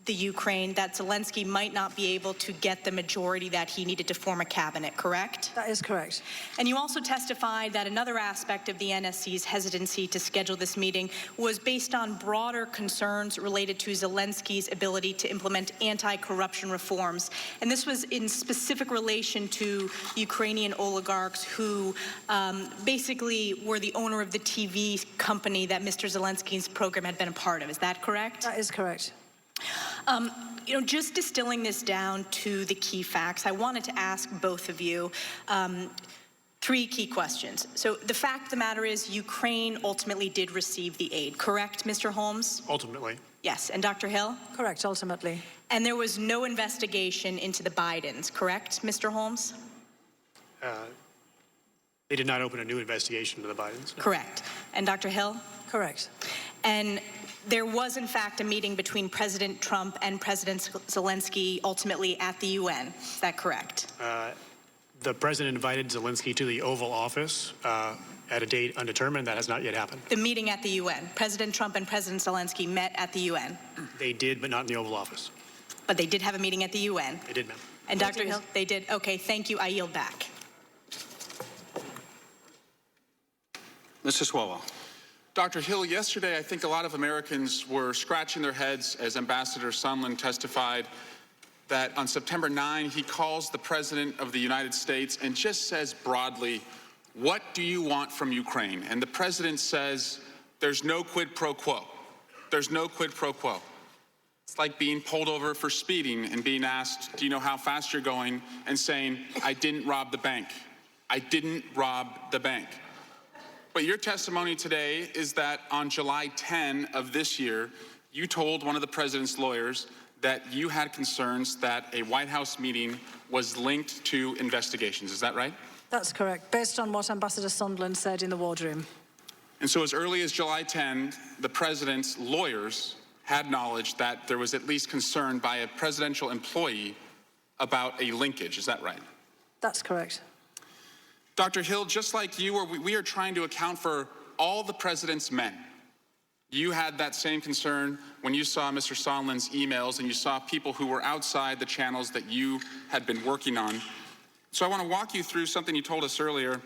the Ukraine, that Zelensky might not be able to get the majority that he needed to form a cabinet, correct? That is correct. And you also testified that another aspect of the NSC's hesitancy to schedule this meeting was based on broader concerns related to Zelensky's ability to implement anti-corruption reforms. And this was in specific relation to Ukrainian oligarchs who basically were the owner of the TV company that Mr. Zelensky's program had been a part of. Is that correct? That is correct. You know, just distilling this down to the key facts, I wanted to ask both of you three key questions. So the fact of the matter is Ukraine ultimately did receive the aid, correct, Mr. Holmes? Ultimately. Yes, and Dr. Hill? Correct, ultimately. And there was no investigation into the Bidens, correct, Mr. Holmes? They did not open a new investigation into the Bidens. No. Correct. And Dr. Hill? Correct. And there was, in fact, a meeting between President Trump and President Zelensky ultimately at the UN. Is that correct? The president invited Zelensky to the Oval Office at a date undetermined. That has not yet happened. The meeting at the UN. President Trump and President Zelensky met at the UN. They did, but not in the Oval Office. But they did have a meeting at the UN. They did, ma'am. And Dr. Hill, they did. Okay, thank you. I yield back. Mr. Swalwell. Dr. Hill, yesterday I think a lot of Americans were scratching their heads as Ambassador Sondland testified that on September 9 he calls the President of the United States and just says broadly, "What do you want from Ukraine?" And the President says, "There's no quid pro quo. There's no quid pro quo." It's like being pulled over for speeding and being asked, "Do you know how fast you're going?" and saying, "I didn't rob the bank. I didn't rob the bank." But your testimony today is that on July 10 of this year, you told one of the president's lawyers that you had concerns that a White House meeting was linked to investigations. Is that right? That's correct, based on what Ambassador Sondland said in the wardroom. And so as early as July 10, the president's lawyers had knowledge that there was at least concern by a presidential employee about a linkage. Is that right? That's correct. Dr. Hill, just like you, we are trying to account for all the president's men. You had that same concern when you saw Mr. Sondland's emails and you saw people who were outside the channels that you had been working on. So I want to walk you through something you told us earlier.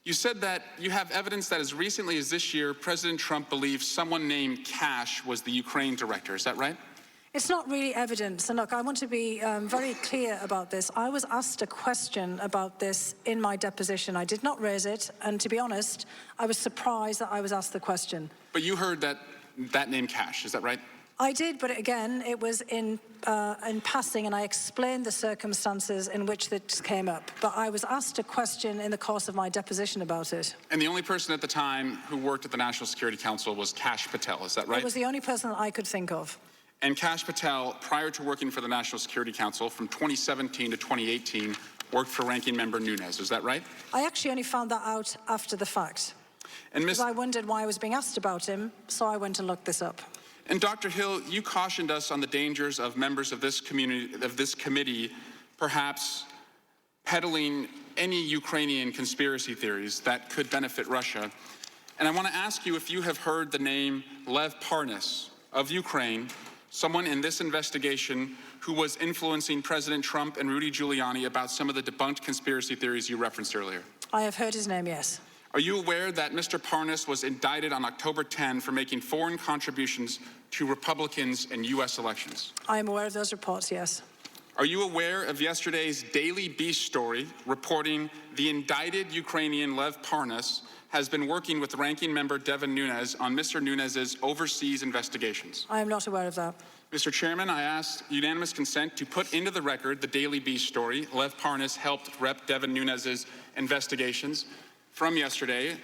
You said that you have evidence that as recently as this year, President Trump believes someone named Cash was the Ukraine director. Is that right? It's not really evidence. And look, I want to be very clear about this. I was asked a question about this in my deposition. I did not raise it. And to be honest, I was surprised that I was asked the question. But you heard that name Cash. Is that right? I did, but again, it was in passing, and I explained the circumstances in which this came up. But I was asked a question in the course of my deposition about it. And the only person at the time who worked at the National Security Council was Kash Patel. Is that right? It was the only person that I could think of. And Kash Patel, prior to working for the National Security Council from 2017 to 2018, worked for Ranking Member Nunes. Is that right? I actually only found that out after the fact. And because I wondered why I was being asked about him, so I went and looked this up. And Dr. Hill, you cautioned us on the dangers of members of this committee, perhaps peddling any Ukrainian conspiracy theories that could benefit Russia. And I want to ask you if you have heard the name Lev Parnas of Ukraine, someone in this investigation who was influencing President Trump and Rudy Giuliani about some of the debunked conspiracy theories you referenced earlier. I have heard his name, yes. Are you aware that Mr. Parnas was indicted on October 10 for making foreign contributions to Republicans in U.S. elections? I am aware of those reports, yes. Are you aware of yesterday's Daily Beast story reporting the indicted Ukrainian Lev Parnas has been working with Ranking Member Devin Nunes on Mr. Nunes's overseas investigations? I am not aware of that. Mr. Chairman, I asked unanimous consent to put into the record the Daily Beast story. Lev Parnas helped Rep. Devin Nunes's investigations from yesterday.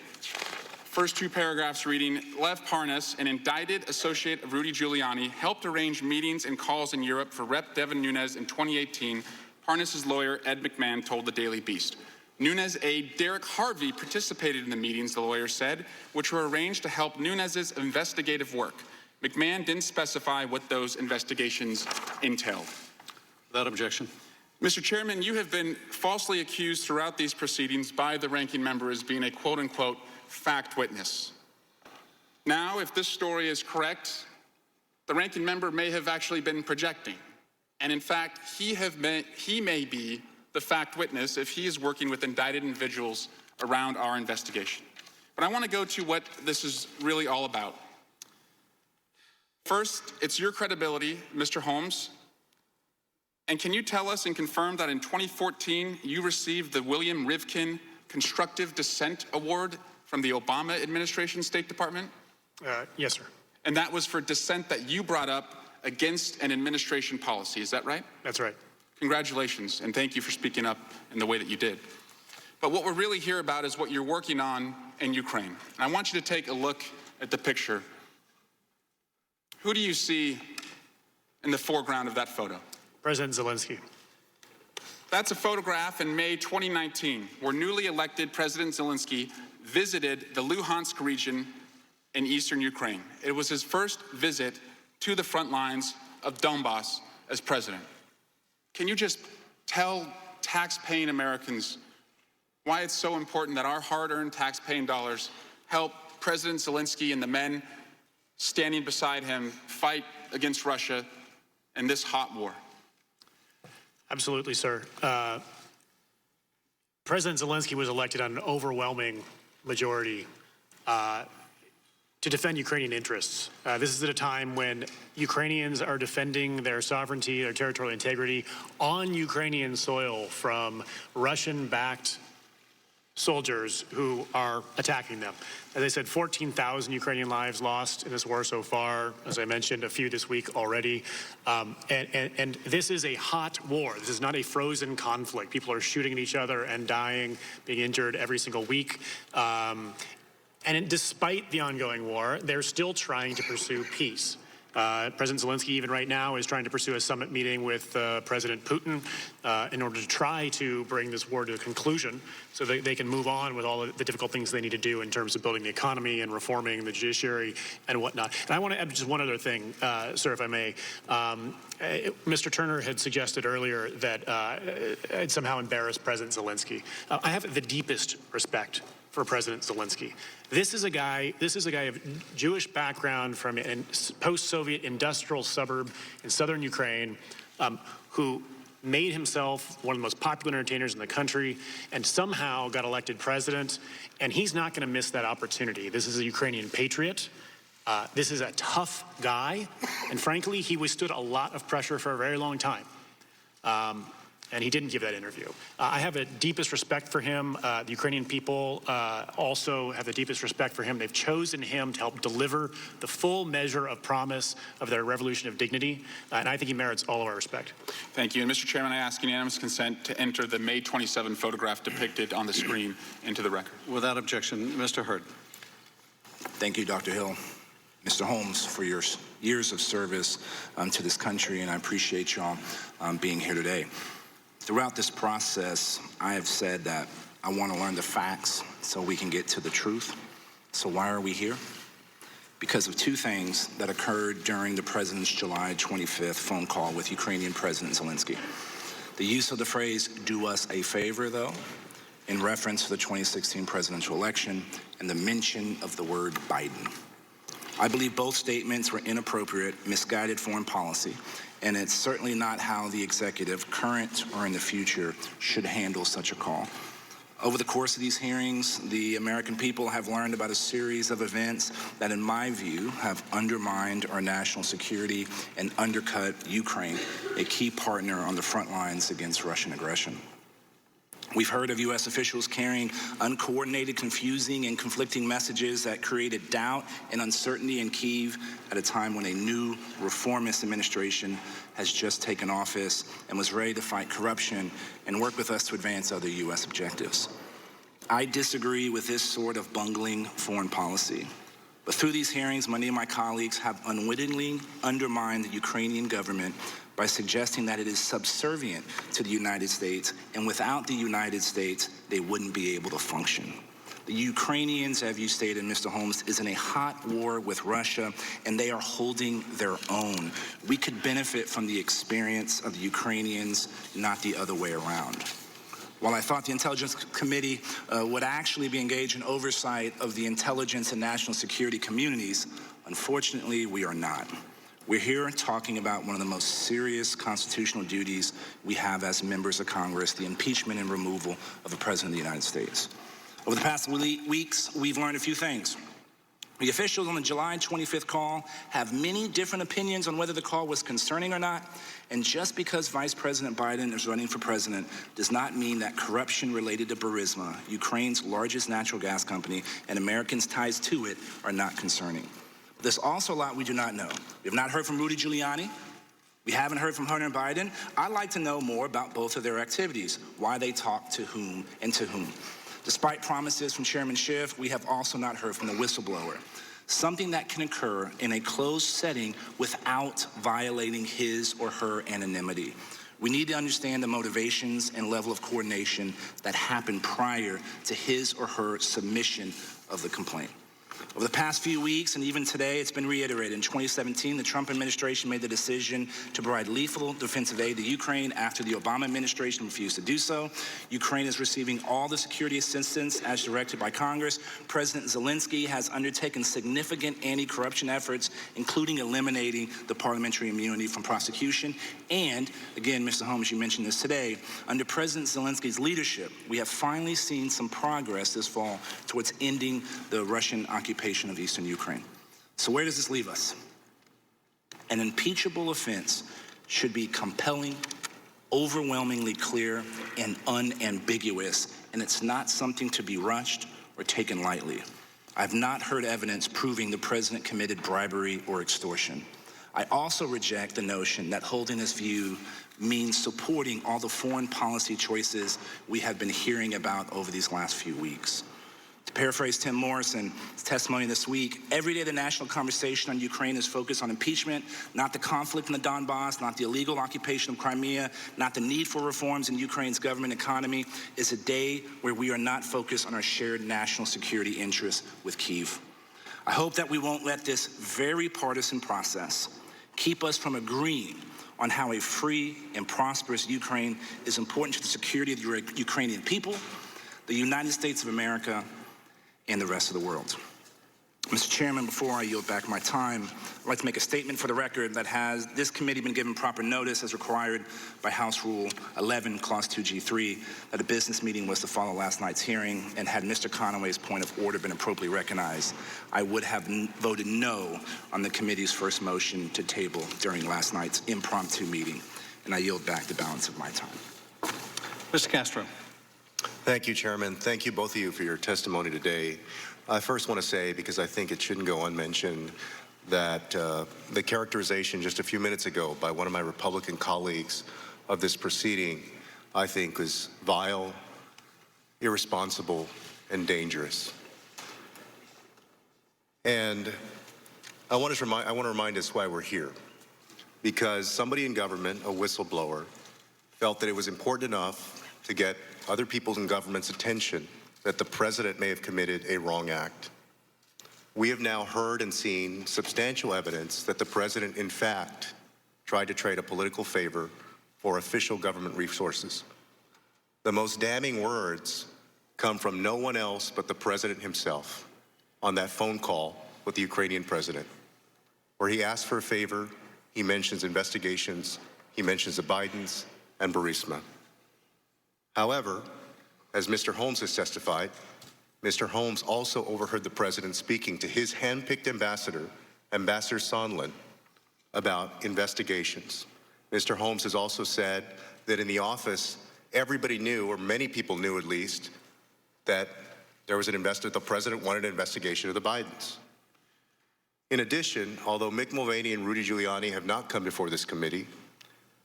First two paragraphs reading, Lev Parnas, an indicted associate of Rudy Giuliani, helped arrange meetings and calls in Europe for Rep. Devin Nunes in 2018. Parnas' lawyer, Ed McMahon, told the Daily Beast. Nunes' aide, Derek Harvey, participated in the meetings, the lawyer said, which were arranged to help Nunes' investigative work. McMahon didn't specify what those investigations entailed. Without objection. Mr. Chairman, you have been falsely accused throughout these proceedings by the ranking member as being a quote-unquote fact witness. Now, if this story is correct, the ranking member may have actually been projecting. And in fact, he may be the fact witness if he is working with indicted individuals around our investigation. But I want to go to what this is really all about. First, it's your credibility, Mr. Holmes. And can you tell us and confirm that in 2014, you received the William Rivkin Constructive Dissent Award from the Obama administration State Department? Yes, sir. And that was for dissent that you brought up against an administration policy, is that right? That's right. Congratulations, and thank you for speaking up in the way that you did. But what we're really here about is what you're working on in Ukraine. And I want you to take a look at the picture. Who do you see in the foreground of that photo? President Zelensky. That's a photograph in May 2019, where newly elected President Zelensky visited the Luhansk region in eastern Ukraine. It was his first visit to the front lines of Donbass as president. Can you just tell tax-paying Americans why it's so important that our hard-earned tax-paying dollars help President Zelensky and the men standing beside him fight against Russia in this hot war? Absolutely, sir. President Zelensky was elected on an overwhelming majority to defend Ukrainian interests. This is at a time when Ukrainians are defending their sovereignty, their territorial integrity on Ukrainian soil from Russian-backed soldiers who are attacking them. As I said, 14,000 Ukrainian lives lost in this war so far. As I mentioned, a few this week already. And this is a hot war. This is not a frozen conflict. People are shooting at each other and dying, being injured every single week. And despite the ongoing war, they're still trying to pursue peace. President Zelensky, even right now, is trying to pursue a summit meeting with President Putin in order to try to bring this war to a conclusion so that they can move on with all of the difficult things they need to do in terms of building the economy and reforming the judiciary and whatnot. And I want to add just one other thing, sir, if I may. Mr. Turner had suggested earlier that I'd somehow embarrassed President Zelensky. I have the deepest respect for President Zelensky. This is a guy of Jewish background from a post-Soviet industrial suburb in southern Ukraine who made himself one of the most popular entertainers in the country and somehow got elected president, and he's not going to miss that opportunity. This is a Ukrainian patriot. This is a tough guy, and frankly, he withstood a lot of pressure for a very long time. And he didn't give that interview. I have the deepest respect for him. The Ukrainian people also have the deepest respect for him. They've chosen him to help deliver the full measure of promise of their revolution of dignity, and I think he merits all of our respect. Thank you. And Mr. Chairman, I ask unanimous consent to enter the May 27 photograph depicted on the screen into the record. Without objection, Mr. Hurd. Thank you, Dr. Hill. Mr. Holmes, for your years of service to this country, and I appreciate y'all being here today. Throughout this process, I have said that I want to learn the facts so we can get to the truth. So why are we here? Because of two things that occurred during the President's July 25th phone call with Ukrainian President Zelensky. The use of the phrase, "do us a favor," though, in reference to the 2016 presidential election, and the mention of the word Biden. I believe both statements were inappropriate, misguided foreign policy, and it's certainly not how the executive, current or in the future, should handle such a call. Over the course of these hearings, the American people have learned about a series of events that, in my view, have undermined our national security and undercut Ukraine, a key partner on the front lines against Russian aggression. We've heard of U.S. officials carrying uncoordinated, confusing, and conflicting messages that created doubt and uncertainty in Kyiv at a time when a new reformist administration has just taken office and was ready to fight corruption and work with us to advance other U.S. objectives. I disagree with this sort of bungling foreign policy. But through these hearings, many of my colleagues have unwittingly undermined the Ukrainian government by suggesting that it is subservient to the United States, and without the United States, they wouldn't be able to function. The Ukrainians, as you stated, Mr. Holmes, is in a hot war with Russia, and they are holding their own. We could benefit from the experience of the Ukrainians, not the other way around. While I thought the Intelligence Committee would actually be engaged in oversight of the intelligence and national security communities, unfortunately, we are not. We're here talking about one of the most serious constitutional duties we have as members of Congress, the impeachment and removal of the President of the United States. Over the past weeks, we've learned a few things. The officials on the July 25th call have many different opinions on whether the call was concerning or not, and just because Vice President Biden is running for president does not mean that corruption related to Burisma, Ukraine's largest natural gas company, and Americans' ties to it are not concerning. There's also a lot we do not know. We have not heard from Rudy Giuliani. We haven't heard from Hunter Biden. I'd like to know more about both of their activities, why they talk to whom and to whom. Despite promises from Chairman Schiff, we have also not heard from the whistleblower, something that can occur in a closed setting without violating his or her anonymity. We need to understand the motivations and level of coordination that happened prior to his or her submission of the complaint. Over the past few weeks and even today, it's been reiterated. In 2017, the Trump administration made the decision to provide lethal defensive aid to Ukraine after the Obama administration refused to do so. Ukraine is receiving all the security assistance as directed by Congress. President Zelensky has undertaken significant anti-corruption efforts, including eliminating the parliamentary immunity from prosecution. And again, Mr. Holmes, you mentioned this today, under President Zelensky's leadership, we have finally seen some progress this fall towards ending the Russian occupation of eastern Ukraine. So where does this leave us? An impeachable offense should be compelling, overwhelmingly clear, and unambiguous, and it's not something to be rushed or taken lightly. I've not heard evidence proving the president committed bribery or extortion. I also reject the notion that holding this view means supporting all the foreign policy choices we have been hearing about over these last few weeks. To paraphrase Tim Morrison's testimony this week, every day the national conversation on Ukraine is focused on impeachment, not the conflict in the Donbass, not the illegal occupation of Crimea, not the need for reforms in Ukraine's government economy. It's a day where we are not focused on our shared national security interests with Kyiv. I hope that we won't let this very partisan process keep us from agreeing on how a free and prosperous Ukraine is important to the security of the Ukrainian people, the United States of America, and the rest of the world. Mr. Chairman, before I yield back my time, I'd like to make a statement for the record that has this committee been given proper notice as required by House Rule 11, Clause 2G3, that a business meeting was to follow last night's hearing, and had Mr. Conaway's point of order been appropriately recognized, I would have voted no on the committee's first motion to table during last night's impromptu meeting, and I yield back the balance of my time. Mr. Castro. Thank you, Chairman. Thank you, both of you, for your testimony today. I first want to say, because I think it shouldn't go unmentioned, that the characterization just a few minutes ago by one of my Republican colleagues of this proceeding, I think, is vile, irresponsible, and dangerous. And I want to remind us why we're here. Because somebody in government, a whistleblower, felt that it was important enough to get other people in government's attention that the president may have committed a wrong act. We have now heard and seen substantial evidence that the president, in fact, tried to trade a political favor for official government resources. The most damning words come from no one else but the president himself on that phone call with the Ukrainian president, where he asked for a favor. He mentions investigations, he mentions the Bidens and Burisma. However, as Mr. Holmes has testified, Mr. Holmes also overheard the president speaking to his hand-picked ambassador, Ambassador Sondland, about investigations. Mr. Holmes has also said that in the office, everybody knew, or many people knew at least, that there was the president wanted an investigation of the Bidens. In addition, although Mick Mulvaney and Rudy Giuliani have not come before this committee,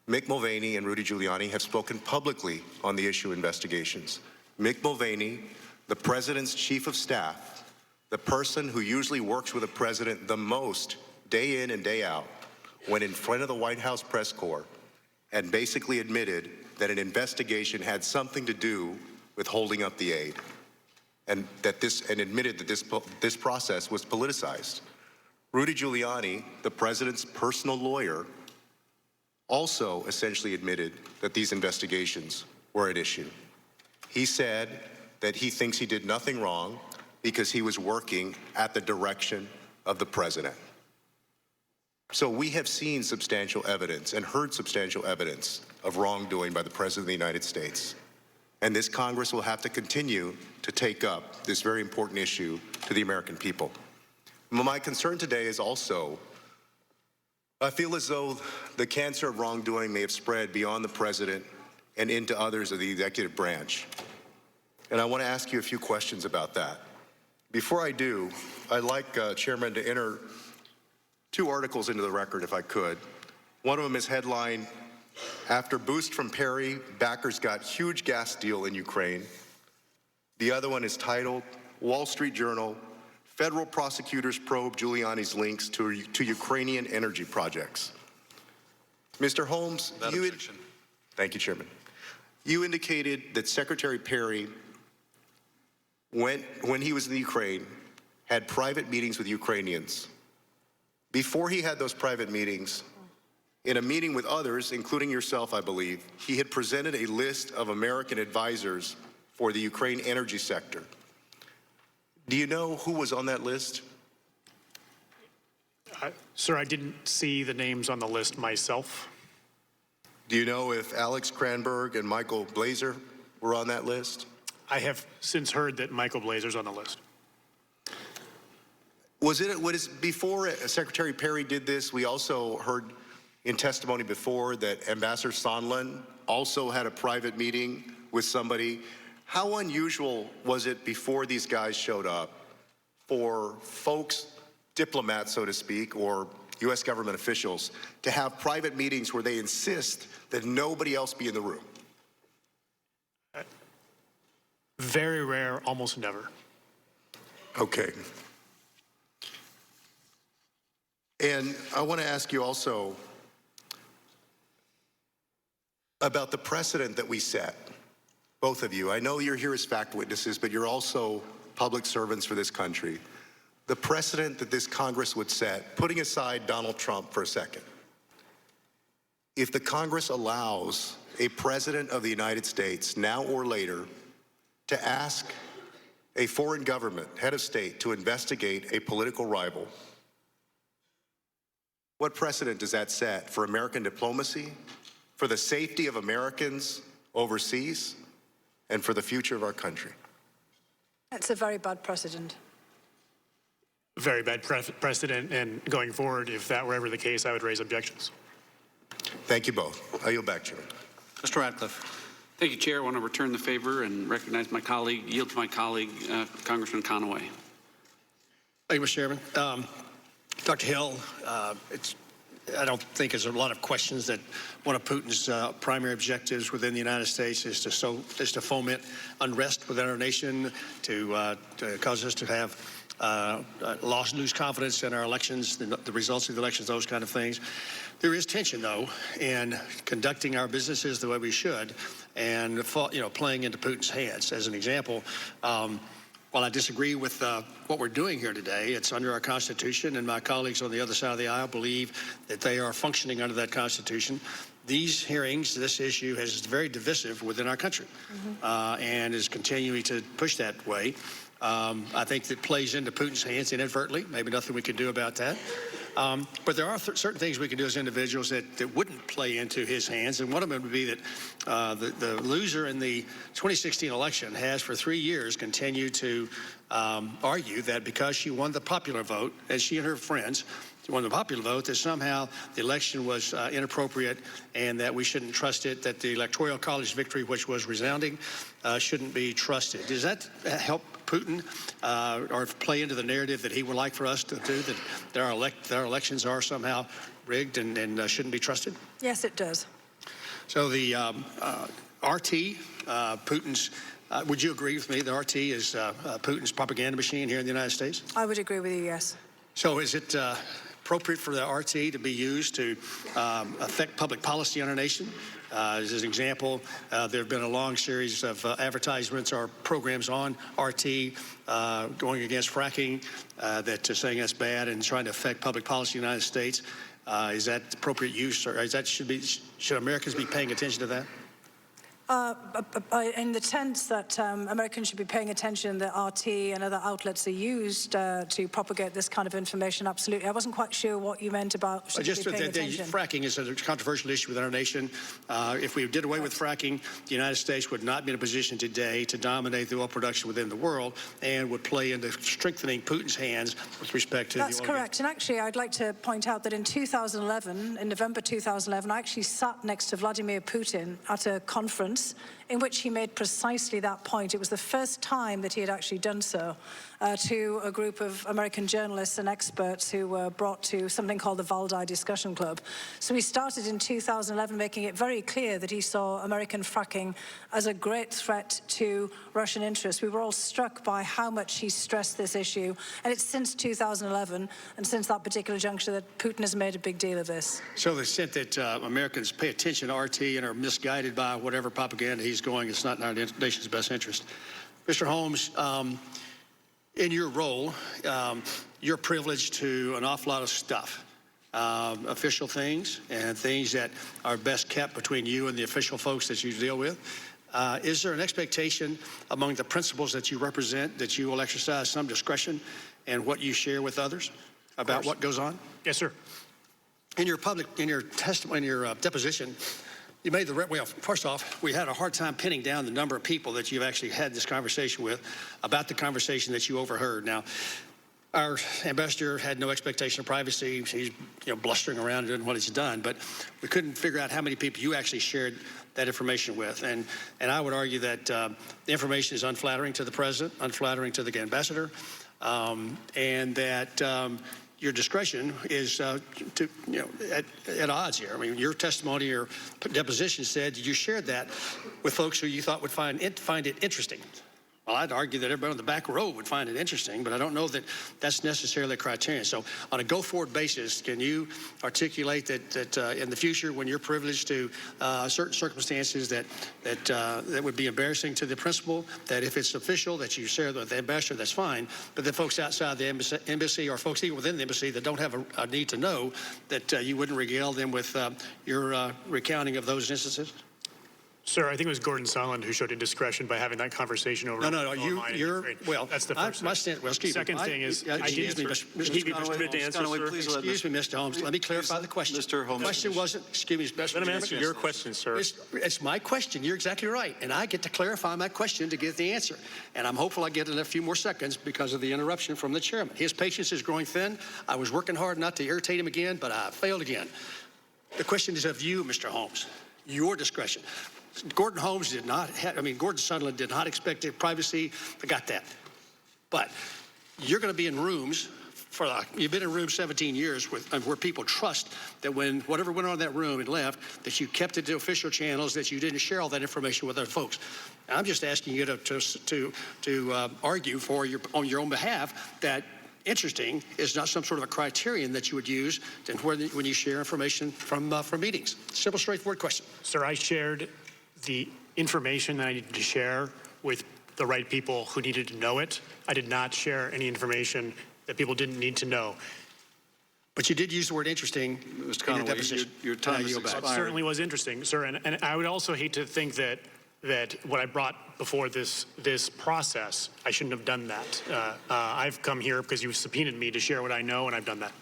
Mick Mulvaney and Rudy Giuliani have spoken publicly on the issue of investigations. Mick Mulvaney, the president's chief of staff, the person who usually works with the president the most day in and day out, went in front of the White House press corps and basically admitted that an investigation had something to do with holding up the aid, and admitted that this process was politicized. Rudy Giuliani, the president's personal lawyer, also essentially admitted that these investigations were at issue. He said that he thinks he did nothing wrong because he was working at the direction of the president. So we have seen substantial evidence and heard substantial evidence of wrongdoing by the President of the United States. And this Congress will have to continue to take up this very important issue to the American people. My concern today is also, I feel as though the cancer of wrongdoing may have spread beyond the president and into others of the executive branch. And I want to ask you a few questions about that. Before I do, I'd like, Chairman, to enter two articles into the record, if I could. One of them is headlined, "After Boost from Perry, Backers Got Huge Gas Deal in Ukraine." The other one is titled, "Wall Street Journal, Federal Prosecutors Probe Giuliani's Links to Ukrainian Energy Projects." Mr. Holmes, thank you, Chairman. You indicated that Secretary Perry, when he was in the Ukraine, had private meetings with Ukrainians. Before he had those private meetings, in a meeting with others, including yourself, I believe, he had presented a list of American advisors for the Ukraine energy sector. Do you know who was on that list? Sir, I didn't see the names on the list myself. Do you know if Alex Cranberg and Michael Blazer were on that list? I have since heard that Michael Blazer's on the list. Was it before Secretary Perry did this? We also heard in testimony before that Ambassador Sondland also had a private meeting with somebody. How unusual was it before these guys showed up for folks, diplomats, so to speak, or U.S. government officials, to have private meetings where they insist that nobody else be in the room? Very rare, almost never. Okay. And I want to ask you also about the precedent that we set, both of you. I know you're here as fact witnesses, but you're also public servants for this country. The precedent that this Congress would set, putting aside Donald Trump for a second, if the Congress allows a president of the United States, now or later, to ask a foreign government, head of state, to investigate a political rival, what precedent does that set for American diplomacy, for the safety of Americans overseas, and for the future of our country? It's a very bad precedent. Very bad precedent, and going forward, if that were ever the case, I would raise objections. Thank you both. I yield back, Chairman. Mr. Ratcliffe. Thank you, Chair. I want to return the favor and recognize my colleague, yield to my colleague, Congressman Conaway. Thank you, Mr. Chairman. Dr. Hill, I don't think there's a lot of questions that one of Putin's primary objectives within the United States is to foment unrest within our nation, to cause us to have lose confidence in our elections, the results of the elections, those kind of things. There is tension, though, in conducting our businesses the way we should, and playing into Putin's hands. As an example, while I disagree with what we're doing here today, it's under our Constitution, and my colleagues on the other side of the aisle believe that they are functioning under that Constitution. These hearings, this issue is very divisive within our country, and is continuing to push that way. I think that plays into Putin's hands inadvertently. Maybe nothing we can do about that. But there are certain things we can do as individuals that wouldn't play into his hands. And one of them would be that the loser in the 2016 election has for 3 years continued to argue that because she won the popular vote, as she and her friends won the popular vote, that somehow the election was inappropriate and that we shouldn't trust it, that the Electoral College victory, which was resounding, shouldn't be trusted. Does that help Putin or play into the narrative that he would like for us to do, that our elections are somehow rigged and shouldn't be trusted? Yes, it does. So the RT, Putin's, would you agree with me that RT is Putin's propaganda machine here in the United States? I would agree with you, yes. So is it appropriate for the RT to be used to affect public policy in our nation? As an example, there have been a long series of advertisements or programs on RT going against fracking that saying that's bad and trying to affect public policy in the United States. Is that appropriate use, or should Americans be paying attention to that? In the sense that Americans should be paying attention that RT and other outlets are used to propagate this kind of information, absolutely. I wasn't quite sure what you meant about should Just be paying that attention. fracking is a controversial issue within our nation. If we did away with fracking, the United States would not be in a position today to dominate the oil production within the world and would play into strengthening Putin's hands with respect to That's the oil. correct. And actually, I'd like to point out that in 2011, in November 2011, I actually sat next to Vladimir Putin at a conference in which he made precisely that point. It was the first time that he had actually done so to a group of American journalists and experts who were brought to something called the Valdai Discussion Club. So he started in 2011 making it very clear that he saw American fracking as a great threat to Russian interests. We were all struck by how much he stressed this issue, and it's since 2011 and since that particular juncture that Putin has made a big deal of this. So the extent that Americans pay attention to RT and are misguided by whatever propaganda he's going, it's not in our nation's best interest. Mr. Holmes, in your role, you're privileged to an awful lot of stuff, official things and things that are best kept between you and the official folks that you deal with. Is there an expectation among the principals that you represent that you will exercise some discretion in what you share with others about what goes on? Yes, sir. In your deposition, you made well, first off, we had a hard time pinning down the number of people that you've actually had this conversation with about the conversation that you overheard. Now, our ambassador had no expectation of privacy. He's blustering around and doing what he's done, but we couldn't figure out how many people you actually shared that information with. And I would argue that the information is unflattering to the president, unflattering to the ambassador, and that your discretion is at odds here. I mean, your testimony, your deposition said you shared that with folks who you thought would find it interesting. Well, I'd argue that everybody on the back row would find it interesting, but I don't know that that's necessarily a criterion. So on a go-forward basis, can you articulate that in the future, when you're privileged to certain circumstances that would be embarrassing to the principal, that if it's official that you share with the ambassador, that's fine, but the folks outside the embassy or folks even within the embassy that don't have a need to know, that you wouldn't regale them with your recounting of those instances? Sir, I think it was Gordon Sondland who showed indiscretion by having that conversation over. No, you're well. That's the first thing. Second thing is, excuse me, Mr. Holmes. Let me clarify the question. Mr. Holmes, the question wasn't. Excuse me, let him answer your question, sir. It's my question. You're exactly right, and I get to clarify my question to get the answer. And I'm hopeful I get in a few more seconds because of the interruption from the chairman. His patience is growing thin. I was working hard not to irritate him again, but I failed again. The question is of you, Mr. Holmes. Your discretion. Gordon Sondland did not expect privacy. I got that. But you're going to be in rooms you've been in rooms 17 years where people trust that when whatever went on in that room and left, that you kept it to official channels, that you didn't share all that information with other folks. I'm just asking you to argue on your own behalf that interesting is not some sort of a criterion that you would use when you share information from meetings. Simple, straightforward question. Sir, I shared the information that I needed to share with the right people who needed to know it. I did not share any information that people didn't need to know. But you did use the word interesting Mr. in your deposition. Your time is expired. It certainly was interesting, sir. And I would also hate to think that what I brought before this process, I shouldn't have done that. I've come here because you subpoenaed me to share what I know, and I've done that.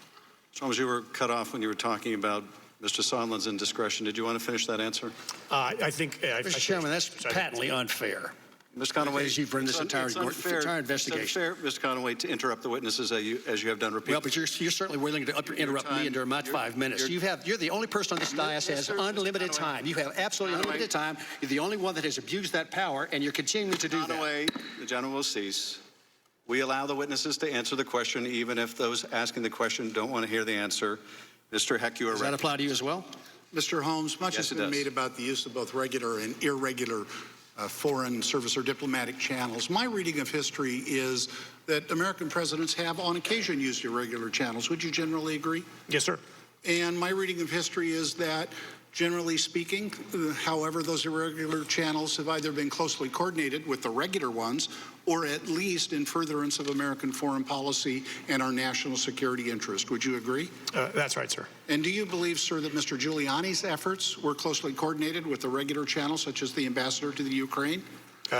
As long as you were cut off when you were talking about Mr. Sondland's indiscretion, did you want to finish that answer? I think... Mr. Chairman, that's patently unfair. Ms. Conaway, as you've run this entire investigation. It's unfair, Ms. Conaway, to interrupt the witnesses as you have done repeatedly. Well, but you're certainly willing to interrupt me during my 5 minutes. You're the only person on this dais that has unlimited time. You have absolutely unlimited time. You're the only one that has abused that power, and you're continuing to do that. Conaway, the gentleman will cease. We allow the witnesses to answer the question, even if those asking the question don't want to hear the answer. Mr. Heck, you are right. Does that apply to you as well? Mr. Holmes, much has been made about the use of both regular and irregular foreign service or diplomatic channels. My reading of history is that American presidents have on occasion used irregular channels. Would you generally agree? Yes, sir. And my reading of history is that, generally speaking, however, those irregular channels have either been closely coordinated with the regular ones or at least in furtherance of American foreign policy and our national security interest. Would you agree? That's right, sir. And do you believe, sir, that Mr. Giuliani's efforts were closely coordinated with the regular channels, such as the ambassador to the Ukraine?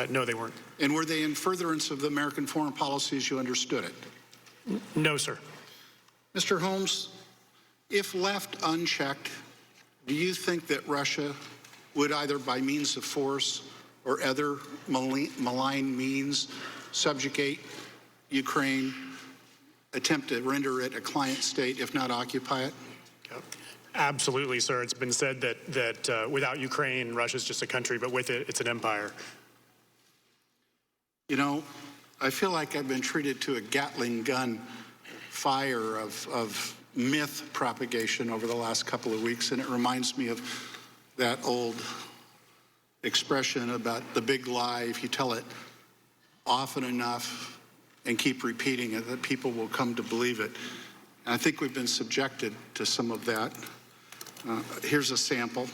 No, they weren't. And were they in furtherance of the American foreign policy as you understood it? No, sir. Mr. Holmes, if left unchecked, do you think that Russia would either by means of force or other malign means subjugate Ukraine, attempt to render it a client state, if not occupy it? Absolutely, sir. It's been said that without Ukraine, Russia's just a country, but with it, it's an empire. You know, I feel like I've been treated to a Gatling gun fire of myth propagation over the last couple of weeks, and it reminds me of that old expression about the big lie. If you tell it often enough and keep repeating it, that people will come to believe it. And I think we've been subjected to some of that. Here's a sample.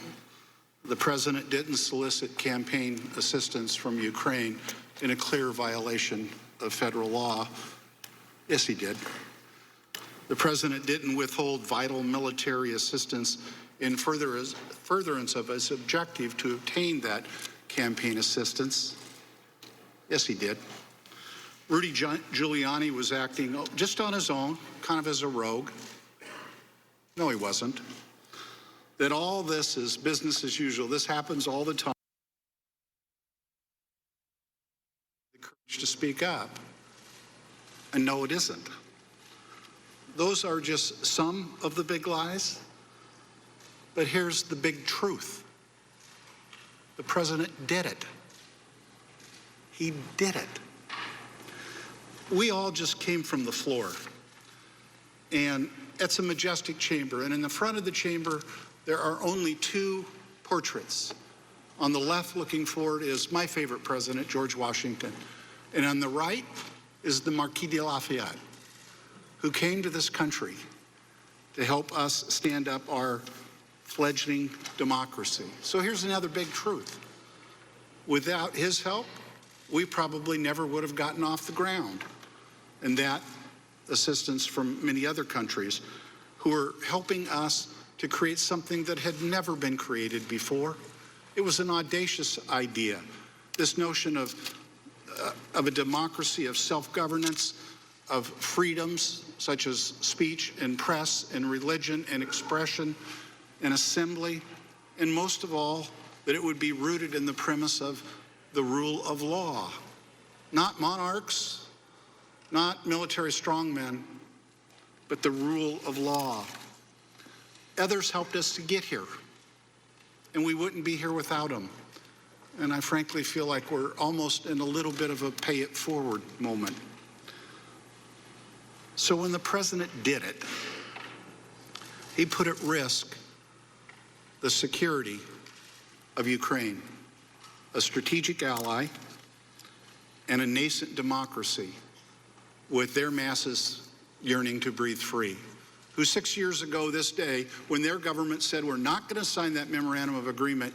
The president didn't solicit campaign assistance from Ukraine in a clear violation of federal law. Yes, he did. The president didn't withhold vital military assistance in furtherance of his objective to obtain that campaign assistance. Yes, he did. Rudy Giuliani was acting just on his own, kind of as a rogue. No, he wasn't. That all this is business as usual. This happens all the time. The courage to speak up. And no, it isn't. Those are just some of the big lies. But here's the big truth. The president did it. He did it. We all just came from the floor. And it's a majestic chamber. And in the front of the chamber, there are only two portraits. On the left, looking forward, is my favorite president, George Washington. And on the right is the Marquis de Lafayette, who came to this country to help us stand up our fledgling democracy. So here's another big truth. Without his help, we probably never would have gotten off the ground. And that assistance from many other countries who are helping us to create something that had never been created before. It was an audacious idea. This notion of a democracy, of self-governance, of freedoms such as speech and press and religion and expression and assembly, and most of all, that it would be rooted in the premise of the rule of law. Not monarchs, not military strongmen, but the rule of law. Others helped us to get here, and we wouldn't be here without them. And I frankly feel like we're almost in a little bit of a pay it forward moment. So when the president did it, he put at risk the security of Ukraine, a strategic ally and a nascent democracy with their masses yearning to breathe free, who 6 years ago this day, when their government said we're not going to sign that memorandum of agreement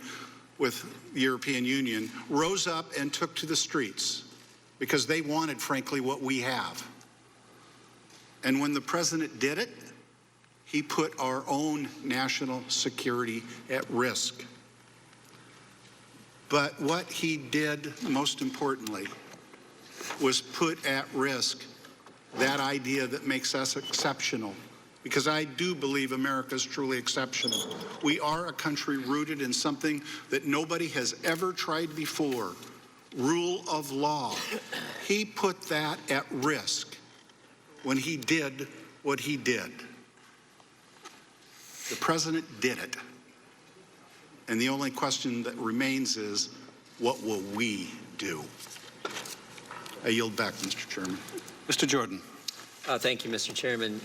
with the European Union, rose up and took to the streets because they wanted, frankly, what we have. And when the president did it, he put our own national security at risk. But what he did, most importantly, was put at risk that idea that makes us exceptional. Because I do believe America is truly exceptional. We are a country rooted in something that nobody has ever tried before, rule of law. He put that at risk when he did what he did. The president did it. And the only question that remains is, what will we do? I yield back, Mr. Chairman. Mr. Jordan. Thank you, Mr. Chairman.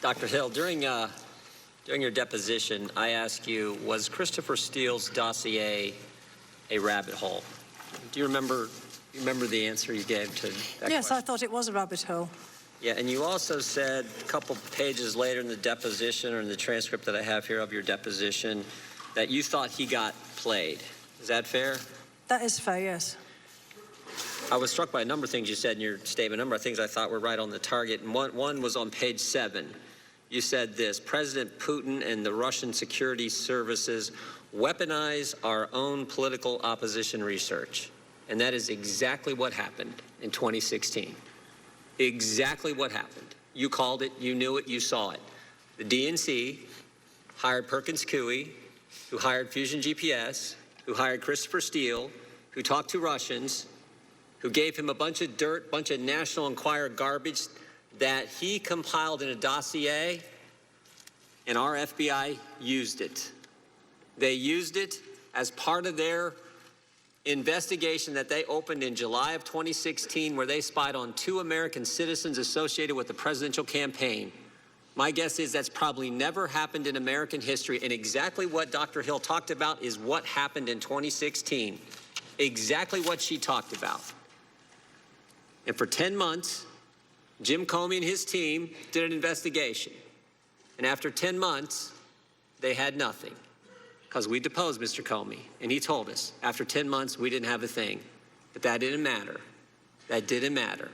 Dr. Hill, during your deposition, I asked you, was Christopher Steele's dossier a rabbit hole? Do you remember the answer you gave to that Yes, question? I thought it was a rabbit hole. Yeah, and you also said a couple pages later in the deposition, or in the transcript that I have here of your deposition, that you thought he got played. Is that fair? That is fair, yes. I was struck by a number of things you said in your statement, a number of things I thought were right on the target, and one was on page 7. You said this: President Putin and the Russian security services weaponize our own political opposition research. And that is exactly what happened in 2016. Exactly what happened. You called it, you knew it, you saw it. The DNC hired Perkins Coie, who hired Fusion GPS, who hired Christopher Steele, who talked to Russians, who gave him a bunch of dirt, bunch of National Enquirer garbage that he compiled in a dossier, and our FBI used it. They used it as part of their investigation that they opened in July of 2016, where they spied on 2 American citizens associated with the presidential campaign. My guess is that's probably never happened in American history, and exactly what Dr. Hill talked about is what happened in 2016. Exactly what she talked about. And for 10 months, Jim Comey and his team did an investigation. And after 10 months, they had nothing. Because we deposed Mr. Comey, and he told us after 10 months we didn't have a thing. But that didn't matter. That didn't matter.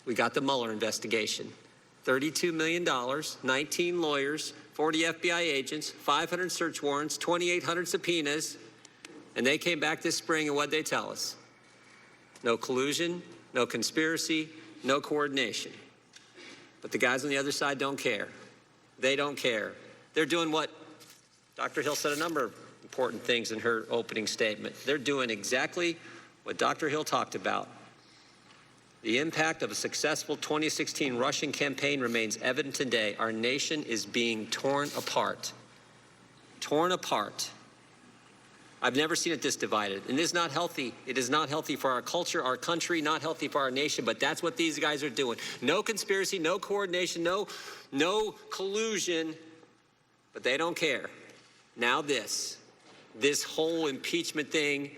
We got the Mueller investigation. $32 million, 19 lawyers, 40 FBI agents, 500 search warrants, 2,800 subpoenas, and they came back this spring, and what'd they tell us? No collusion, no conspiracy, no coordination. But the guys on the other side don't care. They don't care. They're doing what Dr. Hill said a number of important things in her opening statement. They're doing exactly what Dr. Hill talked about. The impact of a successful 2016 Russian campaign remains evident today. Our nation is being torn apart. Torn apart. I've never seen it this divided. And it is not healthy. It is not healthy for our culture, our country, not healthy for our nation, but that's what these guys are doing. No conspiracy, no coordination, no collusion, but they don't care. Now this whole impeachment thing,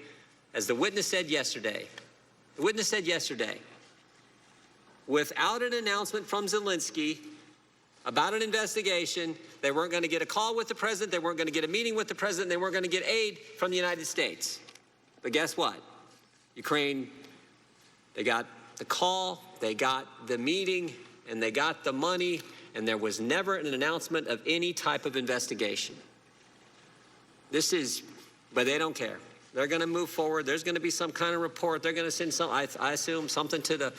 as the witness said yesterday, without an announcement from Zelensky about an investigation, they weren't going to get a call with the president, they weren't going to get a meeting with the president, they weren't going to get aid from the United States. But guess what? Ukraine, they got the call, they got the meeting, and they got the money, and there was never an announcement of any type of investigation. But they don't care. They're going to move forward. There's going to be some kind of report. They're going to send I assume, something to the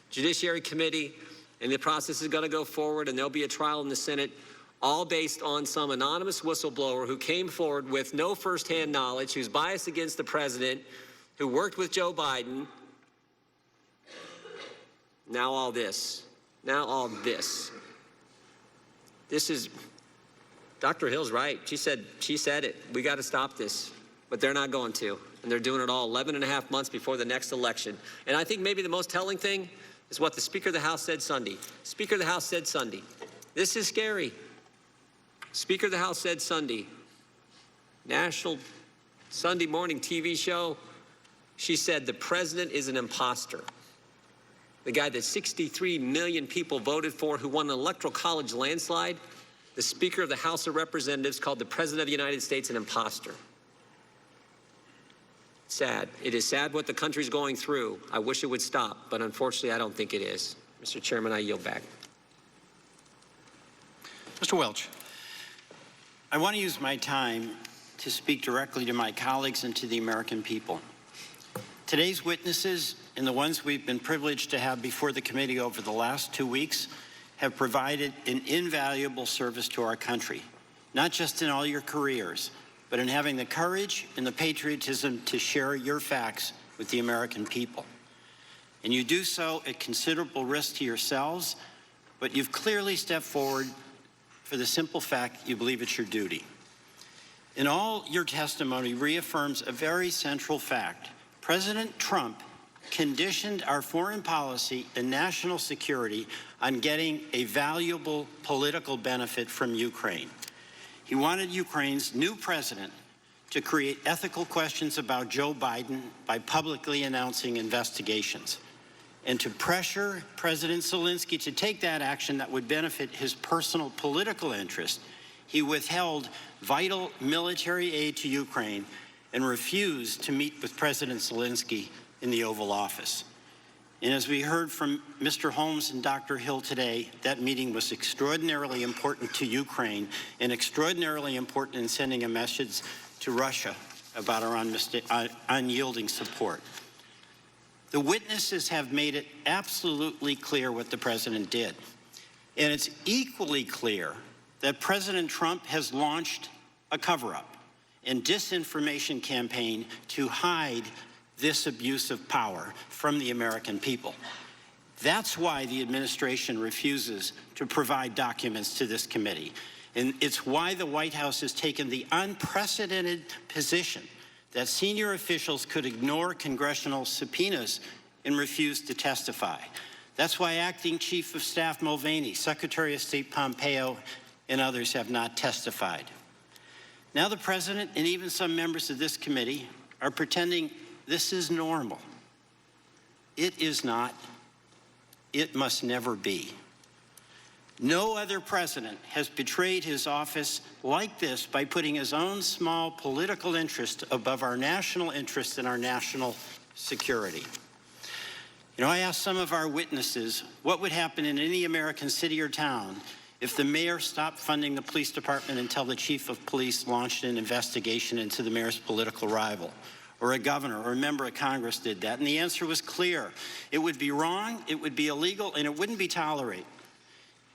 Judiciary Committee, and the process is going to go forward, and there'll be a trial in the Senate, all based on some anonymous whistleblower who came forward with no firsthand knowledge, who's biased against the president, who worked with Joe Biden. Now all this. This is, Dr. Hill's right. She said it. We got to stop this. But they're not going to. And they're doing it all 11 and a half months before the next election. And I think maybe the most telling thing is what the Speaker of the House said Sunday. Speaker of the House said Sunday. This is scary. Speaker of the House said Sunday. National Sunday morning TV show. She said the president is an imposter. The guy that 63 million people voted for, who won an electoral college landslide, the Speaker of the House of Representatives called the President of the United States an imposter. Sad. It is sad what the country's going through. I wish it would stop, but unfortunately, I don't think it is. Mr. Chairman, I yield back. Mr. Welch. I want to use my time to speak directly to my colleagues and to the American people. Today's witnesses and the ones we've been privileged to have before the committee over the last 2 weeks have provided an invaluable service to our country, not just in all your careers, but in having the courage and the patriotism to share your facts with the American people. And you do so at considerable risk to yourselves, but you've clearly stepped forward for the simple fact you believe it's your duty. In all, your testimony reaffirms a very central fact. President Trump conditioned our foreign policy and national security on getting a valuable political benefit from Ukraine. He wanted Ukraine's new president to create ethical questions about Joe Biden by publicly announcing investigations, and to pressure President Zelensky to take that action that would benefit his personal political interest. He withheld vital military aid to Ukraine and refused to meet with President Zelensky in the Oval Office. And as we heard from Mr. Holmes and Dr. Hill today, that meeting was extraordinarily important to Ukraine and extraordinarily important in sending a message to Russia about our unyielding support. The witnesses have made it absolutely clear what the president did. And it's equally clear that President Trump has launched a cover-up and disinformation campaign to hide this abuse of power from the American people. That's why the administration refuses to provide documents to this committee. And it's why the White House has taken the unprecedented position that senior officials could ignore congressional subpoenas and refuse to testify. That's why Acting Chief of Staff Mulvaney, Secretary of State Pompeo, and others have not testified. Now the president and even some members of this committee are pretending this is normal. It is not. It must never be. No other president has betrayed his office like this by putting his own small political interest above our national interest and our national security. You know, I asked some of our witnesses what would happen in any American city or town if the mayor stopped funding the police department until the chief of police launched an investigation into the mayor's political rival, or a governor or a member of Congress did that. And the answer was clear. It would be wrong, it would be illegal, and it wouldn't be tolerated.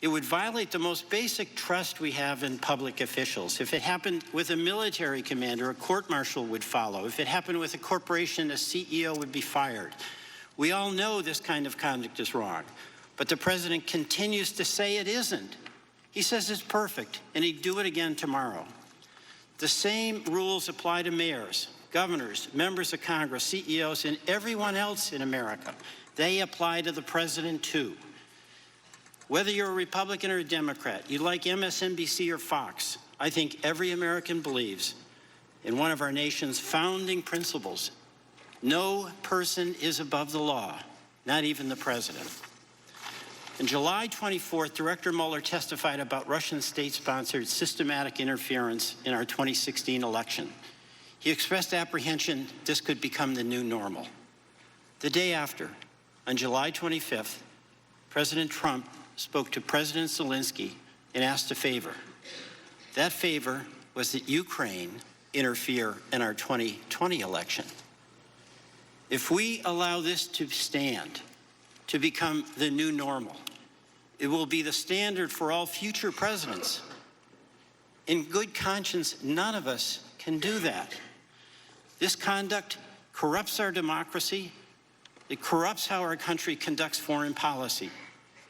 It would violate the most basic trust we have in public officials. If it happened with a military commander, a court-martial would follow. If it happened with a corporation, a CEO would be fired. We all know this kind of conduct is wrong, but the president continues to say it isn't. He says it's perfect, and he'd do it again tomorrow. The same rules apply to mayors, governors, members of Congress, CEOs, and everyone else in America. They apply to the president too. Whether you're a Republican or a Democrat, you like MSNBC or Fox, I think every American believes in one of our nation's founding principles. No person is above the law, not even the president. On July 24th, Director Mueller testified about Russian state-sponsored systematic interference in our 2016 election. He expressed apprehension this could become the new normal. The day after, on July 25th, President Trump spoke to President Zelensky and asked a favor. That favor was that Ukraine interfere in our 2020 election. If we allow this to stand, to become the new normal, it will be the standard for all future presidents. In good conscience, none of us can do that. This conduct corrupts our democracy. It corrupts how our country conducts foreign policy.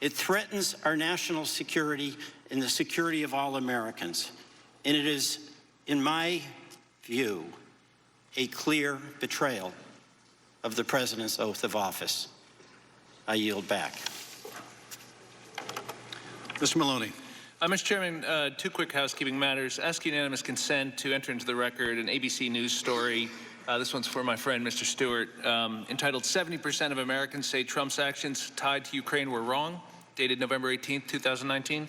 It threatens our national security and the security of all Americans. And it is, in my view, a clear betrayal of the president's oath of office. I yield back. Mr. Maloney. Mr. Chairman, two quick housekeeping matters. Ask unanimous consent to enter into the record an ABC News story. This one's for my friend, Mr. Stewart, entitled 70% of Americans say Trump's actions tied to Ukraine were wrong, dated November 18th, 2019.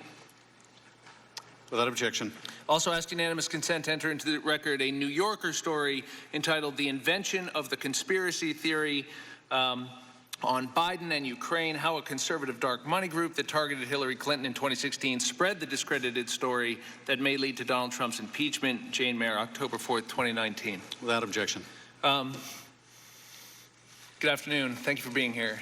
Without objection. Also ask unanimous consent to enter into the record a New Yorker story entitled The Invention of the Conspiracy Theory on Biden and Ukraine, how a conservative dark money group that targeted Hillary Clinton in 2016 spread the discredited story that may lead to Donald Trump's impeachment. Jane Mayer, October 4th, 2019. Without objection. Good afternoon. Thank you for being here.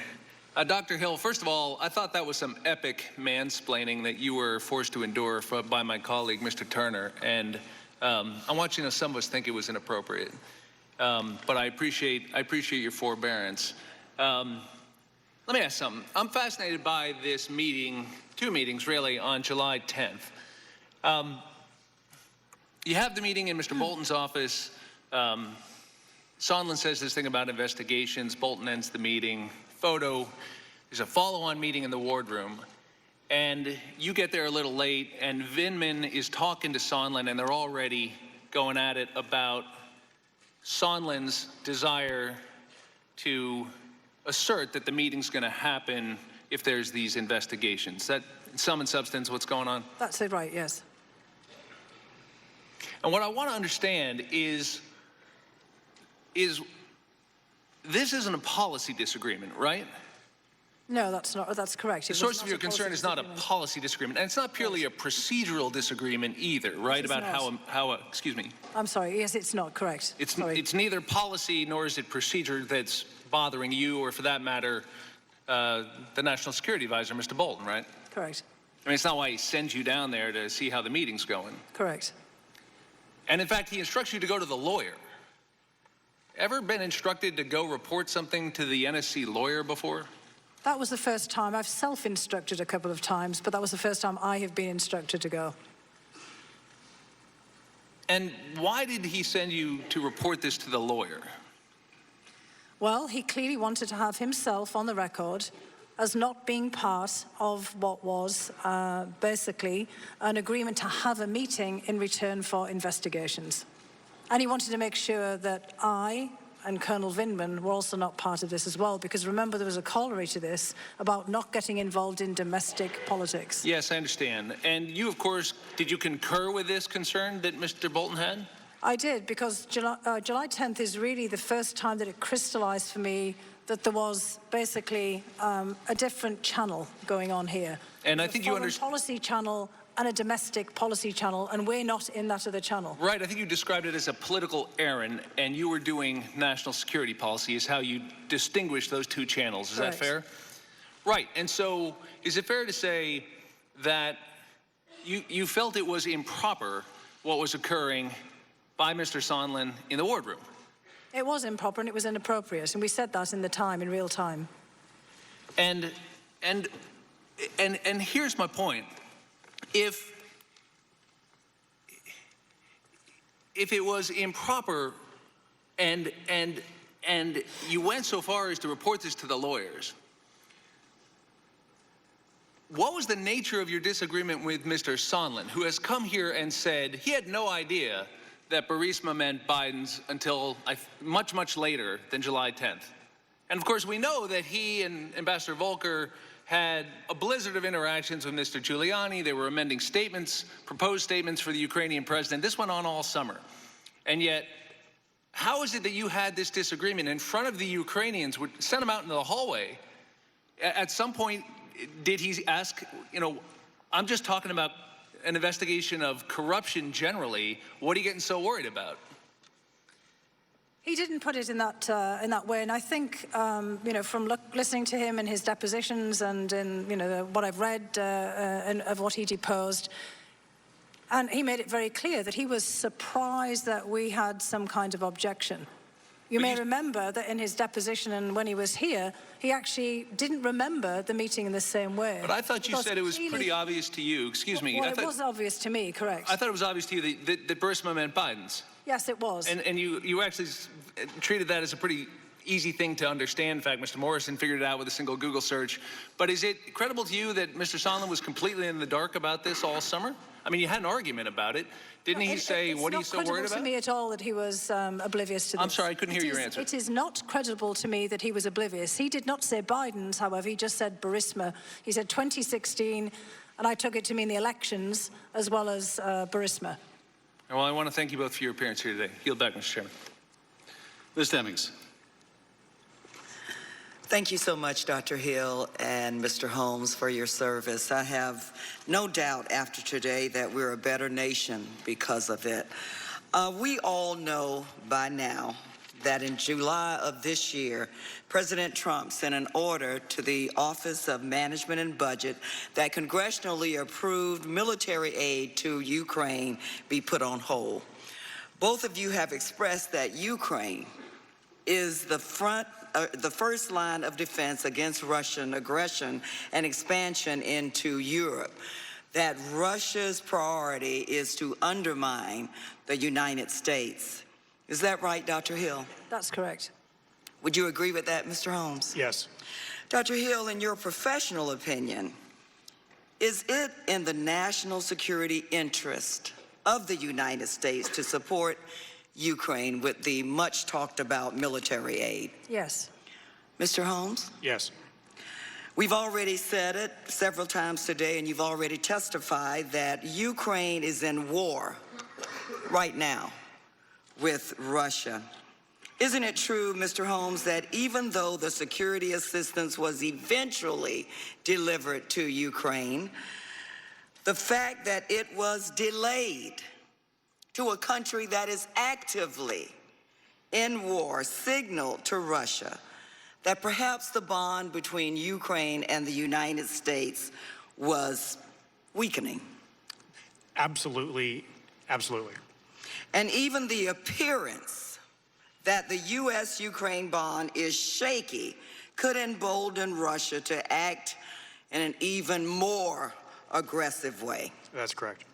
Dr. Hill, first of all, I thought that was some epic mansplaining that you were forced to endure by my colleague, Mr. Turner, and I want you to know some of us think it was inappropriate, but I appreciate your forbearance. Let me ask something. I'm fascinated by this meeting, two meetings really, on July 10th. You have the meeting in Mr. Bolton's office. Sondland says this thing about investigations. Bolton ends the meeting. Photo. There's a follow-on meeting in the wardroom. And you get there a little late, and Vindman is talking to Sondland, and they're already going at it about Sondland's desire to assert that the meeting's going to happen if there's these investigations. That, in sum and substance, what's going on? That's it, right, yes. And what I want to understand is this isn't a policy disagreement, right? No, that's correct. The source of your concern is not a policy disagreement, and it's not purely a procedural disagreement either, right? About how excuse me. I'm sorry, yes, it's not correct. It's neither policy nor is it procedure that's bothering you, or for that matter, the National Security Advisor, Mr. Bolton, right? Correct. I mean, it's not why he sends you down there to see how the meeting's going. Correct. And in fact, he instructs you to go to the lawyer. Ever been instructed to go report something to the NSC lawyer before? That was the first time. I've self-instructed a couple of times, but that was the first time I have been instructed to go. And why did he send you to report this to the lawyer? Well, he clearly wanted to have himself on the record as not being part of what was basically an agreement to have a meeting in return for investigations. And he wanted to make sure that I and Colonel Vindman were also not part of this as well, because remember, there was a corollary to this about not getting involved in domestic politics. Yes, I understand. And you, of course, did you concur with this concern that Mr. Bolton had? I did, because July 10th is really the first time that it crystallized for me that there was basically a different channel going on here. And I think you understand. A foreign policy channel and a domestic policy channel, and we're not in that other channel. Right, I think you described it as a political errand, and you were doing national security policy is how you distinguish those two channels. Is that fair? Right, and so is it fair to say that you felt it was improper what was occurring by Mr. Sondland in the wardroom? It was improper and it was inappropriate, and we said that in real time. And here's my point. If it was improper and you went so far as to report this to the lawyers, what was the nature of your disagreement with Mr. Sondland, who has come here and said he had no idea that Burisma meant Biden's until much, much later than July 10th? And of course, we know that he and Ambassador Volker had a blizzard of interactions with Mr. Giuliani. They were amending statements, proposed statements for the Ukrainian president. This went on all summer. And yet, how is it that you had this disagreement in front of the Ukrainians, would send them out into the hallway? At some point, did he ask, I'm just talking about an investigation of corruption generally. What are you getting so worried about? He didn't put it in that way, and I think, from listening to him in his depositions and in, what I've read of what he deposed, and he made it very clear that he was surprised that we had some kind of objection. You may remember that in his deposition and when he was here, he actually didn't remember the meeting in the same way. But I thought you said it was pretty obvious to you. Excuse me. Well, it was obvious to me, correct. I thought it was obvious to you that Burisma meant Biden's. Yes, it was. And you actually treated that as a pretty easy thing to understand. In fact, Mr. Morrison figured it out with a single Google search. But is it credible to you that Mr. Sondland was completely in the dark about this all summer? I mean, you had an argument about it. Didn't he say, what are you so worried about? It's not credible to me at all that he was oblivious to this. I'm sorry, I couldn't hear your answer. It is not credible to me that he was oblivious. He did not say Biden's, however, he just said Burisma. He said 2016, and I took it to mean the elections as well as Burisma. Well, I want to thank you both for your appearance here today. Yield back, Mr. Chairman. Ms. Demings. Thank you so much, Dr. Hill and Mr. Holmes, for your service. I have no doubt after today that we're a better nation because of it. We all know by now that in July of this year, President Trump sent an order to the Office of Management and Budget that congressionally approved military aid to Ukraine be put on hold. Both of you have expressed that Ukraine is the first line of defense against Russian aggression and expansion into Europe, that Russia's priority is to undermine the United States. Is that right, Dr. Hill? That's correct. Would you agree with that, Mr. Holmes? Yes. Dr. Hill, in your professional opinion, is it in the national security interest of the United States to support Ukraine with the much talked about military aid? Yes. Mr. Holmes? Yes. We've already said it several times today, and you've already testified that Ukraine is in war right now with Russia. Isn't it true, Mr. Holmes, that even though the security assistance was eventually delivered to Ukraine, the fact that it was delayed to a country that is actively in war signaled to Russia that perhaps the bond between Ukraine and the United States was weakening? Absolutely, absolutely. And even the appearance that the U.S.-Ukraine bond is shaky could embolden Russia to act in an even more aggressive way. That's correct.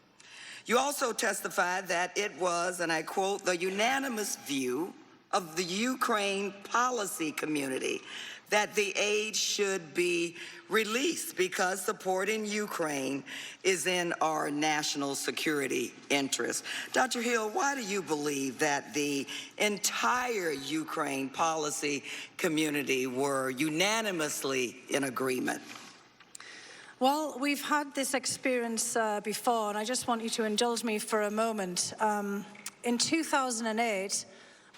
You also testified that it was, and I quote, the unanimous view of the Ukraine policy community that the aid should be released because supporting Ukraine is in our national security interest. Dr. Hill, why do you believe that the entire Ukraine policy community were unanimously in agreement? Well, we've had this experience before, and I just want you to indulge me for a moment. In 2008,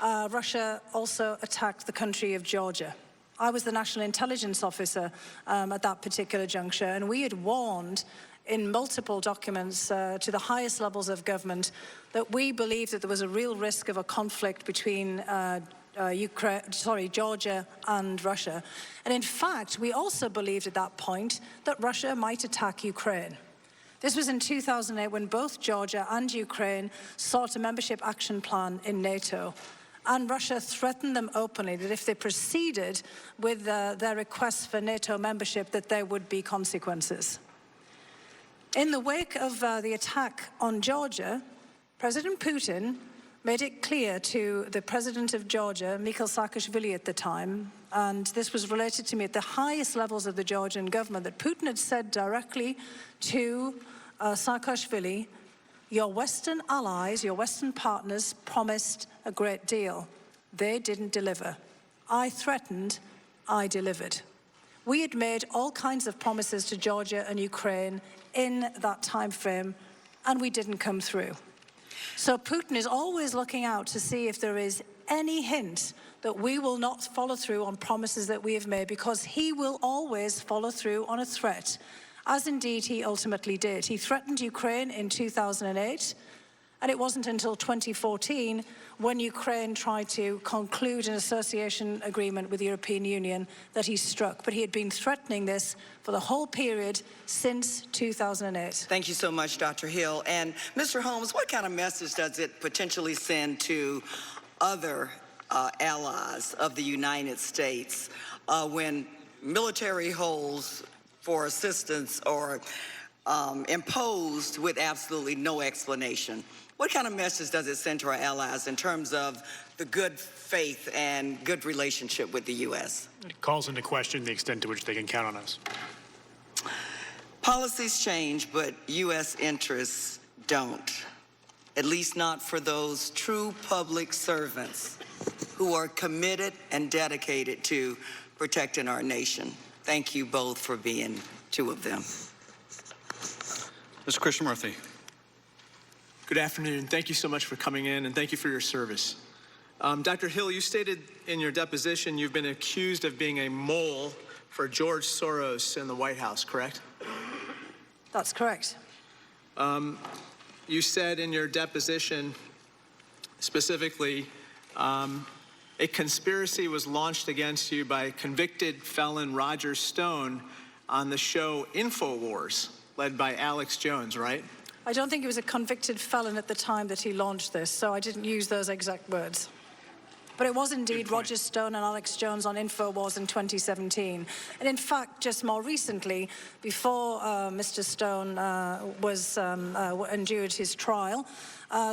Russia also attacked the country of Georgia. I was the National Intelligence Officer at that particular juncture, and we had warned in multiple documents to the highest levels of government that we believed that there was a real risk of a conflict between Georgia and Russia. And in fact, we also believed at that point that Russia might attack Ukraine. This was in 2008 when both Georgia and Ukraine sought a membership action plan in NATO. And Russia threatened them openly that if they proceeded with their requests for NATO membership, that there would be consequences. In the wake of the attack on Georgia, President Putin made it clear to the president of Georgia, Mikhail Saakashvili at the time, and this was related to me at the highest levels of the Georgian government, that Putin had said directly to Saakashvili, your Western allies, your Western partners promised a great deal. They didn't deliver. I threatened, I delivered. We had made all kinds of promises to Georgia and Ukraine in that time frame, and we didn't come through. So Putin is always looking out to see if there is any hint that we will not follow through on promises that we have made, because he will always follow through on a threat, as indeed he ultimately did. He threatened Ukraine in 2008, and it wasn't until 2014 when Ukraine tried to conclude an association agreement with the European Union that he struck. But he had been threatening this for the whole period since 2008. Thank you so much, Dr. Hill. And Mr. Holmes, what kind of message does it potentially send to other allies of the United States when military holds for assistance are imposed with absolutely no explanation? What kind of message does it send to our allies in terms of the good faith and good relationship with the U.S.? It calls into question the extent to which they can count on us. Policies change, but U.S. interests don't, at least not for those true public servants who are committed and dedicated to protecting our nation. Thank you both for being two of them. Mr. Christian Murphy. Good afternoon. Thank you so much for coming in, and thank you for your service. Dr. Hill, you stated in your deposition you've been accused of being a mole for George Soros in the White House, correct? That's correct. You said in your deposition specifically a conspiracy was launched against you by convicted felon Roger Stone on the show InfoWars, led by Alex Jones, right? I don't think he was a convicted felon at the time that he launched this, so I didn't use those exact words. But it was indeed Roger Stone and Alex Jones on InfoWars in 2017. And in fact, just more recently, before Mr. Stone endured his trial,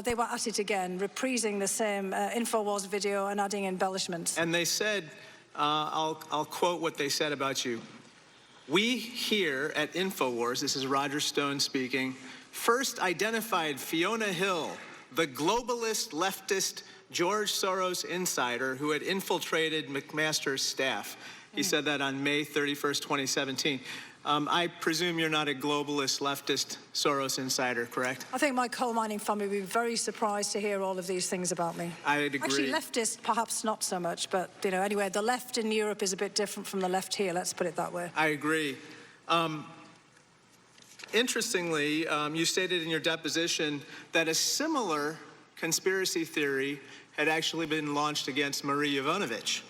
they were at it again, reprising the same InfoWars video and adding embellishments. And they said, I'll quote what they said about you. We here at InfoWars, this is Roger Stone speaking, first identified Fiona Hill, the globalist leftist George Soros insider who had infiltrated McMaster's staff. He said that on May 31st, 2017. I presume you're not a globalist leftist Soros insider, correct? I think my coal mining family would be very surprised to hear all of these things about me. I'd agree. Actually, leftist, perhaps not so much, but, you know, anyway, the left in Europe is a bit different from the left here, let's put it that way. I agree. Interestingly, you stated in your deposition that a similar conspiracy theory had actually been launched against Marie Yovanovitch.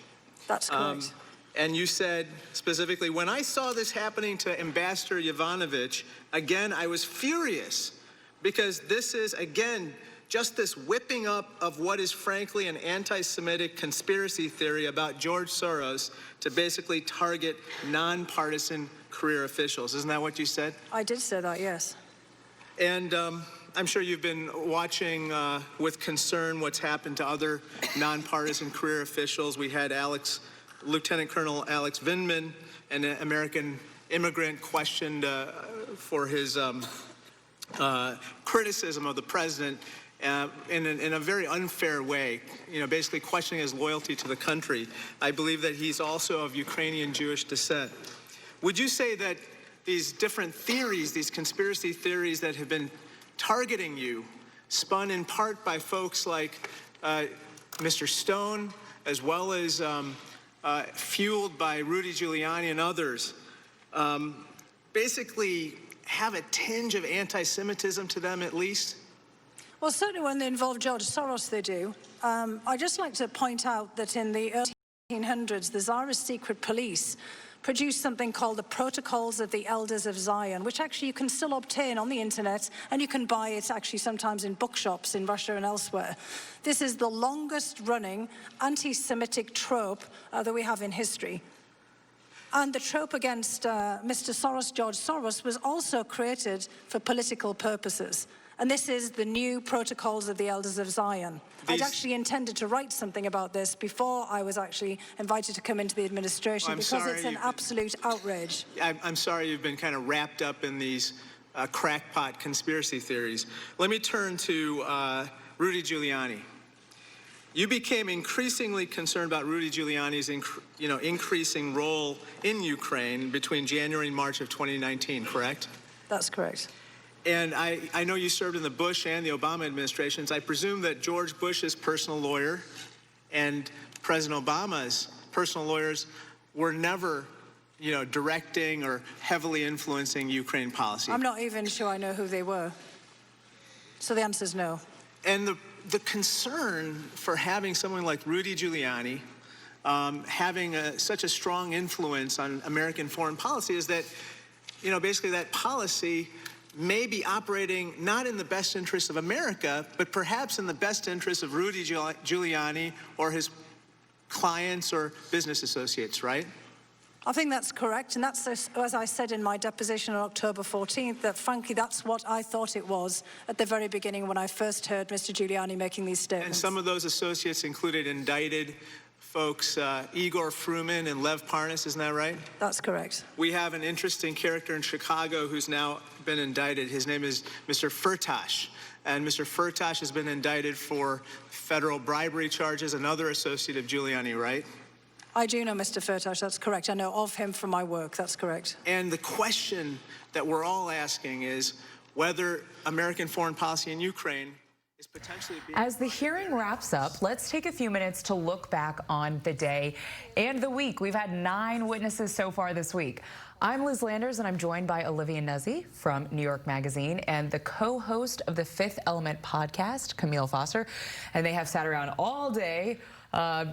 That's correct. And you said specifically, when I saw this happening to Ambassador Yovanovitch, again, I was furious because this is, again, just this whipping up of what is frankly an anti-Semitic conspiracy theory about George Soros to basically target nonpartisan career officials. Isn't that what you said? I did say that, yes. And I'm sure you've been watching with concern what's happened to other nonpartisan career officials. We had Lieutenant Colonel Alex Vindman, an American immigrant, questioned for his criticism of the president in a very unfair way, you know, basically questioning his loyalty to the country. I believe that he's also of Ukrainian Jewish descent. Would you say that these different theories, these conspiracy theories that have been targeting you, spun in part by folks like Mr. Stone, as well as fueled by Rudy Giuliani and others, basically have a tinge of anti-Semitism to them at least? Well, certainly when they involve George Soros, they do. I'd just like to point out that in the early 1800s, the Tsarist secret police produced something called the Protocols of the Elders of Zion, which actually you can still obtain on the internet, and you can buy it actually sometimes in bookshops in Russia and elsewhere. This is the longest running anti-Semitic trope that we have in history. And the trope against Mr. Soros, George Soros, was also created for political purposes. And this is the new Protocols of the Elders of Zion. I'd actually intended to write something about this before I was actually invited to come into the administration because it's an absolute outrage. I'm sorry you've been kind of wrapped up in these crackpot conspiracy theories. Let me turn to Rudy Giuliani. You became increasingly concerned about Rudy Giuliani's increasing role in Ukraine between January and March of 2019, correct? That's correct. And I know you served in the Bush and the Obama administrations. I presume that George Bush's personal lawyer and President Obama's personal lawyers were never, directing or heavily influencing Ukraine policy. I'm not even sure I know who they were. So the answer is no. And the concern for having someone like Rudy Giuliani having such a strong influence on American foreign policy is that, basically that policy may be operating not in the best interest of America, but perhaps in the best interest of Rudy Giuliani or his clients or business associates, right? I think that's correct, and that's, as I said in my deposition on October 14th, that frankly that's what I thought it was at the very beginning when I first heard Mr. Giuliani making these statements. And some of those associates included indicted folks, Igor Fruman and Lev Parnas, isn't that right? That's correct. We have an interesting character in Chicago who's now been indicted. His name is Mr. Firtash. And Mr. Firtash has been indicted for federal bribery charges, another associate of Giuliani, right? I do know Mr. Firtash, that's correct. I know of him from my work, that's correct. And the question that we're all asking is whether American foreign policy in Ukraine is potentially being... As the hearing wraps up, let's take a few minutes to look back on the day and the week. We've had 9 witnesses so far this week. I'm Liz Landers, and I'm joined by Olivia Nuzzi from New York Magazine and the co-host of the Fifth Element podcast, Camille Foster. And they have sat around all day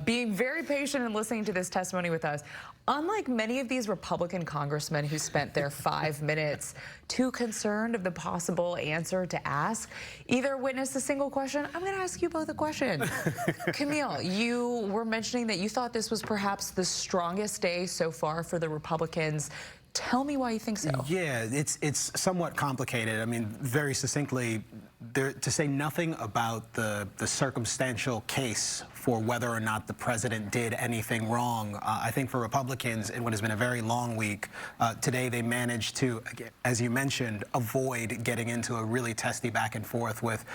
being very patient and listening to this testimony with us. Unlike many of these Republican congressmen who spent their 5 minutes too concerned of the possible answer to ask, either witness a single question. I'm going to ask you both a question. Camille, you were mentioning that you thought this was perhaps the strongest day so far for the Republicans. Tell me why you think so. Yeah, it's somewhat complicated. I mean, very succinctly, to say nothing about the circumstantial case for whether or not the president did anything wrong. I think for Republicans, in what has been a very long week, today they managed to, as you mentioned, avoid getting into a really testy back and forth with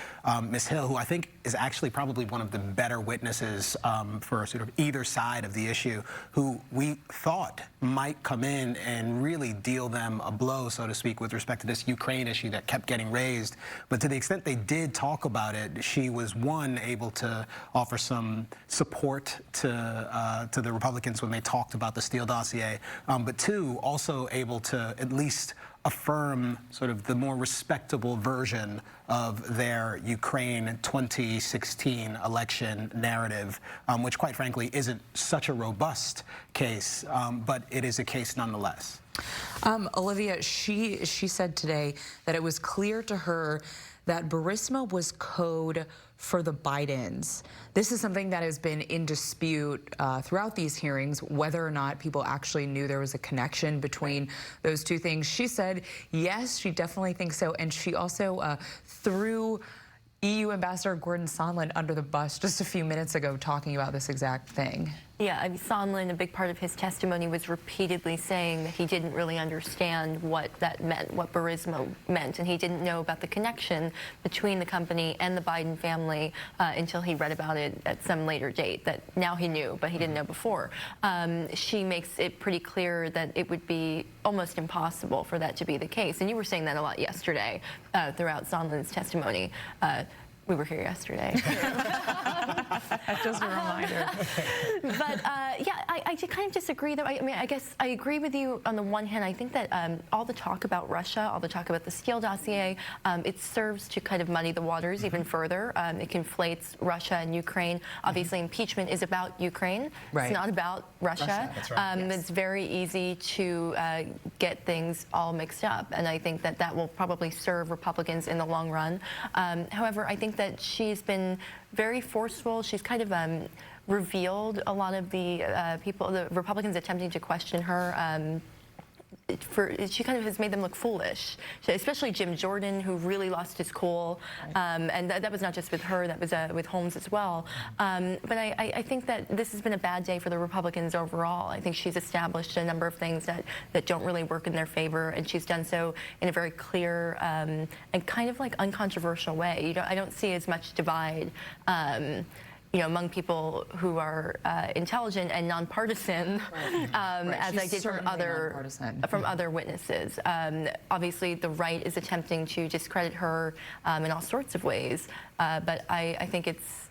Ms. Hill, who I think is actually probably one of the better witnesses for sort of either side of the issue, who we thought might come in and really deal them a blow, so to speak, with respect to this Ukraine issue that kept getting raised. But to the extent they did talk about it, she was, one, able to offer some support to the Republicans when they talked about the Steele dossier, but two, also able to at least affirm sort of the more respectable version of their Ukraine 2016 election narrative, which quite frankly isn't such a robust case, but it is a case nonetheless. Olivia, she said today that it was clear to her that Burisma was code for the Bidens. This is something that has been in dispute throughout these hearings, whether or not people actually knew there was a connection between those two things. She said, yes, she definitely thinks so. And she also threw EU Ambassador Gordon Sondland under the bus just a few minutes ago talking about this exact thing. Yeah, I mean, Sondland, a big part of his testimony was repeatedly saying that he didn't really understand what that meant, what Burisma meant, and he didn't know about the connection between the company and the Biden family until he read about it at some later date, that now he knew, but he didn't know before. She makes it pretty clear that it would be almost impossible for that to be the case, and you were saying that a lot yesterday throughout Sondland's testimony. We were here yesterday. Just a reminder. But yeah, I kind of disagree, though. I mean, I guess I agree with you on the one hand. I think that all the talk about Russia, all the talk about the Steele dossier, it serves to kind of muddy the waters even further. It conflates Russia and Ukraine. Obviously, impeachment is about Ukraine. Right. It's not about Russia. That's right. Yes. It's very easy to get things all mixed up, and I think that that will probably serve Republicans in the long run. However, I think that she's been very forceful. She's kind of revealed a lot of the the Republicans attempting to question her. She kind of has made them look foolish, especially Jim Jordan, who really lost his cool. And that was not just with her, that was with Holmes as well. But I think that this has been a bad day for the Republicans overall. I think she's established a number of things that don't really work in their favor, and she's done so in a very clear and kind of like uncontroversial way. I don't see as much divide among people who are intelligent and nonpartisan, as I did from other witnesses. Obviously, the right is attempting to discredit her in all sorts of ways, but I think it's